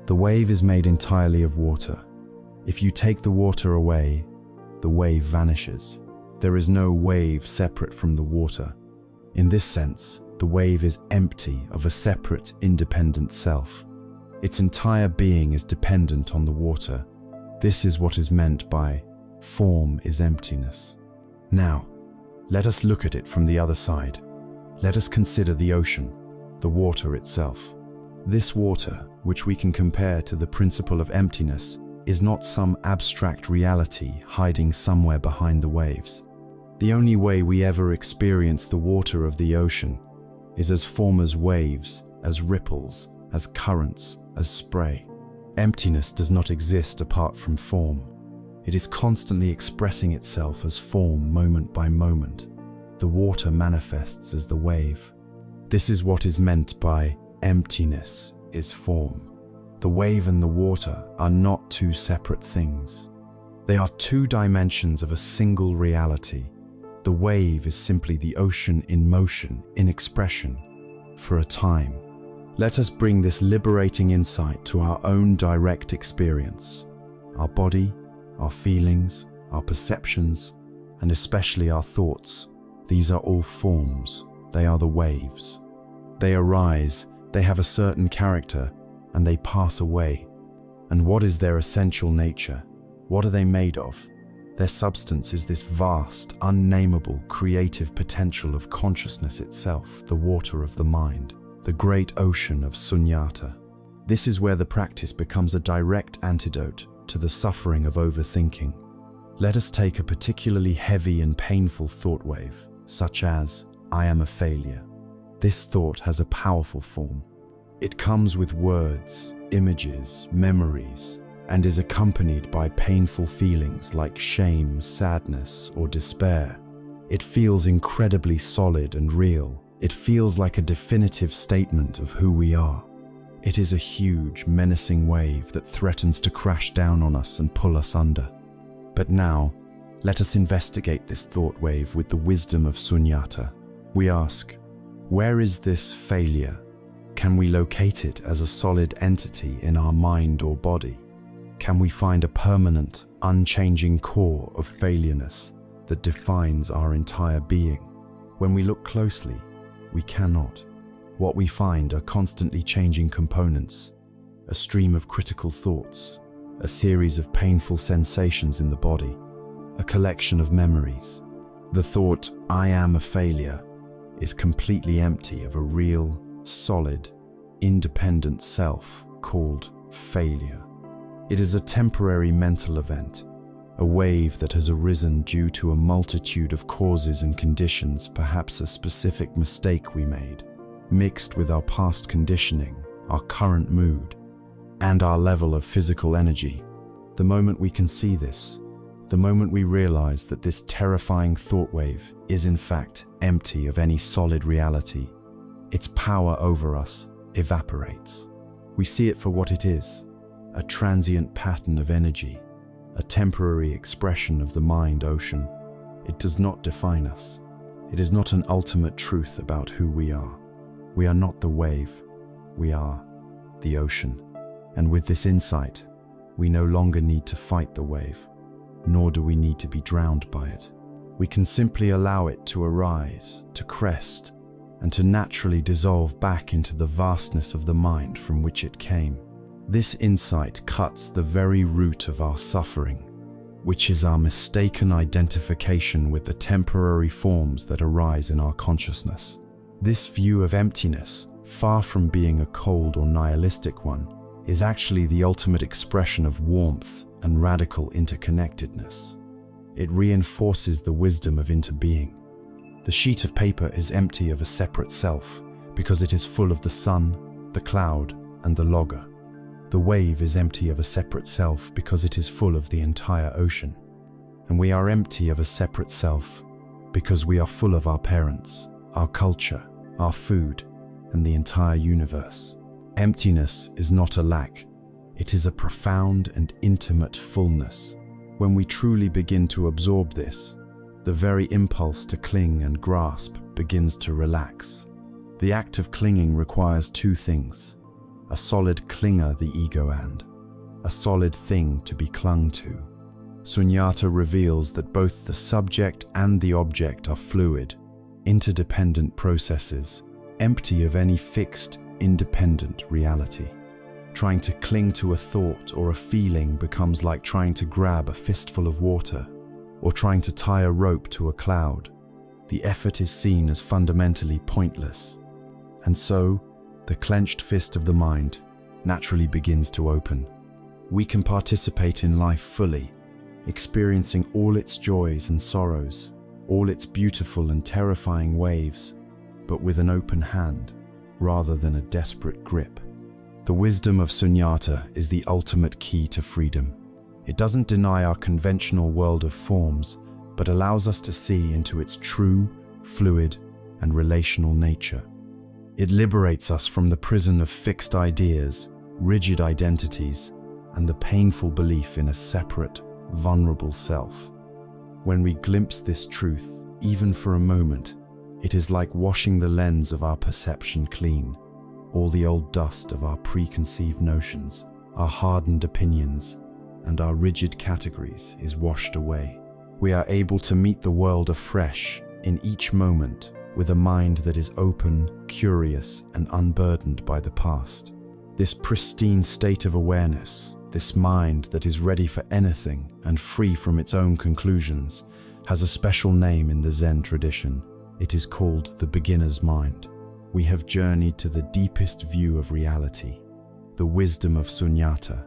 The wave is made entirely of water. If you take the water away, the wave vanishes. There is no wave separate from the water. In this sense, the wave is empty of a separate, independent self. Its entire being is dependent on the water. This is what is meant by form is emptiness. Now, let us look at it from the other side. Let us consider the ocean, the water itself. This water, which we can compare to the principle of emptiness, is not some abstract reality hiding somewhere behind the waves. The only way we ever experience the water of the ocean is as form, as waves, as ripples, as currents, as spray. Emptiness does not exist apart from form. It is constantly expressing itself as form moment by moment. The water manifests as the wave. This is what is meant by emptiness is form. The wave and the water are not two separate things. They are two dimensions of a single reality. The wave is simply the ocean in motion, in expression, for a time. Let us bring this liberating insight to our own direct experience. Our body, our feelings, our perceptions, and especially our thoughts. These are all forms. They are the waves. They arise, they have a certain character, and they pass away. And what is their essential nature? What are they made of? Their substance is this vast, unnameable, creative potential of consciousness itself, the water of the mind, the great ocean of sunyata. This is where the practice becomes a direct antidote to the suffering of overthinking. Let us take a particularly heavy and painful thought wave, such as, "I am a failure." This thought has a powerful form. It comes with words, images, memories, and is accompanied by painful feelings like shame, sadness, or despair. It feels incredibly solid and real. It feels like a definitive statement of who we are. It is a huge, menacing wave that threatens to crash down on us and pull us under. But now, let us investigate this thought wave with the wisdom of sunyata. We ask, where is this failure? Can we locate it as a solid entity in our mind or body? Can we find a permanent, unchanging core of failureness that defines our entire being? When we look closely, we cannot. What we find are constantly changing components, a stream of critical thoughts, a series of painful sensations in the body, a collection of memories. The thought, "I am a failure," is completely empty of a real, solid, independent self called failure. It is a temporary mental event, a wave that has arisen due to a multitude of causes and conditions, perhaps a specific mistake we made, mixed with our past conditioning, our current mood, and our level of physical energy. The moment we can see this, the moment we realize that this terrifying thought wave is in fact empty of any solid reality, its power over us evaporates. We see it for what it is, a transient pattern of energy, a temporary expression of the mind ocean. It does not define us. It is not an ultimate truth about who we are. We are not the wave, we are the ocean. And with this insight, we no longer need to fight the wave, nor do we need to be drowned by it. We can simply allow it to arise, to crest, and to naturally dissolve back into the vastness of the mind from which it came. This insight cuts the very root of our suffering, which is our mistaken identification with the temporary forms that arise in our consciousness. This view of emptiness, far from being a cold or nihilistic one, is actually the ultimate expression of warmth and radical interconnectedness. It reinforces the wisdom of interbeing. The sheet of paper is empty of a separate self because it is full of the sun, the cloud, and the logger. The wave is empty of a separate self because it is full of the entire ocean. And we are empty of a separate self because we are full of our parents, our culture, our food, and the entire universe. Emptiness is not a lack. It is a profound and intimate fullness. When we truly begin to absorb this, the very impulse to cling and grasp begins to relax. The act of clinging requires two things: a solid clinger, the ego, and a solid thing to be clung to. Sunyata reveals that both the subject and the object are fluid, interdependent processes, empty of any fixed, independent reality. Trying to cling to a thought or a feeling becomes like trying to grab a fistful of water, or trying to tie a rope to a cloud. The effort is seen as fundamentally pointless. And so, the clenched fist of the mind naturally begins to open. We can participate in life fully, experiencing all its joys and sorrows, all its beautiful and terrifying waves, but with an open hand, rather than a desperate grip. The wisdom of sunyata is the ultimate key to freedom. It doesn't deny our conventional world of forms, but allows us to see into its true, fluid, and relational nature. It liberates us from the prison of fixed ideas, rigid identities, and the painful belief in a separate, vulnerable self. When we glimpse this truth, even for a moment, it is like washing the lens of our perception clean. All the old dust of our preconceived notions, our hardened opinions, and our rigid categories is washed away. We are able to meet the world afresh in each moment with a mind that is open, curious, and unburdened by the past. This pristine state of awareness, this mind that is ready for anything and free from its own conclusions, has a special name in the Zen tradition. It is called the beginner's mind. We have journeyed to the deepest view of reality, the wisdom of sunyata,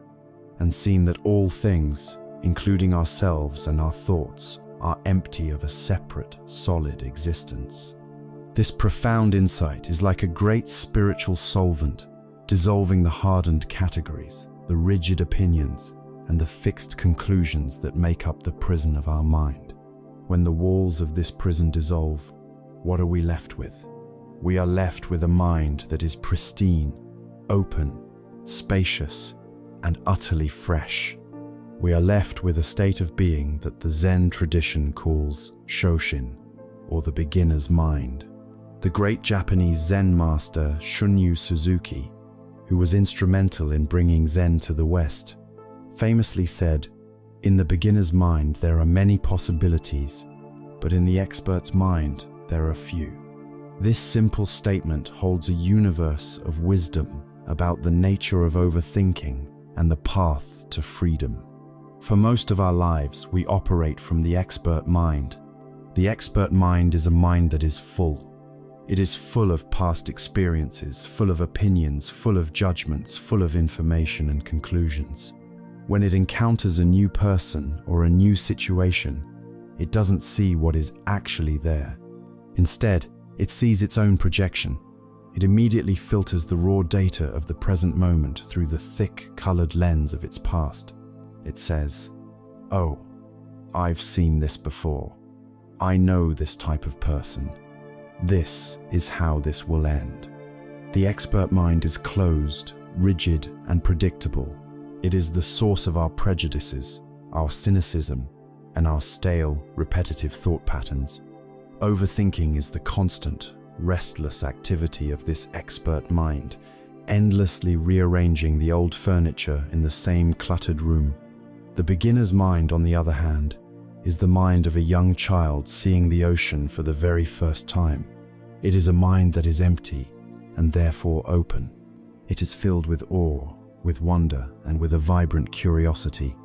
and seen that all things, including ourselves and our thoughts, are empty of a separate, solid existence. This profound insight is like a great spiritual solvent, dissolving the hardened categories, the rigid opinions, and the fixed conclusions that make up the prison of our mind. When the walls of this prison dissolve, what are we left with? We are left with a mind that is pristine, open, spacious, and utterly fresh. We are left with a state of being that the Zen tradition calls Shoshin, or the beginner's mind. The great Japanese Zen master Shunryu Suzuki, who was instrumental in bringing Zen to the West, famously said, "In the beginner's mind there are many possibilities, but in the expert's mind there are few." This simple statement holds a universe of wisdom about the nature of overthinking and the path to freedom. For most of our lives, we operate from the expert mind. The expert mind is a mind that is full. It is full of past experiences, full of opinions, full of judgments, full of information and conclusions. When it encounters a new person or a new situation, it doesn't see what is actually there. Instead, it sees its own projection. It immediately filters the raw data of the present moment through the thick, colored lens of its past. It says, "Oh, I've seen this before. I know this type of person. This is how this will end." The expert mind is closed, rigid, and predictable. It is the source of our prejudices, our cynicism, and our stale, repetitive thought patterns. Overthinking is the constant, restless activity of this expert mind, endlessly rearranging the old furniture in the same cluttered room. The beginner's mind, on the other hand, is the mind of a young child seeing the ocean for the very first time. It is a mind that is empty and therefore open. It is filled with awe, with wonder, and with a vibrant curiosity.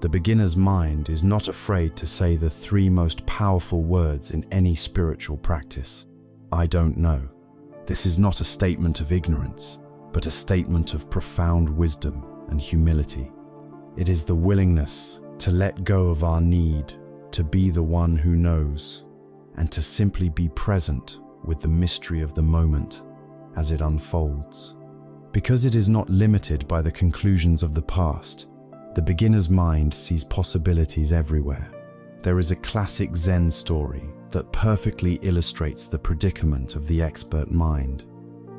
The beginner's mind is not afraid to say the three most powerful words in any spiritual practice: "I don't know." This is not a statement of ignorance, but a statement of profound wisdom and humility. It is the willingness to let go of our need to be the one who knows, and to simply be present with the mystery of the moment as it unfolds. Because it is not limited by the conclusions of the past, the beginner's mind sees possibilities everywhere. There is a classic Zen story that perfectly illustrates the predicament of the expert mind.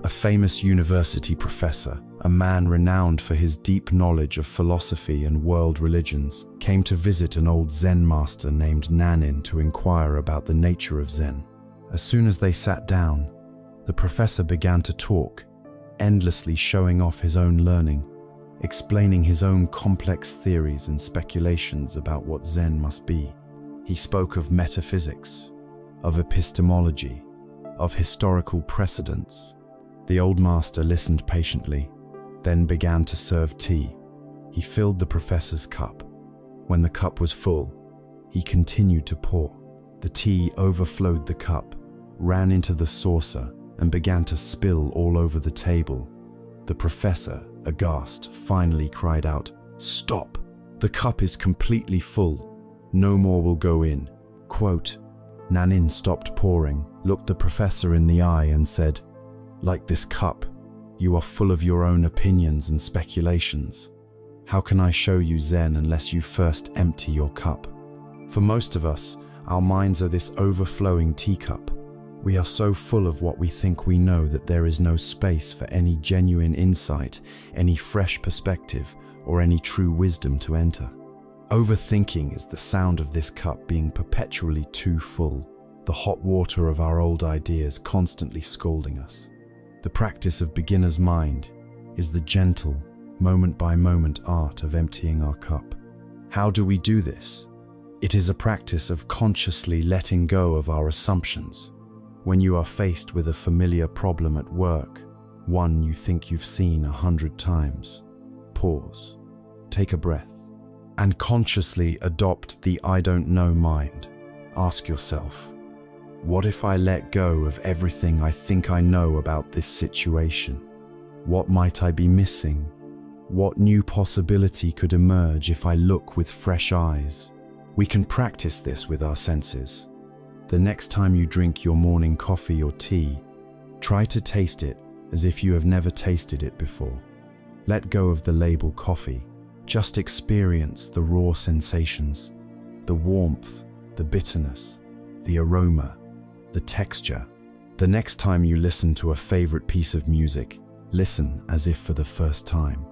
A famous university professor, a man renowned for his deep knowledge of philosophy and world religions, came to visit an old Zen master named Nanin to inquire about the nature of Zen. As soon as they sat down, the professor began to talk, endlessly showing off his own learning, explaining his own complex theories and speculations about what Zen must be. He spoke of metaphysics, of epistemology, of historical precedents. The old master listened patiently, then began to serve tea. He filled the professor's cup. When the cup was full, he continued to pour. The tea overflowed the cup, ran into the saucer, and began to spill all over the table. The professor, aghast, finally cried out, "Stop! The cup is completely full. No more will go in." Quote, Nanin stopped pouring, looked the professor in the eye and said, "Like this cup, you are full of your own opinions and speculations. How can I show you Zen unless you first empty your cup?" For most of us, our minds are this overflowing teacup. We are so full of what we think we know that there is no space for any genuine insight, any fresh perspective, or any true wisdom to enter. Overthinking is the sound of this cup being perpetually too full, the hot water of our old ideas constantly scalding us. The practice of beginner's mind is the gentle, moment-by-moment art of emptying our cup. How do we do this? It is a practice of consciously letting go of our assumptions. When you are faced with a familiar problem at work, one you think you've seen 100 times, pause. take a breath, and consciously adopt the "I don't know" mind. Ask yourself, what if I let go of everything I think I know about this situation? What might I be missing? What new possibility could emerge if I look with fresh eyes? We can practice this with our senses. The next time you drink your morning coffee or tea, try to taste it as if you have never tasted it before. Let go of the label coffee. Just experience the raw sensations, the warmth, the bitterness, the aroma, the texture. The next time you listen to a favorite piece of music, listen as if for the first time.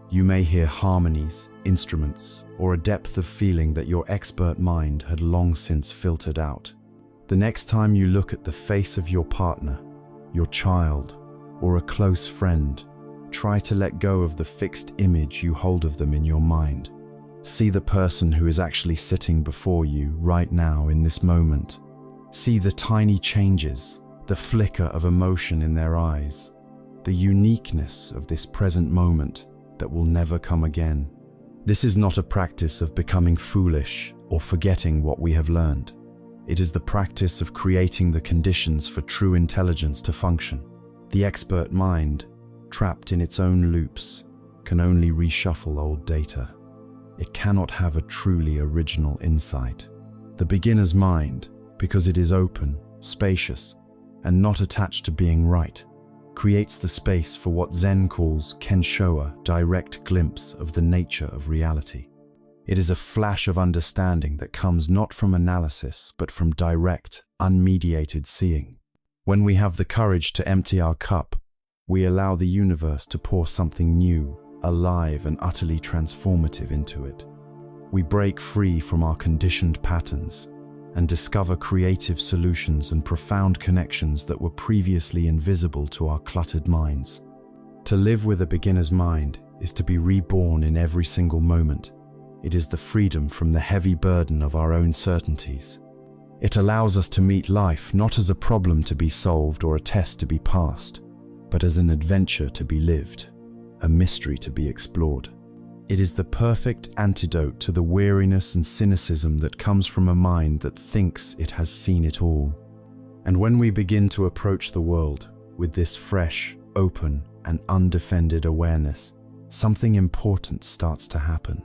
You may hear harmonies, instruments, or a depth of feeling that your expert mind had long since filtered out. The next time you look at the face of your partner, your child, or a close friend, try to let go of the fixed image you hold of them in your mind. See the person who is actually sitting before you right now in this moment. See the tiny changes, the flicker of emotion in their eyes, the uniqueness of this present moment that will never come again. This is not a practice of becoming foolish or forgetting what we have learned. It is the practice of creating the conditions for true intelligence to function. The expert mind, trapped in its own loops, can only reshuffle old data. It cannot have a truly original insight. The beginner's mind, because it is open, spacious, and not attached to being right, creates the space for what Zen calls Kenshoa, direct glimpse of the nature of reality. It is a flash of understanding that comes not from analysis, but from direct, unmediated seeing. When we have the courage to empty our cup, we allow the universe to pour something new, alive and utterly transformative into it. We break free from our conditioned patterns and discover creative solutions and profound connections that were previously invisible to our cluttered minds. To live with a beginner's mind is to be reborn in every single moment. It is the freedom from the heavy burden of our own certainties. It allows us to meet life not as a problem to be solved or a test to be passed, but as an adventure to be lived, a mystery to be explored. It is the perfect antidote to the weariness and cynicism that comes from a mind that thinks it has seen it all. And when we begin to approach the world with this fresh, open, and undefended awareness, something important starts to happen.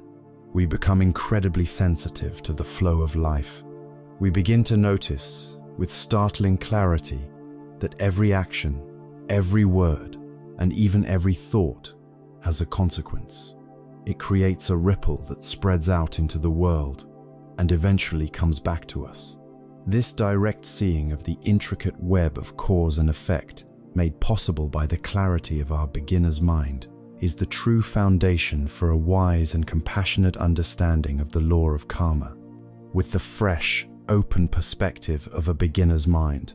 We become incredibly sensitive to the flow of life. We begin to notice, with startling clarity, that every action, every word, and even every thought has a consequence. It creates a ripple that spreads out into the world and eventually comes back to us. This direct seeing of the intricate web of cause and effect, made possible by the clarity of our beginner's mind, is the true foundation for a wise and compassionate understanding of the law of karma. With the fresh, open perspective of a beginner's mind,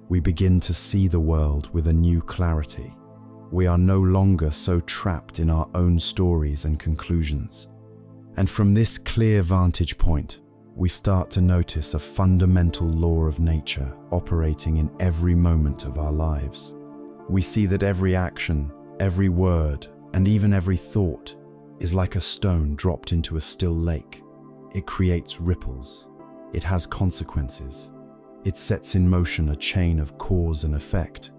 we begin to see the world with a new clarity. We are no longer so trapped in our own stories and conclusions. And from this clear vantage point, we start to notice a fundamental law of nature operating in every moment of our lives. We see that every action, every word, and even every thought is like a stone dropped into a still lake. It creates ripples. It has consequences. It sets in motion a chain of cause and effect.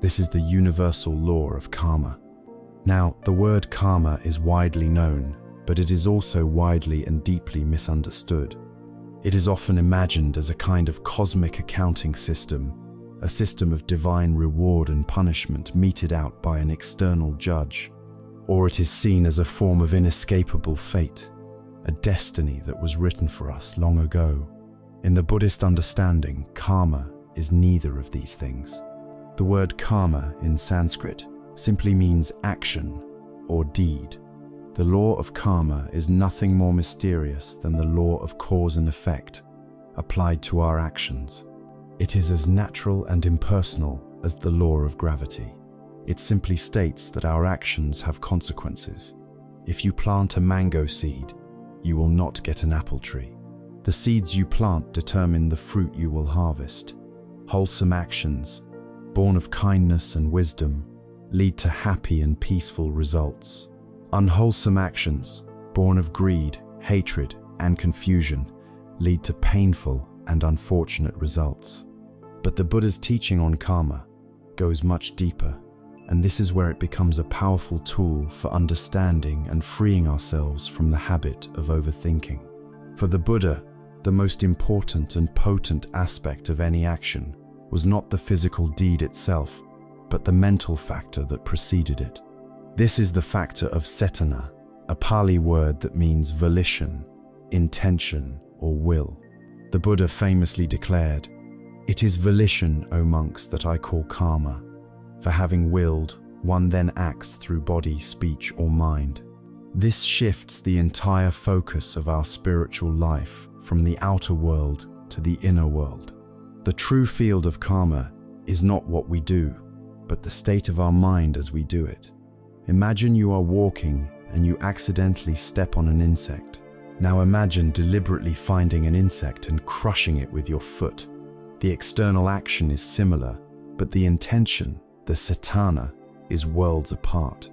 This is the universal law of karma. Now, the word karma is widely known, but it is also widely and deeply misunderstood. It is often imagined as a kind of cosmic accounting system, a system of divine reward and punishment meted out by an external judge. Or it is seen as a form of inescapable fate, a destiny that was written for us long ago. In the Buddhist understanding, karma is neither of these things. The word karma in Sanskrit simply means action or deed. The law of karma is nothing more mysterious than the law of cause and effect applied to our actions. It is as natural and impersonal as the law of gravity. It simply states that our actions have consequences. If you plant a mango seed, you will not get an apple tree. The seeds you plant determine the fruit you will harvest. Wholesome actions, born of kindness and wisdom, lead to happy and peaceful results. Unwholesome actions, born of greed, hatred, and confusion, lead to painful and unfortunate results. But the Buddha's teaching on karma goes much deeper, and this is where it becomes a powerful tool for understanding and freeing ourselves from the habit of overthinking. For the Buddha, the most important and potent aspect of any action was not the physical deed itself, but the mental factor that preceded it. This is the factor of cetana, a Pali word that means volition, intention, or will. The Buddha famously declared, "It is volition, O monks, that I call karma. For having willed, one then acts through body, speech, or mind." This shifts the entire focus of our spiritual life from the outer world to the inner world. The true field of karma is not what we do, but the state of our mind as we do it. Imagine you are walking and you accidentally step on an insect. Now imagine deliberately finding an insect and crushing it with your foot. The external action is similar, but the intention, the cetana, is worlds apart.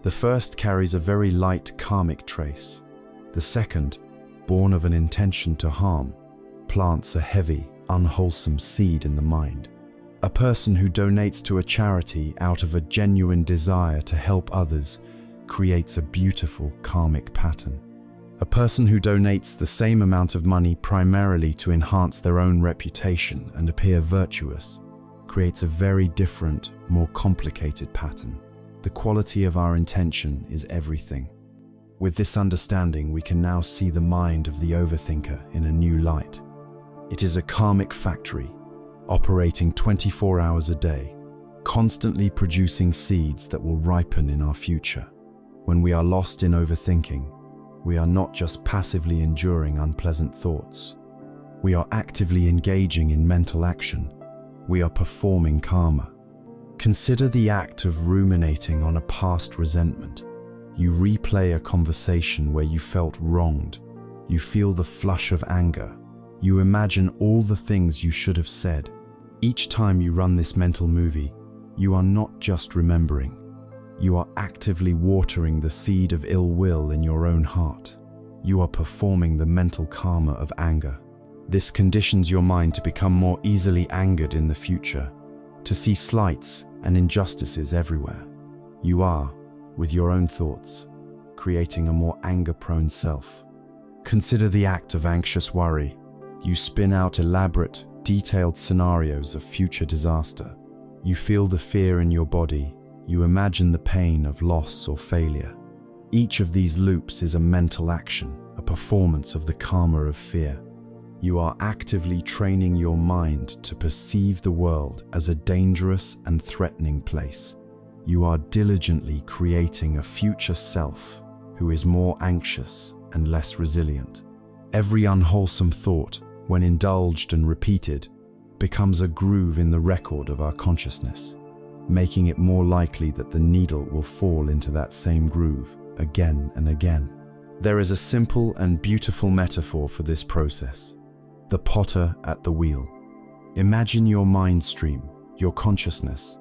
The first carries a very light karmic trace. The second, born of an intention to harm, plants a heavy, unwholesome seed in the mind. A person who donates to a charity out of a genuine desire to help others creates a beautiful karmic pattern. A person who donates the same amount of money primarily to enhance their own reputation and appear virtuous creates a very different, more complicated pattern. The quality of our intention is everything. With this understanding, we can now see the mind of the overthinker in a new light. It is a karmic factory, operating 24 hours a day, constantly producing seeds that will ripen in our future. When we are lost in overthinking, we are not just passively enduring unpleasant thoughts. We are actively engaging in mental action. We are performing karma. Consider the act of ruminating on a past resentment. You replay a conversation where you felt wronged. You feel the flush of anger. You imagine all the things you should have said. Each time you run this mental movie, you are not just remembering. You are actively watering the seed of ill will in your own heart. You are performing the mental karma of anger. This conditions your mind to become more easily angered in the future, to see slights and injustices everywhere. You are, with your own thoughts, creating a more anger-prone self. Consider the act of anxious worry. You spin out elaborate, detailed scenarios of future disaster. You feel the fear in your body. You imagine the pain of loss or failure. Each of these loops is a mental action, a performance of the karma of fear. You are actively training your mind to perceive the world as a dangerous and threatening place. You are diligently creating a future self who is more anxious and less resilient. Every unwholesome thought, when indulged and repeated, becomes a groove in the record of our consciousness, making it more likely that the needle will fall into that same groove again and again. There is a simple and beautiful metaphor for this process: the potter at the wheel. Imagine your mind stream, your consciousness,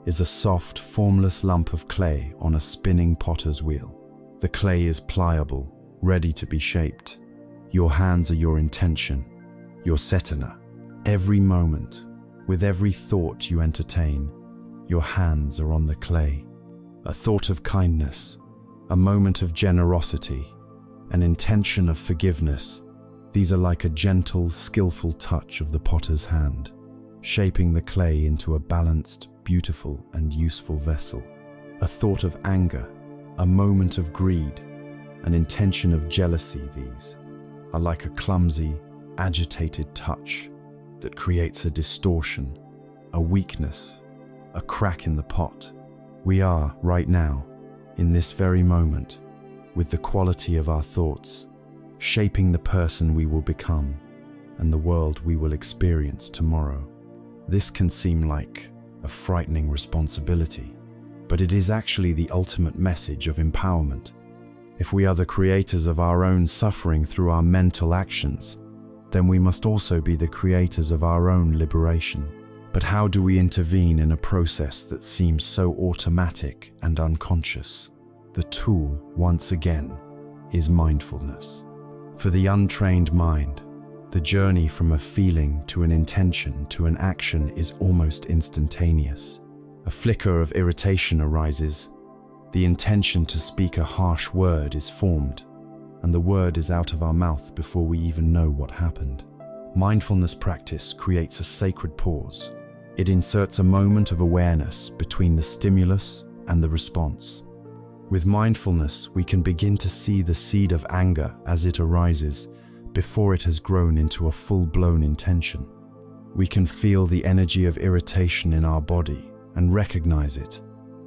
is a soft, formless lump of clay on a spinning potter's wheel. The clay is pliable, ready to be shaped. Your hands are your intention, your cetana. Every moment, with every thought you entertain, your hands are on the clay. A thought of kindness, a moment of generosity, an intention of forgiveness. These are like a gentle, skillful touch of the potter's hand, shaping the clay into a balanced, beautiful, and useful vessel. A thought of anger, a moment of greed, an intention of jealousy. These are like a clumsy, agitated touch that creates a distortion, a weakness, a crack in the pot. We are, right now, in this very moment, with the quality of our thoughts, shaping the person we will become and the world we will experience tomorrow. This can seem like a frightening responsibility, but it is actually the ultimate message of empowerment. If we are the creators of our own suffering through our mental actions, then we must also be the creators of our own liberation. But how do we intervene in a process that seems so automatic and unconscious? The tool, once again, is mindfulness. For the untrained mind, the journey from a feeling to an intention to an action is almost instantaneous. A flicker of irritation arises, the intention to speak a harsh word is formed, and the word is out of our mouth before we even know what happened. Mindfulness practice creates a sacred pause. It inserts a moment of awareness between the stimulus and the response. With mindfulness, we can begin to see the seed of anger as it arises before it has grown into a full-blown intention. We can feel the energy of irritation in our body and recognize it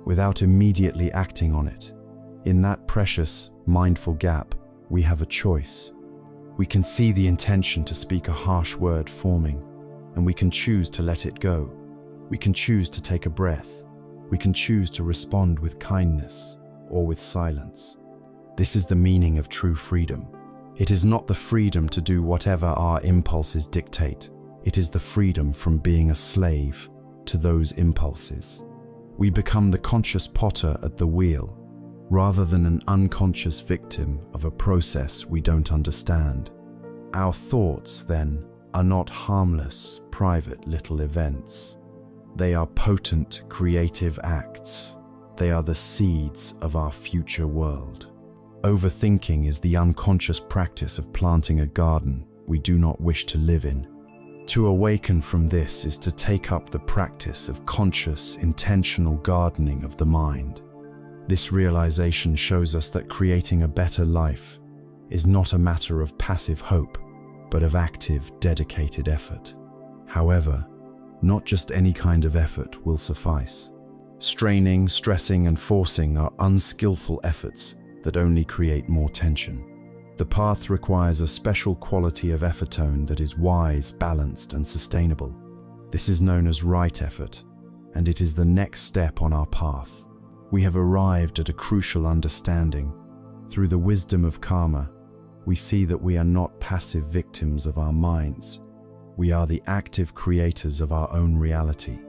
without immediately acting on it. In that precious, mindful gap, we have a choice. We can see the intention to speak a harsh word forming, and we can choose to let it go. We can choose to take a breath. We can choose to respond with kindness or with silence. This is the meaning of true freedom. It is not the freedom to do whatever our impulses dictate. It is the freedom from being a slave to those impulses. We become the conscious potter at the wheel, rather than an unconscious victim of a process we don't understand. Our thoughts, then, are not harmless, private little events. They are potent, creative acts. They are the seeds of our future world. Overthinking is the unconscious practice of planting a garden we do not wish to live in. To awaken from this is to take up the practice of conscious, intentional gardening of the mind. This realization shows us that creating a better life is not a matter of passive hope, but of active, dedicated effort. However, not just any kind of effort will suffice. Straining, stressing, and forcing are unskillful efforts that only create more tension. The path requires a special quality of effort tone that is wise, balanced, and sustainable. This is known as right effort, and it is the next step on our path. We have arrived at a crucial understanding. Through the wisdom of karma, we see that we are not passive victims of our minds. We are the active creators of our own reality.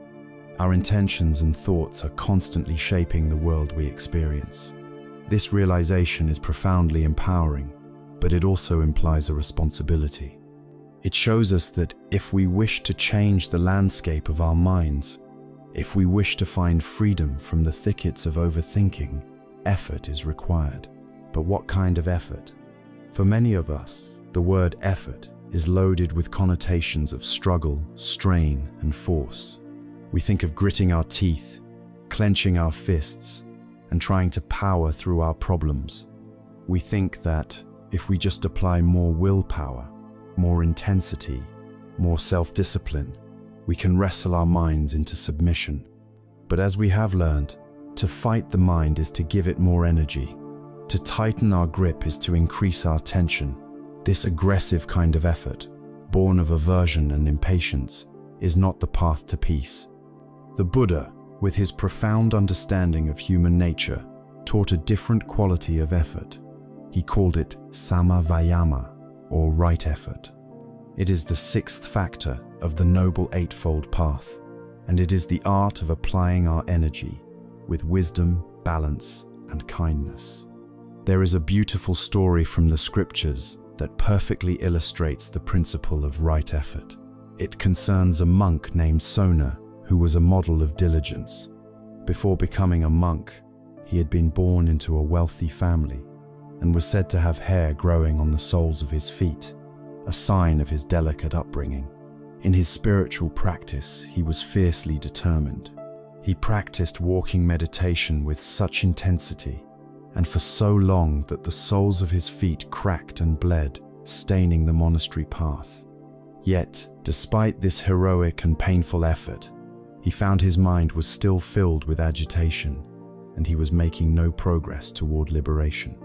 Our intentions and thoughts are constantly shaping the world we experience. This realization is profoundly empowering, but it also implies a responsibility. It shows us that if we wish to change the landscape of our minds, if we wish to find freedom from the thickets of overthinking, effort is required. But what kind of effort? For many of us, the word effort is loaded with connotations of struggle, strain, and force. We think of gritting our teeth, clenching our fists, and trying to power through our problems. We think that if we just apply more willpower, more intensity, more self-discipline, we can wrestle our minds into submission. But as we have learned, to fight the mind is to give it more energy. To tighten our grip is to increase our tension. This aggressive kind of effort, born of aversion and impatience, is not the path to peace. The Buddha, with his profound understanding of human nature, taught a different quality of effort. He called it samavayama, or right effort. It is the sixth factor of the Noble Eightfold Path, and it is the art of applying our energy with wisdom, balance, and kindness. There is a beautiful story from the scriptures that perfectly illustrates the principle of right effort. It concerns a monk named Sona, who was a model of diligence. Before becoming a monk, he had been born into a wealthy family and was said to have hair growing on the soles of his feet, a sign of his delicate upbringing. In his spiritual practice, he was fiercely determined. He practiced walking meditation with such intensity and for so long that the soles of his feet cracked and bled, staining the monastery path. Yet, despite this heroic and painful effort, he found his mind was still filled with agitation, and he was making no progress toward liberation.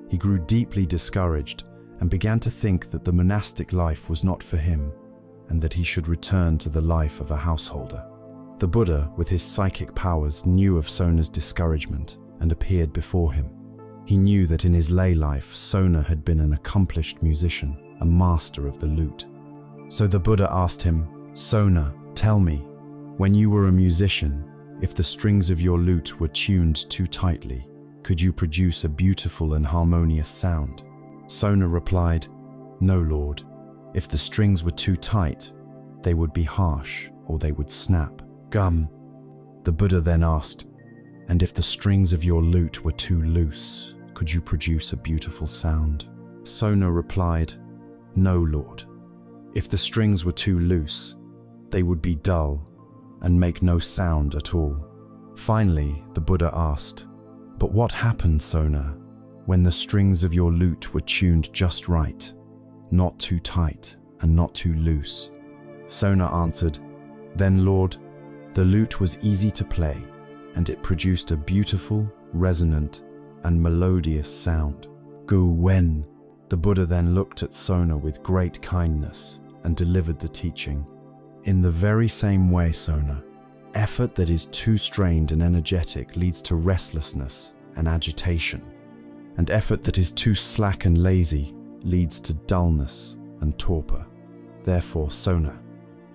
He grew deeply discouraged and began to think that the monastic life was not for him, and that he should return to the life of a householder. The Buddha, with his psychic powers, knew of Sona's discouragement and appeared before him. He knew that in his lay life, Sona had been an accomplished musician, a master of the lute. So the Buddha asked him, "Sona, tell me, when you were a musician, if the strings of your lute were tuned too tightly, Could you produce a beautiful and harmonious sound?" Sona replied, "No, Lord. If the strings were too tight, they would be harsh or they would snap." "Gum." The Buddha then asked, "And if the strings of your lute were too loose, could you produce a beautiful sound?" Sona replied, "No, Lord. If the strings were too loose, they would be dull and make no sound at all." Finally, the Buddha asked, "But what happened, Sona, when the strings of your lute were tuned just right, not too tight and not too loose?" Sona answered, "Then, Lord, the lute was easy to play, and it produced a beautiful, resonant, and melodious sound." Gu Wen. The Buddha then looked at Sona with great kindness and delivered the teaching. "In the very same way, Sona, effort that is too strained and energetic leads to restlessness and agitation, and effort that is too slack and lazy leads to dullness and torpor. Therefore, Sona,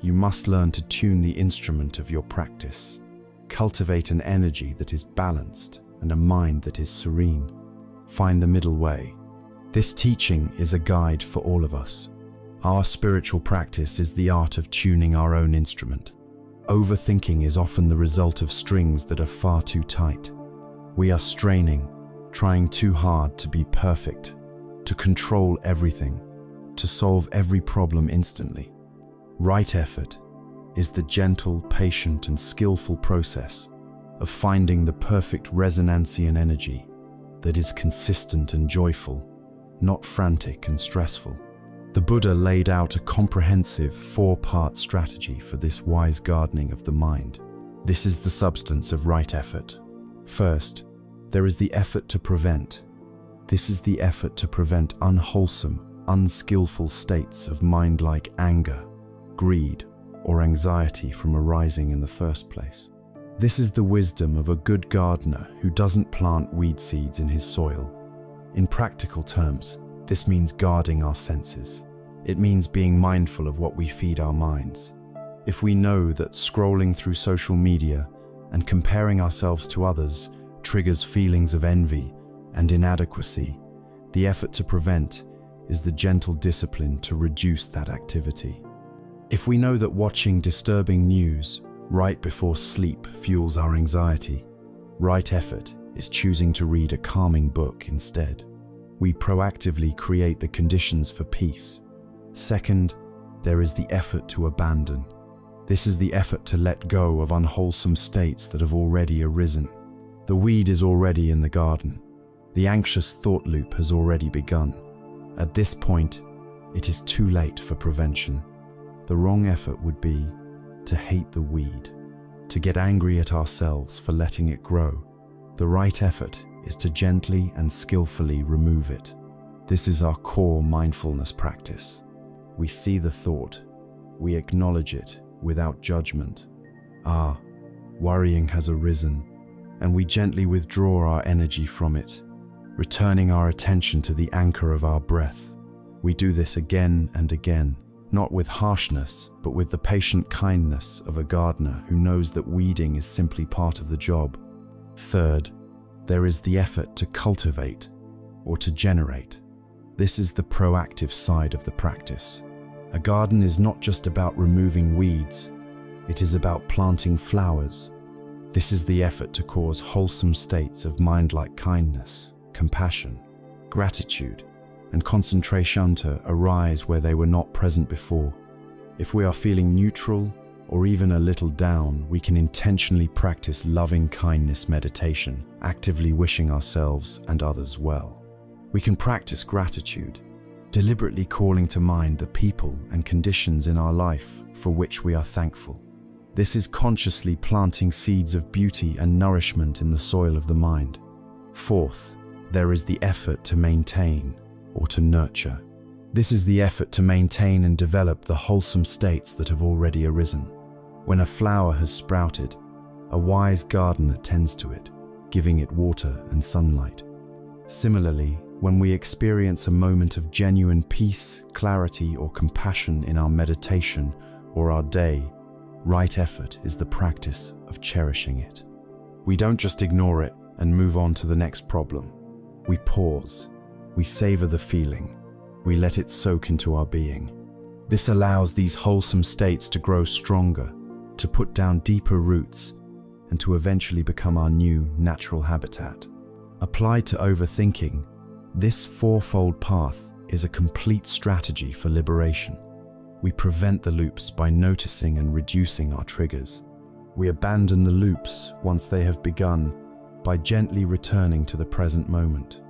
you must learn to tune the instrument of your practice. Cultivate an energy that is balanced and a mind that is serene. Find the middle way." This teaching is a guide for all of us. Our spiritual practice is the art of tuning our own instrument. Overthinking is often the result of strings that are far too tight. We are straining, trying too hard to be perfect, to control everything, to solve every problem instantly. Right effort is the gentle, patient, and skillful process of finding the perfect resonancy and energy that is consistent and joyful, not frantic and stressful. The Buddha laid out a comprehensive 4-part strategy for this wise gardening of the mind. This is the substance of right effort. First, there is the effort to prevent. This is the effort to prevent unwholesome, unskillful states of mind like anger, greed, or anxiety from arising in the first place. This is the wisdom of a good gardener who doesn't plant weed seeds in his soil. In practical terms, this means guarding our senses. It means being mindful of what we feed our minds. If we know that scrolling through social media and comparing ourselves to others triggers feelings of envy and inadequacy, the effort to prevent is the gentle discipline to reduce that activity. If we know that watching disturbing news right before sleep fuels our anxiety, right effort is choosing to read a calming book instead. We proactively create the conditions for peace. Second, there is the effort to abandon. This is the effort to let go of unwholesome states that have already arisen. The weed is already in the garden. The anxious thought loop has already begun. At this point, it is too late for prevention. The wrong effort would be to hate the weed, to get angry at ourselves for letting it grow. The right effort is to gently and skillfully remove it. This is our core mindfulness practice. We see the thought, we acknowledge it without judgment. Worrying has arisen, and we gently withdraw our energy from it, returning our attention to the anchor of our breath. We do this again and again, not with harshness, but with the patient kindness of a gardener who knows that weeding is simply part of the job. Third, there is the effort to cultivate or to generate. This is the proactive side of the practice. A garden is not just about removing weeds, it is about planting flowers. This is the effort to cause wholesome states of mind like kindness, compassion, gratitude, and concentration to arise where they were not present before. If we are feeling neutral or even a little down, we can intentionally practice loving kindness meditation, actively wishing ourselves and others well. We can practice gratitude, deliberately calling to mind the people and conditions in our life for which we are thankful. This is consciously planting seeds of beauty and nourishment in the soil of the mind. Fourth, there is the effort to maintain or to nurture. This is the effort to maintain and develop the wholesome states that have already arisen. When a flower has sprouted, a wise gardener tends to it, giving it water and sunlight. Similarly, when we experience a moment of genuine peace, clarity, or compassion in our meditation or our day, right effort is the practice of cherishing it. We don't just ignore it, and move on to the next problem. We pause, we savor the feeling, we let it soak into our being. This allows these wholesome states to grow stronger, to put down deeper roots, and to eventually become our new natural habitat. Applied to overthinking, this fourfold path is a complete strategy for liberation. We prevent the loops by noticing and reducing our triggers. We abandon the loops once they have begun by gently returning to the present moment.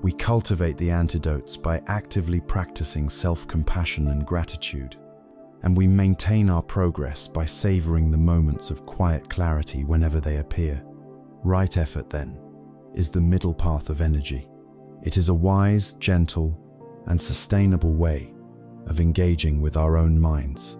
We cultivate the antidotes by actively practicing self-compassion and gratitude. And we maintain our progress by savoring the moments of quiet clarity whenever they appear. Right effort, then, is the middle path of energy. It is a wise, gentle, and sustainable way of engaging with our own minds.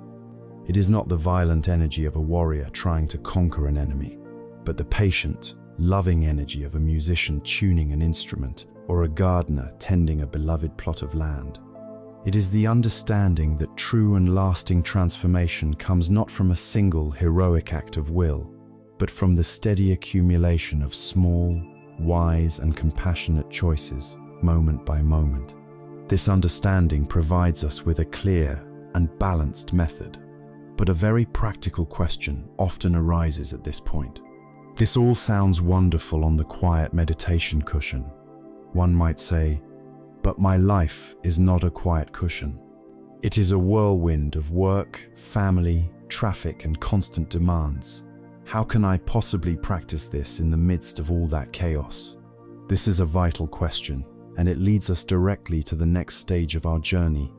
It is not the violent energy of a warrior trying to conquer an enemy, but the patient, loving energy of a musician tuning an instrument or a gardener tending a beloved plot of land. It is the understanding that true and lasting transformation comes not from a single heroic act of will, but from the steady accumulation of small, wise, and compassionate choices, moment by moment. This understanding provides us with a clear and balanced method, but a very practical question often arises at this point. This all sounds wonderful on the quiet meditation cushion. One might say, but my life is not a quiet cushion. It is a whirlwind of work, family, traffic, and constant demands. How can I possibly practice this in the midst of all that chaos? This is a vital question, and it leads us directly to the next stage of our journey,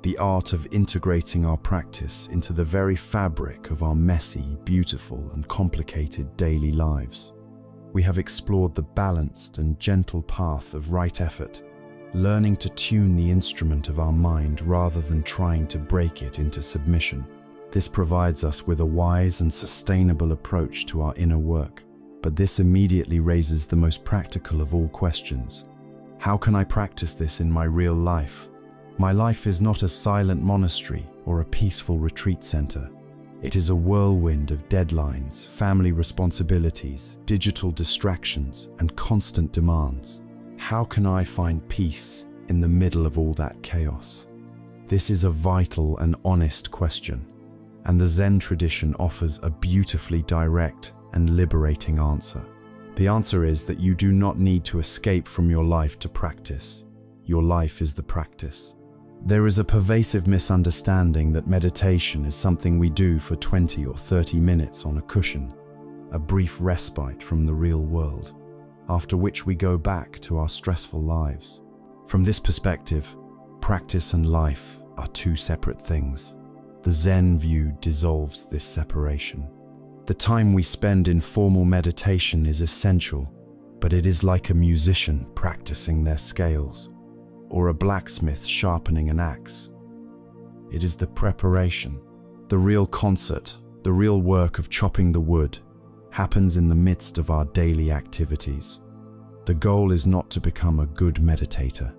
the art of integrating our practice into the very fabric of our messy, beautiful, and complicated daily lives. We have explored the balanced and gentle path of right effort, learning to tune the instrument of our mind rather than trying to break it into submission. This provides us with a wise and sustainable approach to our inner work. But this immediately raises the most practical of all questions. How can I practice this in my real life? My life is not a silent monastery or a peaceful retreat center. It is a whirlwind of deadlines, family responsibilities, digital distractions, and constant demands. How can I find peace in the middle of all that chaos? This is a vital and honest question, and the Zen tradition offers a beautifully direct and liberating answer. The answer is that you do not need to escape from your life to practice. Your life is the practice. There is a pervasive misunderstanding that meditation is something we do for 20 or 30 minutes on a cushion, a brief respite from the real world, after which we go back to our stressful lives. From this perspective, practice and life are two separate things. The Zen view dissolves this separation. The time we spend in formal meditation is essential, but it is like a musician practicing their scales, or a blacksmith sharpening an axe. It is the preparation. The real concert, the real work of chopping the wood, happens in the midst of our daily activities. The goal is not to become a good meditator.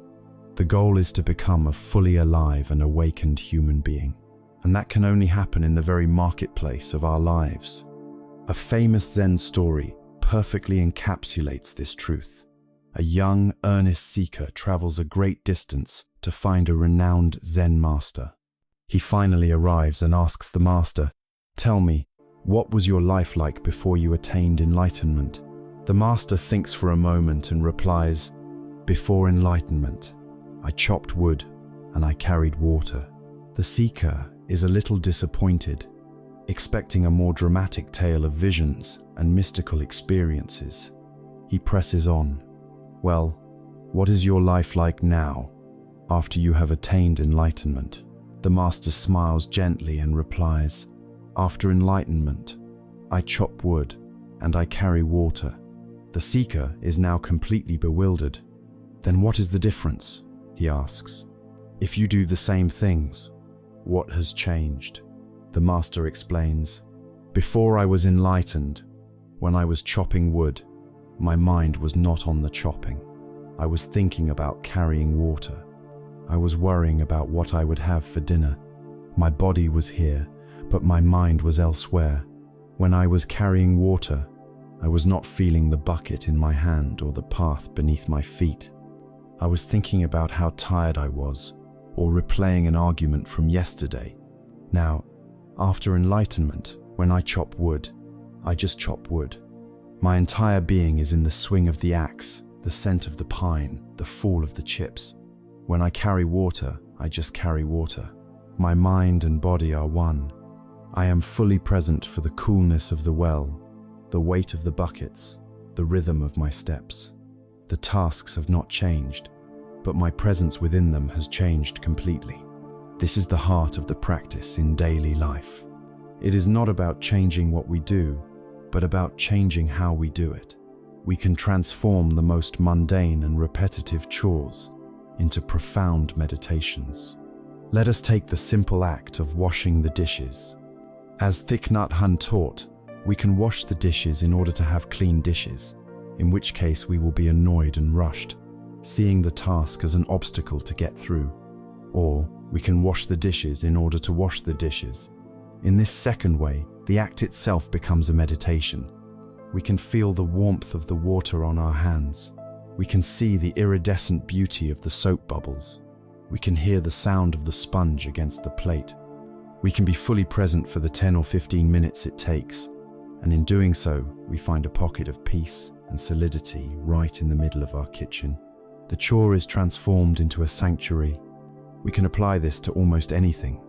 The goal is to become a fully alive and awakened human being. And that can only happen in the very marketplace of our lives. A famous Zen story perfectly encapsulates this truth. A young, earnest seeker travels a great distance to find a renowned Zen master. He finally arrives and asks the master, "Tell me, what was your life like before you attained enlightenment?" The master thinks for a moment and replies, "Before enlightenment, I chopped wood and I carried water." The seeker is a little disappointed, expecting a more dramatic tale of visions and mystical experiences. He presses on. "Well, what is your life like now, after you have attained enlightenment?" The master smiles gently and replies, "After enlightenment, I chop wood and I carry water." The seeker is now completely bewildered. "Then what is the difference?" he asks. "If you do the same things, what has changed?" The master explains, "Before I was enlightened, when I was chopping wood, my mind was not on the chopping. I was thinking about carrying water. I was worrying about what I would have for dinner. My body was here, but my mind was elsewhere. When I was carrying water, I was not feeling the bucket in my hand or the path beneath my feet. I was thinking about how tired I was, or replaying an argument from yesterday. Now, after enlightenment, when I chop wood, I just chop wood. My entire being is in the swing of the axe, the scent of the pine, the fall of the chips. When I carry water, I just carry water. My mind and body are one. I am fully present for the coolness of the well, the weight of the buckets, the rhythm of my steps. The tasks have not changed, but my presence within them has changed completely. This is the heart of the practice in daily life. It is not about changing what we do, but about changing how we do it. We can transform the most mundane and repetitive chores into profound meditations. Let us take the simple act of washing the dishes. As Thich Nhat Hanh taught, we can wash the dishes in order to have clean dishes, in which case we will be annoyed and rushed, seeing the task as an obstacle to get through. Or we can wash the dishes in order to wash the dishes. In this second way, the act itself becomes a meditation. We can feel the warmth of the water on our hands. We can see the iridescent beauty of the soap bubbles. We can hear the sound of the sponge against the plate. We can be fully present for the 10 or 15 minutes it takes, and in doing so, we find a pocket of peace and solidity right in the middle of our kitchen. The chore is transformed into a sanctuary. We can apply this to almost anything.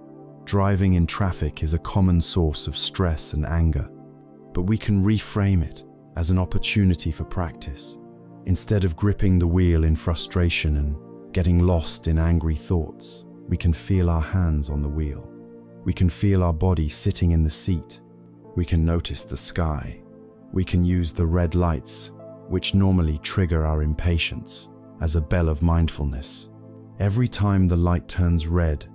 Driving in traffic is a common source of stress and anger, but we can reframe it as an opportunity for practice. Instead of gripping the wheel in frustration and getting lost in angry thoughts, we can feel our hands on the wheel. We can feel our body sitting in the seat. We can notice the sky. We can use the red lights, which normally trigger our impatience, as a bell of mindfulness. Every time the light turns red,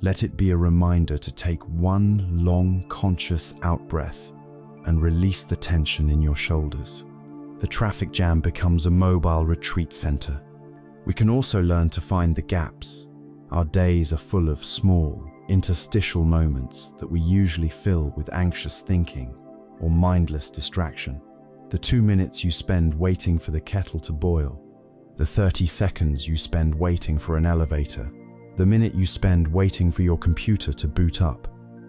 let it be a reminder to take one long, conscious out-breath and release the tension in your shoulders. The traffic jam becomes a mobile retreat center. We can also learn to find the gaps. Our days are full of small, interstitial moments that we usually fill with anxious thinking or mindless distraction. The 2 minutes you spend waiting for the kettle to boil, the 30 seconds you spend waiting for an elevator, the minute you spend waiting for your computer to boot up.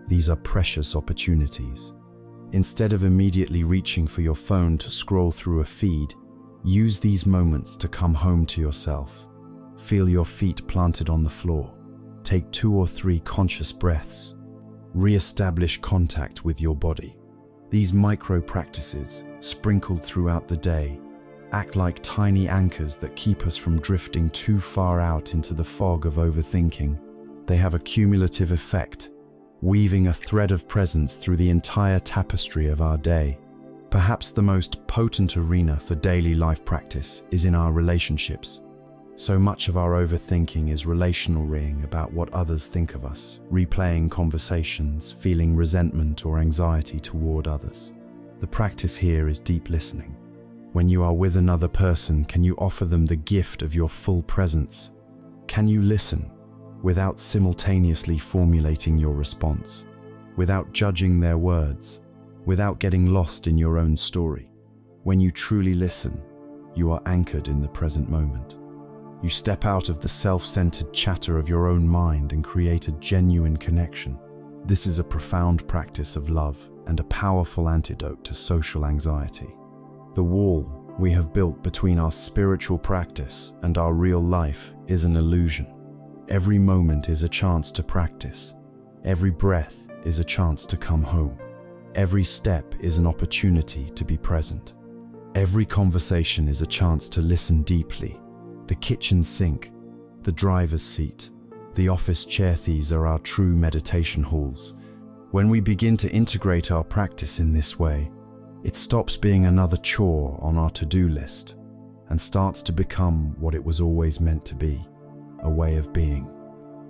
These are precious opportunities. Instead of immediately reaching for your phone to scroll through a feed, use these moments to come home to yourself. Feel your feet planted on the floor. Take 2 or 3 conscious breaths. Re-establish contact with your body. These micro practices, sprinkled throughout the day, act like tiny anchors that keep us from drifting too far out into the fog of overthinking. They have a cumulative effect, weaving a thread of presence through the entire tapestry of our day. Perhaps the most potent arena for daily life practice is in our relationships. So much of our overthinking is relationalring about what others think of us, replaying conversations, feeling resentment or anxiety toward others. The practice here is deep listening. When you are with another person, can you offer them the gift of your full presence? Can you listen without simultaneously formulating your response, without judging their words, without getting lost in your own story? When you truly listen, you are anchored in the present moment. You step out of the self-centered chatter of your own mind and create a genuine connection. This is a profound practice of love and a powerful antidote to social anxiety. The wall we have built between our spiritual practice and our real life is an illusion. Every moment is a chance to practice. Every breath is a chance to come home. Every step is an opportunity to be present. Every conversation is a chance to listen deeply. The kitchen sink, the driver's seat, the office chair, these are our true meditation halls. When we begin to integrate our practice in this way, it stops being another chore on our to-do list and starts to become what it was always meant to be, a way of being.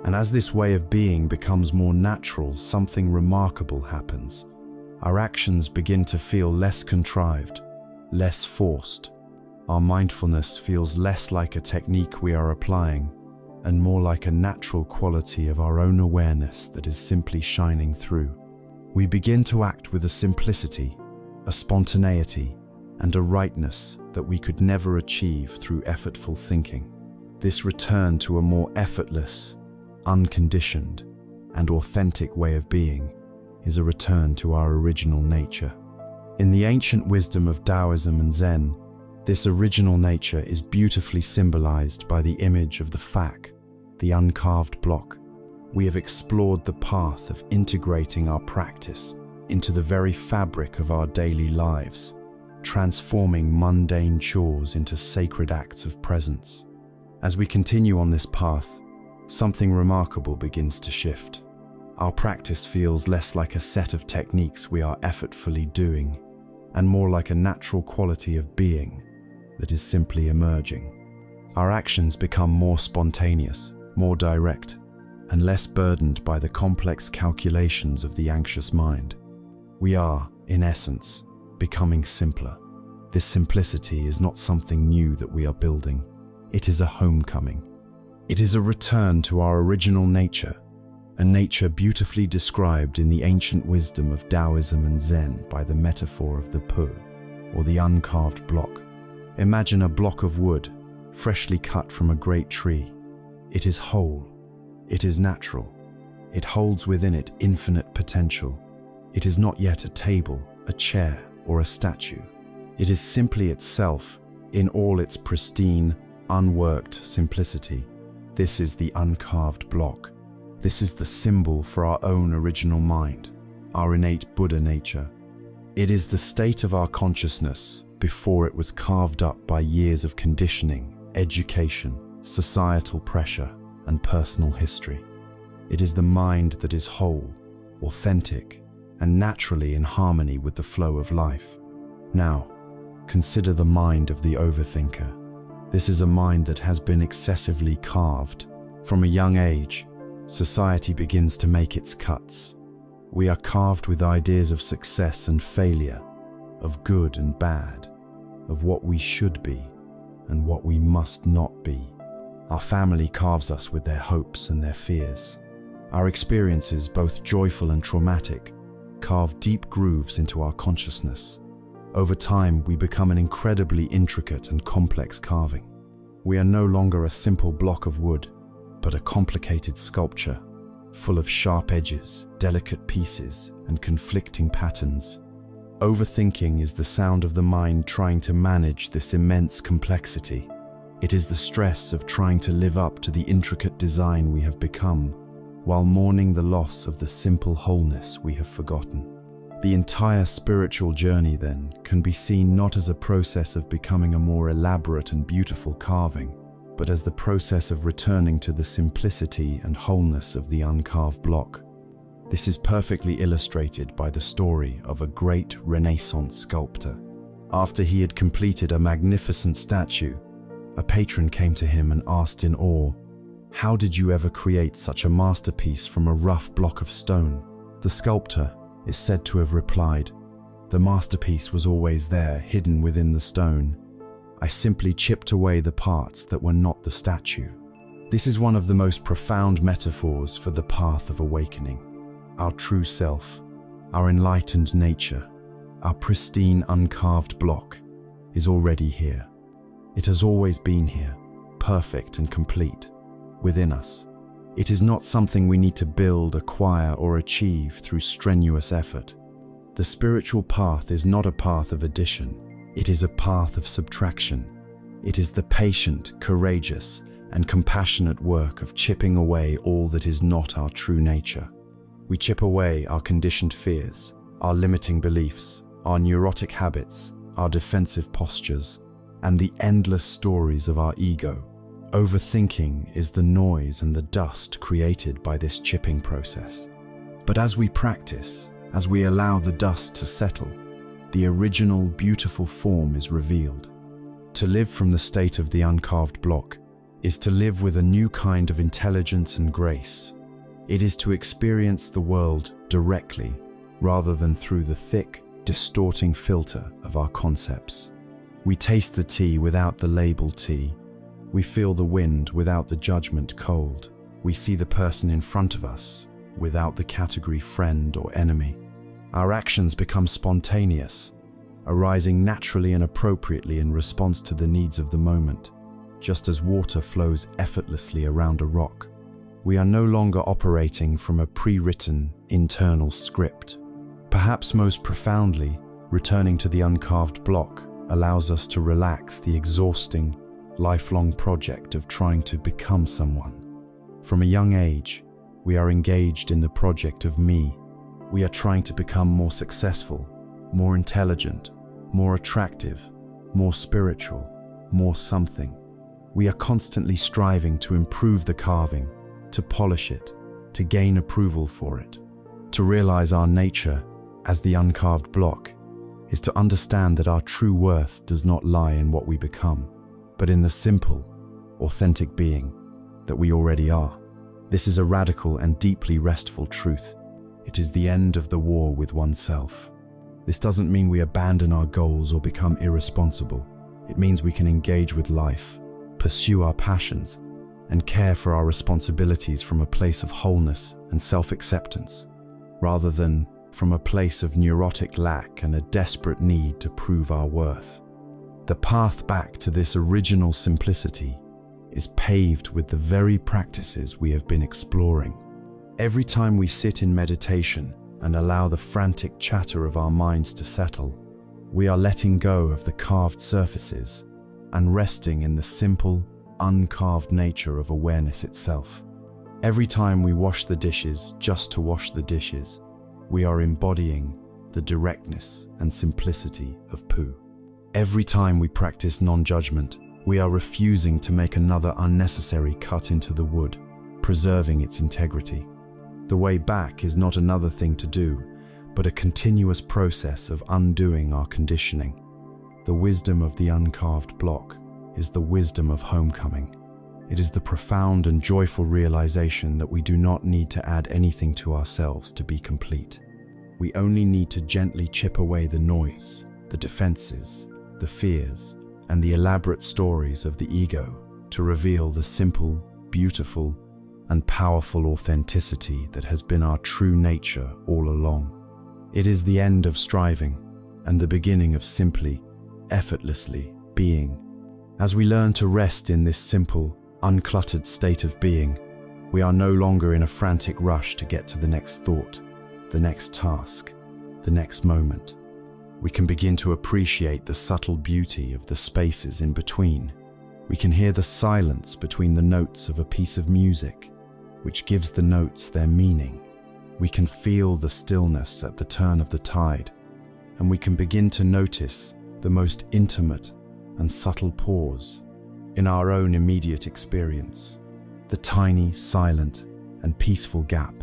And as this way of being becomes more natural, something remarkable happens. Our actions begin to feel less contrived, less forced. Our mindfulness feels less like a technique we are applying and more like a natural quality of our own awareness that is simply shining through. We begin to act with a simplicity, a spontaneity, and a rightness that we could never achieve through effortful thinking. This return to a more effortless, unconditioned, and authentic way of being is a return to our original nature. In the ancient wisdom of Taoism and Zen, this original nature is beautifully symbolized by the image of the fac, the uncarved block. We have explored the path of integrating our practice into the very fabric of our daily lives, transforming mundane chores into sacred acts of presence. As we continue on this path, something remarkable begins to shift. Our practice feels less like a set of techniques we are effortfully doing, and more like a natural quality of being that is simply emerging. Our actions become more spontaneous, more direct, and less burdened by the complex calculations of the anxious mind. We are, in essence, becoming simpler. This simplicity is not something new that we are building. It is a homecoming. It is a return to our original nature, a nature beautifully described in the ancient wisdom of Taoism and Zen by the metaphor of the pu, or the uncarved block. Imagine a block of wood, freshly cut from a great tree. It is whole. It is natural. It holds within it infinite potential. It is not yet a table, a chair, or a statue. It is simply itself, in all its pristine, unworked simplicity. This is the uncarved block. This is the symbol for our own original mind, our innate Buddha nature. It is the state of our consciousness before it was carved up by years of conditioning, education, societal pressure, and personal history. It is the mind that is whole, authentic, and naturally in harmony with the flow of life. Now, consider the mind of the overthinker. This is a mind that has been excessively carved. From a young age, society begins to make its cuts. We are carved with ideas of success and failure, of good and bad, of what we should be and what we must not be. Our family carves us with their hopes and their fears. Our experiences, both joyful and traumatic, carve deep grooves into our consciousness. Over time, we become an incredibly intricate and complex carving. We are no longer a simple block of wood, but a complicated sculpture, full of sharp edges, delicate pieces, and conflicting patterns. Overthinking is the sound of the mind trying to manage this immense complexity. It is the stress of trying to live up to the intricate design we have become, while mourning the loss of the simple wholeness we have forgotten. The entire spiritual journey, then, can be seen not as a process of becoming a more elaborate and beautiful carving, but as the process of returning to the simplicity and wholeness of the uncarved block. This is perfectly illustrated by the story of a great Renaissance sculptor. After he had completed a magnificent statue, a patron came to him and asked in awe, "How did you ever create such a masterpiece from a rough block of stone?" The sculptor is said to have replied, "The masterpiece was always there, hidden within the stone. I simply chipped away the parts that were not the statue." This is one of the most profound metaphors for the path of awakening. Our true self, our enlightened nature, our pristine uncarved block is already here. It has always been here, perfect and complete, within us. It is not something we need to build, acquire, or achieve through strenuous effort. The spiritual path is not a path of addition. It is a path of subtraction. It is the patient, courageous, and compassionate work of chipping away all that is not our true nature. We chip away our conditioned fears, our limiting beliefs, our neurotic habits, our defensive postures, and the endless stories of our ego. Overthinking is the noise and the dust created by this chipping process. But as we practice, as we allow the dust to settle, the original beautiful form is revealed. To live from the state of the uncarved block is to live with a new kind of intelligence and grace. It is to experience the world directly, rather than through the thick, distorting filter of our concepts. We taste the tea without the label tea. We feel the wind without the judgment cold. We see the person in front of us without the category friend or enemy. Our actions become spontaneous, arising naturally and appropriately in response to the needs of the moment, just as water flows effortlessly around a rock. We are no longer operating from a pre-written internal script. Perhaps most profoundly, returning to the uncarved block allows us to relax the exhausting, lifelong project of trying to become someone. From a young age, we are engaged in the project of me. We are trying to become more successful, more intelligent, more attractive, more spiritual, more something. We are constantly striving to improve the carving, to polish it, to gain approval for it. To realize our nature as the uncarved block is to understand that our true worth does not lie in what we become, but in the simple, authentic being that we already are. This is a radical and deeply restful truth. It is the end of the war with oneself. This doesn't mean we abandon our goals or become irresponsible. It means we can engage with life, pursue our passions, and care for our responsibilities from a place of wholeness and self-acceptance, rather than from a place of neurotic lack and a desperate need to prove our worth. The path back to this original simplicity is paved with the very practices we have been exploring. Every time we sit in meditation and allow the frantic chatter of our minds to settle, we are letting go of the carved surfaces and resting in the simple, uncarved nature of awareness itself. Every time we wash the dishes just to wash the dishes, we are embodying the directness and simplicity of poo. Every time we practice non-judgment, we are refusing to make another unnecessary cut into the wood, preserving its integrity. The way back is not another thing to do, but a continuous process of undoing our conditioning. The wisdom of the uncarved block is the wisdom of homecoming. It is the profound and joyful realization that we do not need to add anything to ourselves to be complete. We only need to gently chip away the noise, the defenses, the fears, and the elaborate stories of the ego to reveal the simple, beautiful, and powerful authenticity that has been our true nature all along. It is the end of striving and the beginning of simply, effortlessly being. As we learn to rest in this simple, uncluttered state of being, we are no longer in a frantic rush to get to the next thought, the next task, the next moment. We can begin to appreciate the subtle beauty of the spaces in between. We can hear the silence between the notes of a piece of music, which gives the notes their meaning. We can feel the stillness at the turn of the tide, and we can begin to notice the most intimate and subtle pause in our own immediate experience, the tiny, silent, and peaceful gap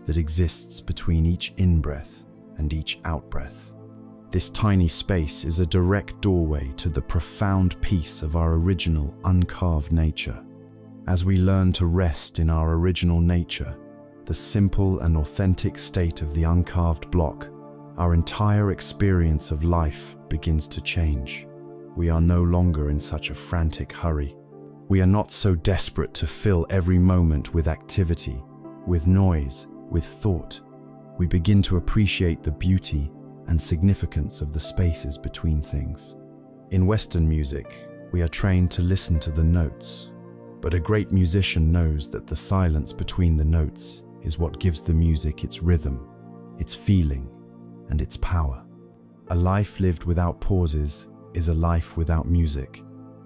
that exists between each in-breath and each out-breath. This tiny space is a direct doorway to the profound peace of our original, uncarved nature. As we learn to rest in our original nature, the simple and authentic state of the uncarved block, our entire experience of life begins to change. We are no longer in such a frantic hurry. We are not so desperate to fill every moment with activity, with noise, with thought. We begin to appreciate the beauty and significance of the spaces between things. In Western music, we are trained to listen to the notes, but a great musician knows that the silence between the notes is what gives the music its rhythm, its feeling, and its power. A life lived without pauses is a life without music.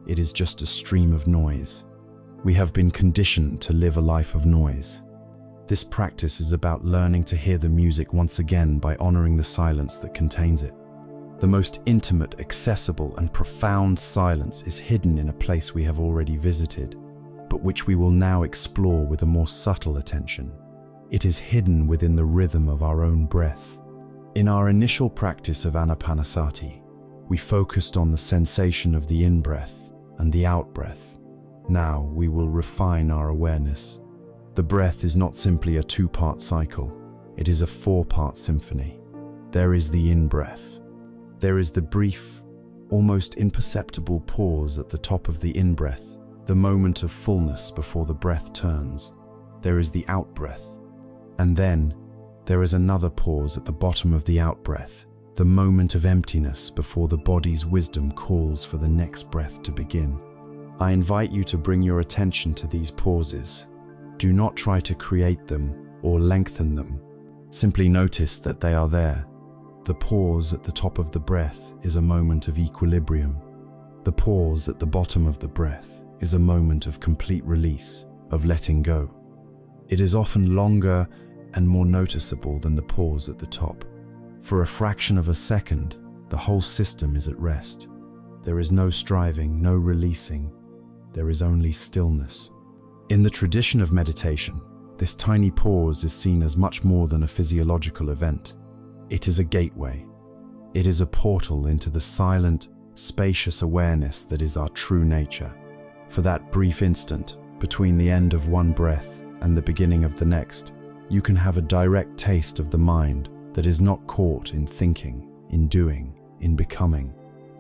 It is just a stream of noise. We have been conditioned to live a life of noise. This practice is about learning to hear the music once again by honoring the silence that contains it. The most intimate, accessible, and profound silence is hidden in a place we have already visited, but which we will now explore with a more subtle attention. It is hidden within the rhythm of our own breath. In our initial practice of Anapanasati, we focused on the sensation of the in-breath and the out-breath. Now we will refine our awareness. The breath is not simply a two-part cycle, it is a four-part symphony. There is the in-breath. There is the brief, almost imperceptible pause at the top of the in-breath, the moment of fullness before the breath turns. There is the out-breath. And then, there is another pause at the bottom of the out-breath, the moment of emptiness before the body's wisdom calls for the next breath to begin. I invite you to bring your attention to these pauses. Do not try to create them or lengthen them. Simply notice that they are there. The pause at the top of the breath is a moment of equilibrium. The pause at the bottom of the breath is a moment of complete release, of letting go. It is often longer and more noticeable than the pause at the top. For a fraction of a second, the whole system is at rest. There is no striving, no releasing. There is only stillness. In the tradition of meditation, this tiny pause is seen as much more than a physiological event. It is a gateway. It is a portal into the silent, spacious awareness that is our true nature. For that brief instant, between the end of one breath and the beginning of the next, you can have a direct taste of the mind that is not caught in thinking, in doing, in becoming.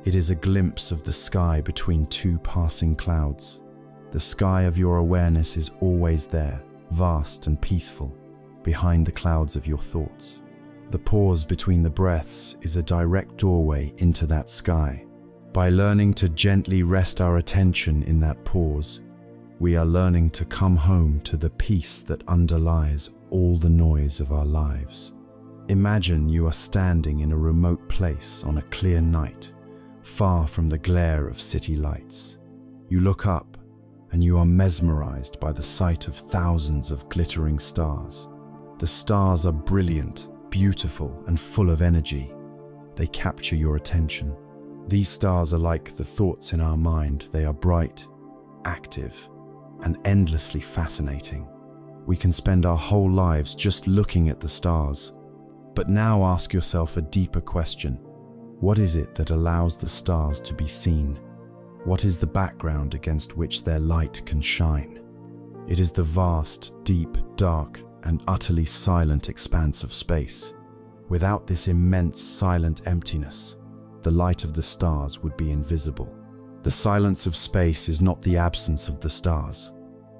It is a glimpse of the sky between two passing clouds. The sky of your awareness is always there, vast and peaceful, behind the clouds of your thoughts. The pause between the breaths is a direct doorway into that sky. By learning to gently rest our attention in that pause, we are learning to come home to the peace that underlies all the noise of our lives. Imagine you are standing in a remote place on a clear night, far from the glare of city lights. You look up, and you are mesmerized by the sight of thousands of glittering stars. The stars are brilliant, beautiful, and full of energy. They capture your attention. These stars are like the thoughts in our mind. They are bright, active, and endlessly fascinating. We can spend our whole lives just looking at the stars. But now ask yourself a deeper question. What is it that allows the stars to be seen? What is the background against which their light can shine? It is the vast, deep, dark, and utterly silent expanse of space. Without this immense silent emptiness, the light of the stars would be invisible. The silence of space is not the absence of the stars.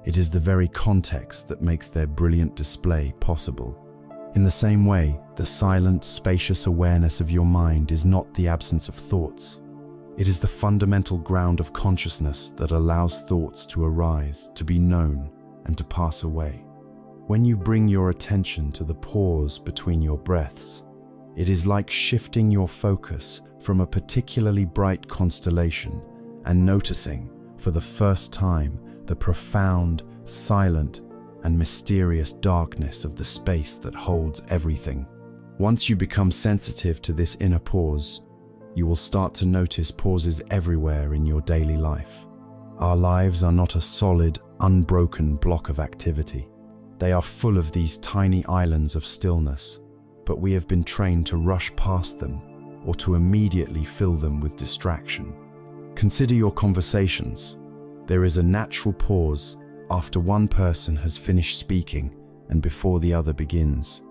It is the very context that makes their brilliant display possible. In the same way, the silent, spacious awareness of your mind is not the absence of thoughts. It is the fundamental ground of consciousness that allows thoughts to arise, to be known, and to pass away. When you bring your attention to the pause between your breaths, it is like shifting your focus from a particularly bright constellation and noticing, for the first time, the profound, silent, and mysterious darkness of the space that holds everything. Once you become sensitive to this inner pause, you will start to notice pauses everywhere in your daily life. Our lives are not a solid, unbroken block of activity. They are full of these tiny islands of stillness, but we have been trained to rush past them or to immediately fill them with distraction. Consider your conversations. There is a natural pause after one person has finished speaking and before the other begins.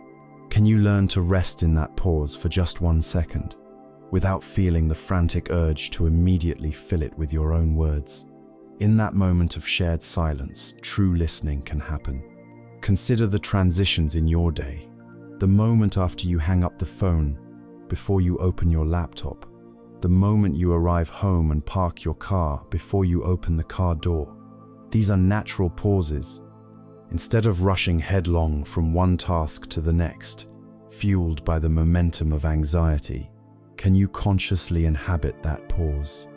Can you learn to rest in that pause for just 1 second, without feeling the frantic urge to immediately fill it with your own words? In that moment of shared silence, true listening can happen. Consider the transitions in your day. The moment after you hang up the phone, before you open your laptop. The moment you arrive home and park your car before you open the car door. These are natural pauses. Instead of rushing headlong from one task to the next, fueled by the momentum of anxiety, can you consciously inhabit that pause?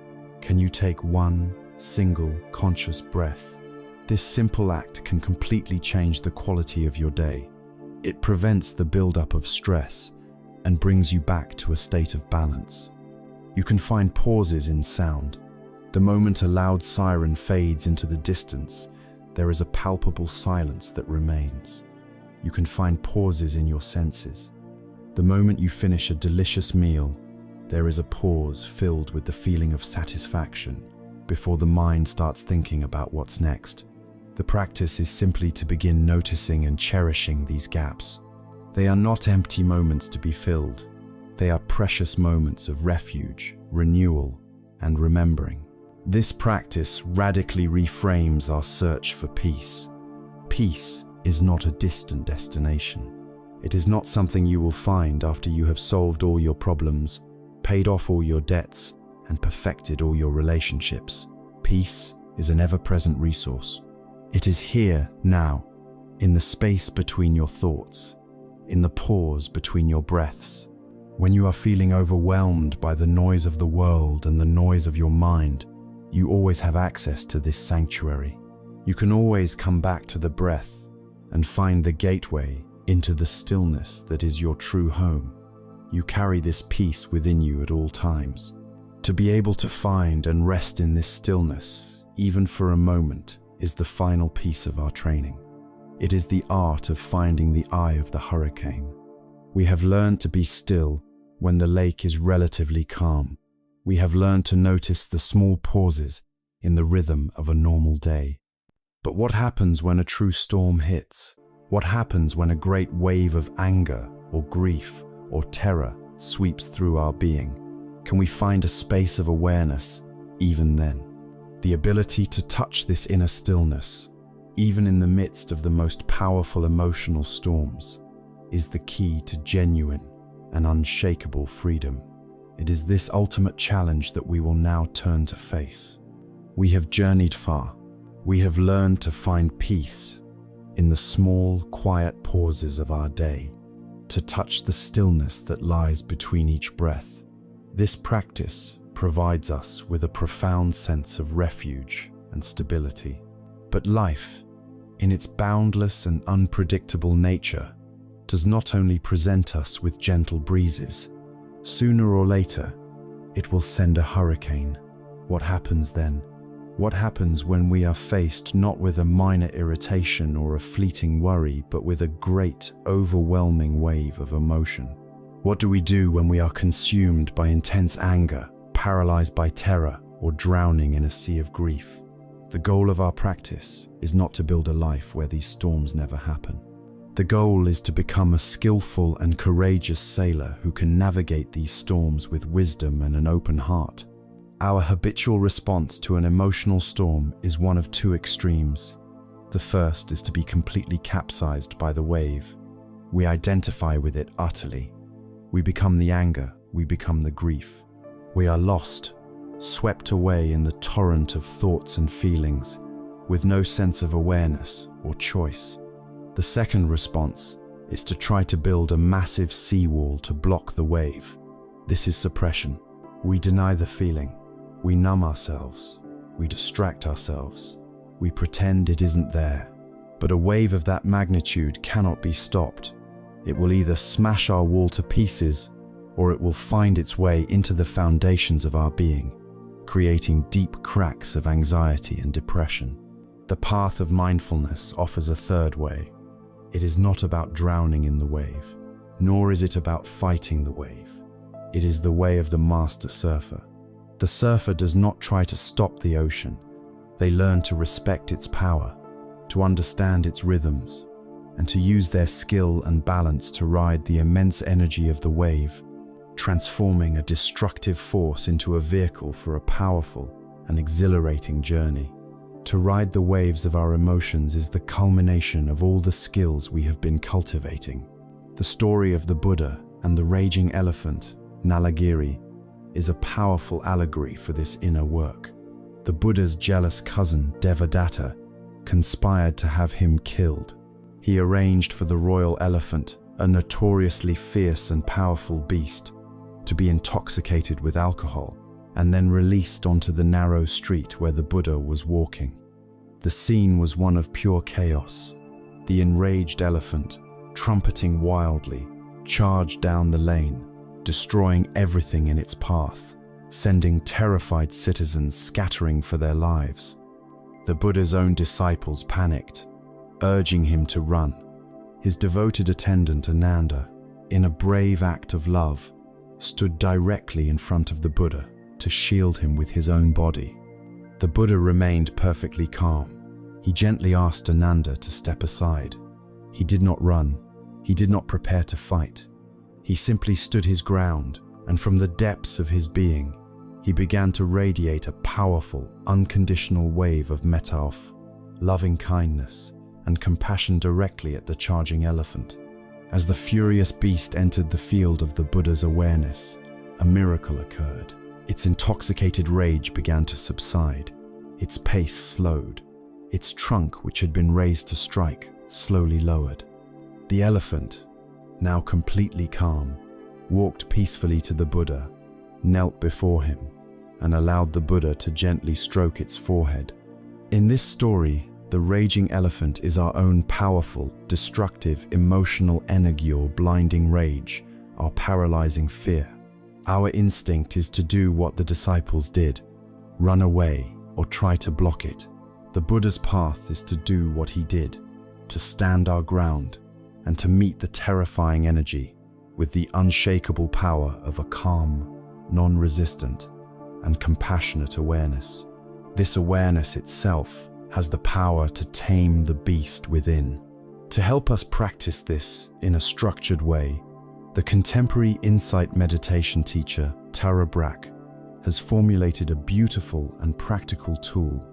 Can you take one single conscious breath? This simple act can completely change the quality of your day. It prevents the buildup of stress and brings you back to a state of balance. You can find pauses in sound. The moment a loud siren fades into the distance, there is a palpable silence that remains. You can find pauses in your senses. The moment you finish a delicious meal, there is a pause filled with the feeling of satisfaction before the mind starts thinking about what's next. The practice is simply to begin noticing and cherishing these gaps. They are not empty moments to be filled. They are precious moments of refuge, renewal, and remembering. This practice radically reframes our search for peace. Peace is not a distant destination. It is not something you will find after you have solved all your problems, paid off all your debts, and perfected all your relationships. Peace is an ever-present resource. It is here, now, in the space between your thoughts, in the pause between your breaths. When you are feeling overwhelmed by the noise of the world and the noise of your mind, you always have access to this sanctuary. You can always come back to the breath and find the gateway into the stillness that is your true home. You carry this peace within you at all times. To be able to find and rest in this stillness, even for a moment, is the final piece of our training. It is the art of finding the eye of the hurricane. We have learned to be still when the lake is relatively calm. We have learned to notice the small pauses in the rhythm of a normal day. But what happens when a true storm hits? What happens when a great wave of anger or grief or terror sweeps through our being? Can we find a space of awareness even then? The ability to touch this inner stillness, even in the midst of the most powerful emotional storms, is the key to genuine and unshakable freedom. It is this ultimate challenge that we will now turn to face. We have journeyed far. We have learned to find peace in the small, quiet pauses of our day, to touch the stillness that lies between each breath. This practice provides us with a profound sense of refuge and stability. But life, in its boundless and unpredictable nature, does not only present us with gentle breezes. Sooner or later, it will send a hurricane. What happens then? What happens when we are faced not with a minor irritation or a fleeting worry, but with a great, overwhelming wave of emotion? What do we do when we are consumed by intense anger, paralyzed by terror, or drowning in a sea of grief? The goal of our practice is not to build a life where these storms never happen. The goal is to become a skillful and courageous sailor who can navigate these storms with wisdom and an open heart. Our habitual response to an emotional storm is one of two extremes. The first is to be completely capsized by the wave. We identify with it utterly. We become the anger, we become the grief. We are lost, swept away in the torrent of thoughts and feelings, with no sense of awareness or choice. The second response is to try to build a massive seawall to block the wave. This is suppression. We deny the feeling. We numb ourselves. We distract ourselves. We pretend it isn't there. But a wave of that magnitude cannot be stopped. It will either smash our wall to pieces, or it will find its way into the foundations of our being, creating deep cracks of anxiety and depression. The path of mindfulness offers a third way. It is not about drowning in the wave, nor is it about fighting the wave. It is the way of the master surfer. The surfer does not try to stop the ocean. They learn to respect its power, to understand its rhythms, and to use their skill and balance to ride the immense energy of the wave, transforming a destructive force into a vehicle for a powerful and exhilarating journey. To ride the waves of our emotions is the culmination of all the skills we have been cultivating. The story of the Buddha and the raging elephant, Nalagiri, is a powerful allegory for this inner work. The Buddha's jealous cousin, Devadatta, conspired to have him killed. He arranged for the royal elephant, a notoriously fierce and powerful beast, to be intoxicated with alcohol and then released onto the narrow street where the Buddha was walking. The scene was one of pure chaos. The enraged elephant, trumpeting wildly, charged down the lane, destroying everything in its path, sending terrified citizens scattering for their lives. The Buddha's own disciples panicked, urging him to run. His devoted attendant Ananda, in a brave act of love, stood directly in front of the Buddha to shield him with his own body. The Buddha remained perfectly calm. He gently asked Ananda to step aside. He did not run. He did not prepare to fight. He simply stood his ground, and from the depths of his being, he began to radiate a powerful, unconditional wave of metta, loving kindness, and compassion directly at the charging elephant. As the furious beast entered the field of the Buddha's awareness, a miracle occurred. Its intoxicated rage began to subside. Its pace slowed. Its trunk, which had been raised to strike, slowly lowered. The elephant, now completely calm, walked peacefully to the Buddha, knelt before him, and allowed the Buddha to gently stroke its forehead. In this story, the raging elephant is our own powerful, destructive, emotional energy or blinding rage, our paralyzing fear. Our instinct is to do what the disciples did, run away or try to block it. The Buddha's path is to do what he did, to stand our ground, and to meet the terrifying energy with the unshakable power of a calm, non-resistant, and compassionate awareness. This awareness itself has the power to tame the beast within. To help us practice this in a structured way, the contemporary insight meditation teacher Tara Brach has formulated a beautiful and practical tool,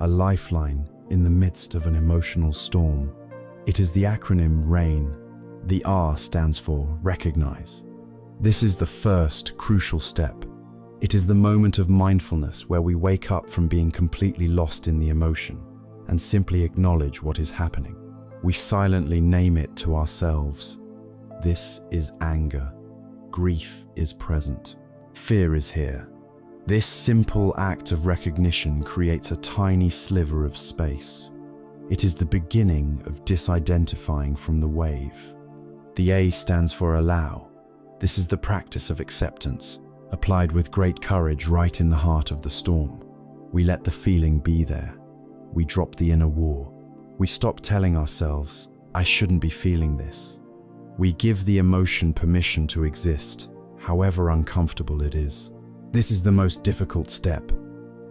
a lifeline in the midst of an emotional storm. It is the acronym RAIN. The R stands for recognize. This is the first crucial step. It is the moment of mindfulness where we wake up from being completely lost in the emotion and simply acknowledge what is happening. We silently name it to ourselves. This is anger. Grief is present. Fear is here. This simple act of recognition creates a tiny sliver of space. It is the beginning of disidentifying from the wave. The A stands for allow. This is the practice of acceptance, applied with great courage right in the heart of the storm. We let the feeling be there. We drop the inner war. We stop telling ourselves, I shouldn't be feeling this. We give the emotion permission to exist, however uncomfortable it is. This is the most difficult step,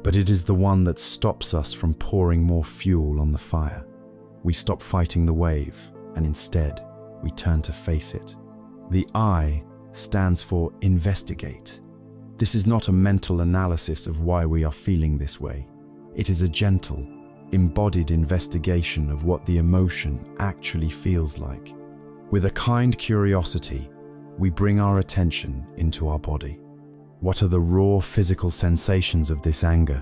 but it is the one that stops us from pouring more fuel on the fire. We stop fighting the wave, and instead, we turn to face it. The I stands for investigate. This is not a mental analysis of why we are feeling this way. It is a gentle, embodied investigation of what the emotion actually feels like. With a kind curiosity, we bring our attention into our body. What are the raw physical sensations of this anger?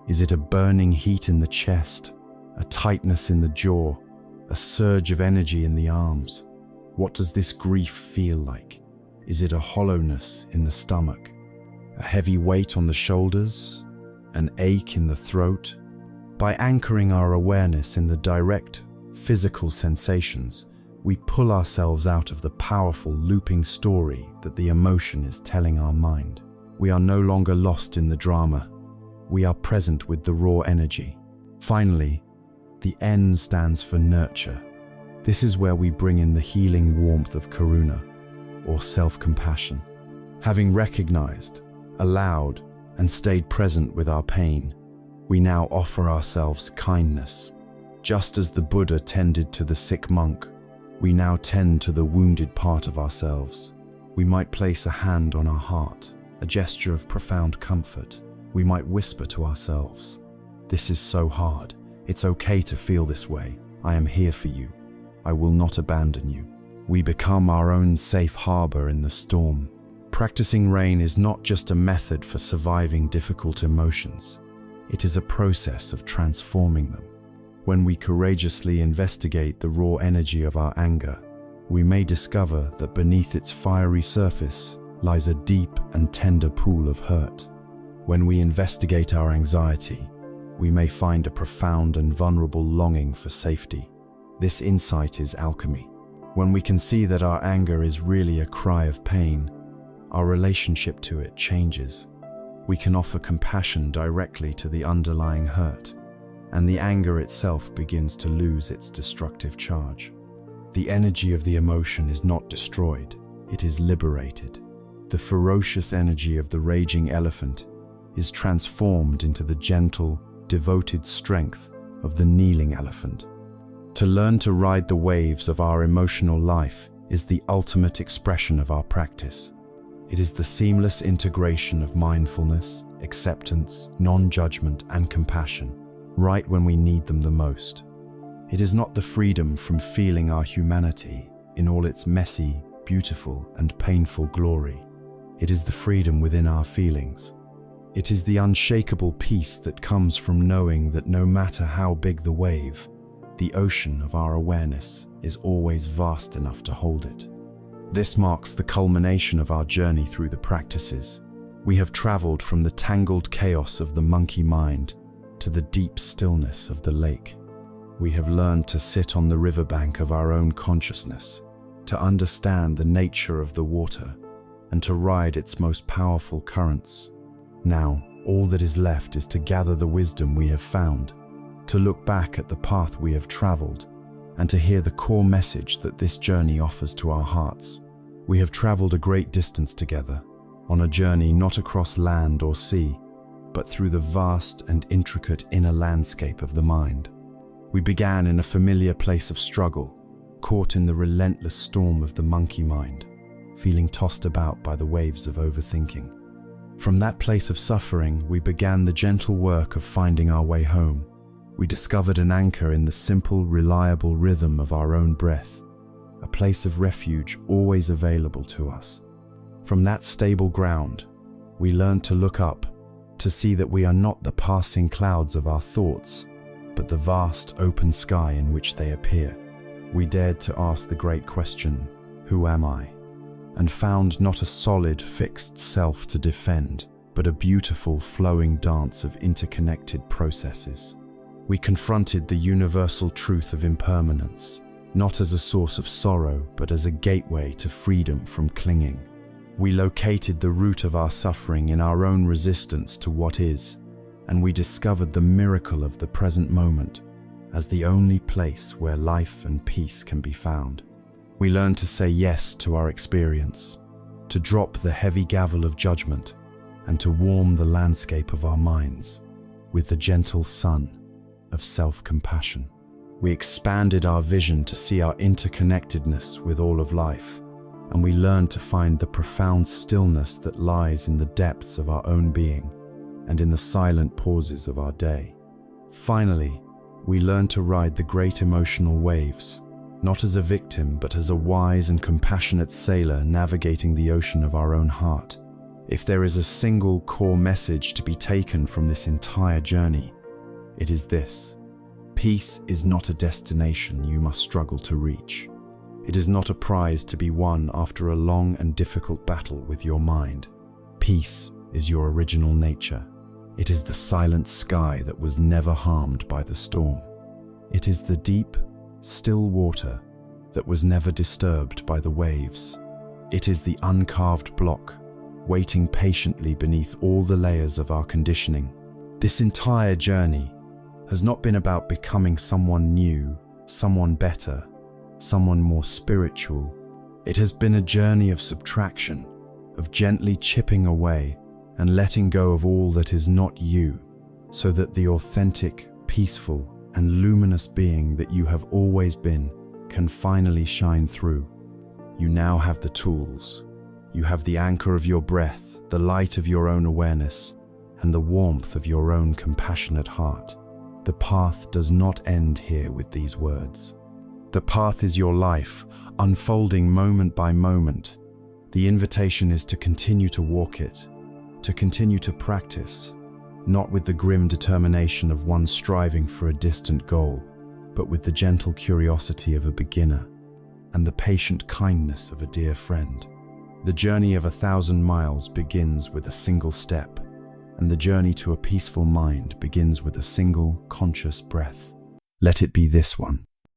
Is it a burning heat in the chest, a tightness in the jaw, a surge of energy in the arms? What does this grief feel like? Is it a hollowness in the stomach, a heavy weight on the shoulders, an ache in the throat? By anchoring our awareness in the direct, physical sensations, we pull ourselves out of the powerful looping story that the emotion is telling our mind. We are no longer lost in the drama. We are present with the raw energy. Finally, the N stands for nurture. This is where we bring in the healing warmth of karuna, or self-compassion. Having recognized, allowed, and stayed present with our pain, we now offer ourselves kindness. Just as the Buddha tended to the sick monk, we now tend to the wounded part of ourselves. We might place a hand on our heart, a gesture of profound comfort. We might whisper to ourselves, "This is so hard. It's okay to feel this way. I am here for you. I will not abandon you." We become our own safe harbor in the storm. Practicing RAIN is not just a method for surviving difficult emotions. It is a process of transforming them. When we courageously investigate the raw energy of our anger, we may discover that beneath its fiery surface lies a deep and tender pool of hurt. When we investigate our anxiety, we may find a profound and vulnerable longing for safety. This insight is alchemy. When we can see that our anger is really a cry of pain, our relationship to it changes. We can offer compassion directly to the underlying hurt, and the anger itself begins to lose its destructive charge. The energy of the emotion is not destroyed, it is liberated. The ferocious energy of the raging elephant is transformed into the gentle, devoted strength of the kneeling elephant. To learn to ride the waves of our emotional life is the ultimate expression of our practice. It is the seamless integration of mindfulness, acceptance, non-judgment, and compassion, right when we need them the most. It is not the freedom from feeling our humanity, in all its messy, beautiful, and painful glory. It is the freedom within our feelings. It is the unshakable peace that comes from knowing that no matter how big the wave, the ocean of our awareness is always vast enough to hold it. This marks the culmination of our journey through the practices. We have traveled from the tangled chaos of the monkey mind to the deep stillness of the lake. We have learned to sit on the riverbank of our own consciousness, to understand the nature of the water, and to ride its most powerful currents. Now, all that is left is to gather the wisdom we have found, to look back at the path we have traveled, and to hear the core message that this journey offers to our hearts. We have traveled a great distance together, on a journey not across land or sea, but through the vast and intricate inner landscape of the mind. We began in a familiar place of struggle, caught in the relentless storm of the monkey mind, feeling tossed about by the waves of overthinking. From that place of suffering, we began the gentle work of finding our way home. We discovered an anchor in the simple, reliable rhythm of our own breath, a place of refuge always available to us. From that stable ground, we learned to look up, to see that we are not the passing clouds of our thoughts, but the vast open sky in which they appear. We dared to ask the great question, who am I? And found not a solid, fixed self to defend, but a beautiful, flowing dance of interconnected processes. We confronted the universal truth of impermanence, not as a source of sorrow, but as a gateway to freedom from clinging. We located the root of our suffering in our own resistance to what is, and we discovered the miracle of the present moment as the only place where life and peace can be found. We learned to say yes to our experience, to drop the heavy gavel of judgment, and to warm the landscape of our minds with the gentle sun of self-compassion. We expanded our vision to see our interconnectedness with all of life, and we learned to find the profound stillness that lies in the depths of our own being and in the silent pauses of our day. Finally, we learned to ride the great emotional waves, not as a victim, but as a wise and compassionate sailor navigating the ocean of our own heart. If there is a single core message to be taken from this entire journey, it is this: peace is not a destination you must struggle to reach. It is not a prize to be won after a long and difficult battle with your mind. Peace is your original nature. It is the silent sky that was never harmed by the storm. It is the deep, still water that was never disturbed by the waves. It is the uncarved block, waiting patiently beneath all the layers of our conditioning. This entire journey has not been about becoming someone new, someone better, someone more spiritual. It has been a journey of subtraction, of gently chipping away and letting go of all that is not you, so that the authentic, peaceful, and luminous being that you have always been can finally shine through. You now have the tools. You have the anchor of your breath, the light of your own awareness, and the warmth of your own compassionate heart. The path does not end here with these words. The path is your life, unfolding moment by moment. The invitation is to continue to walk it, to continue to practice, not with the grim determination of one striving for a distant goal, but with the gentle curiosity of a beginner and the patient kindness of a dear friend. The journey of 1,000 miles begins with a single step, and the journey to a peaceful mind begins with a single conscious breath. Let it be this one.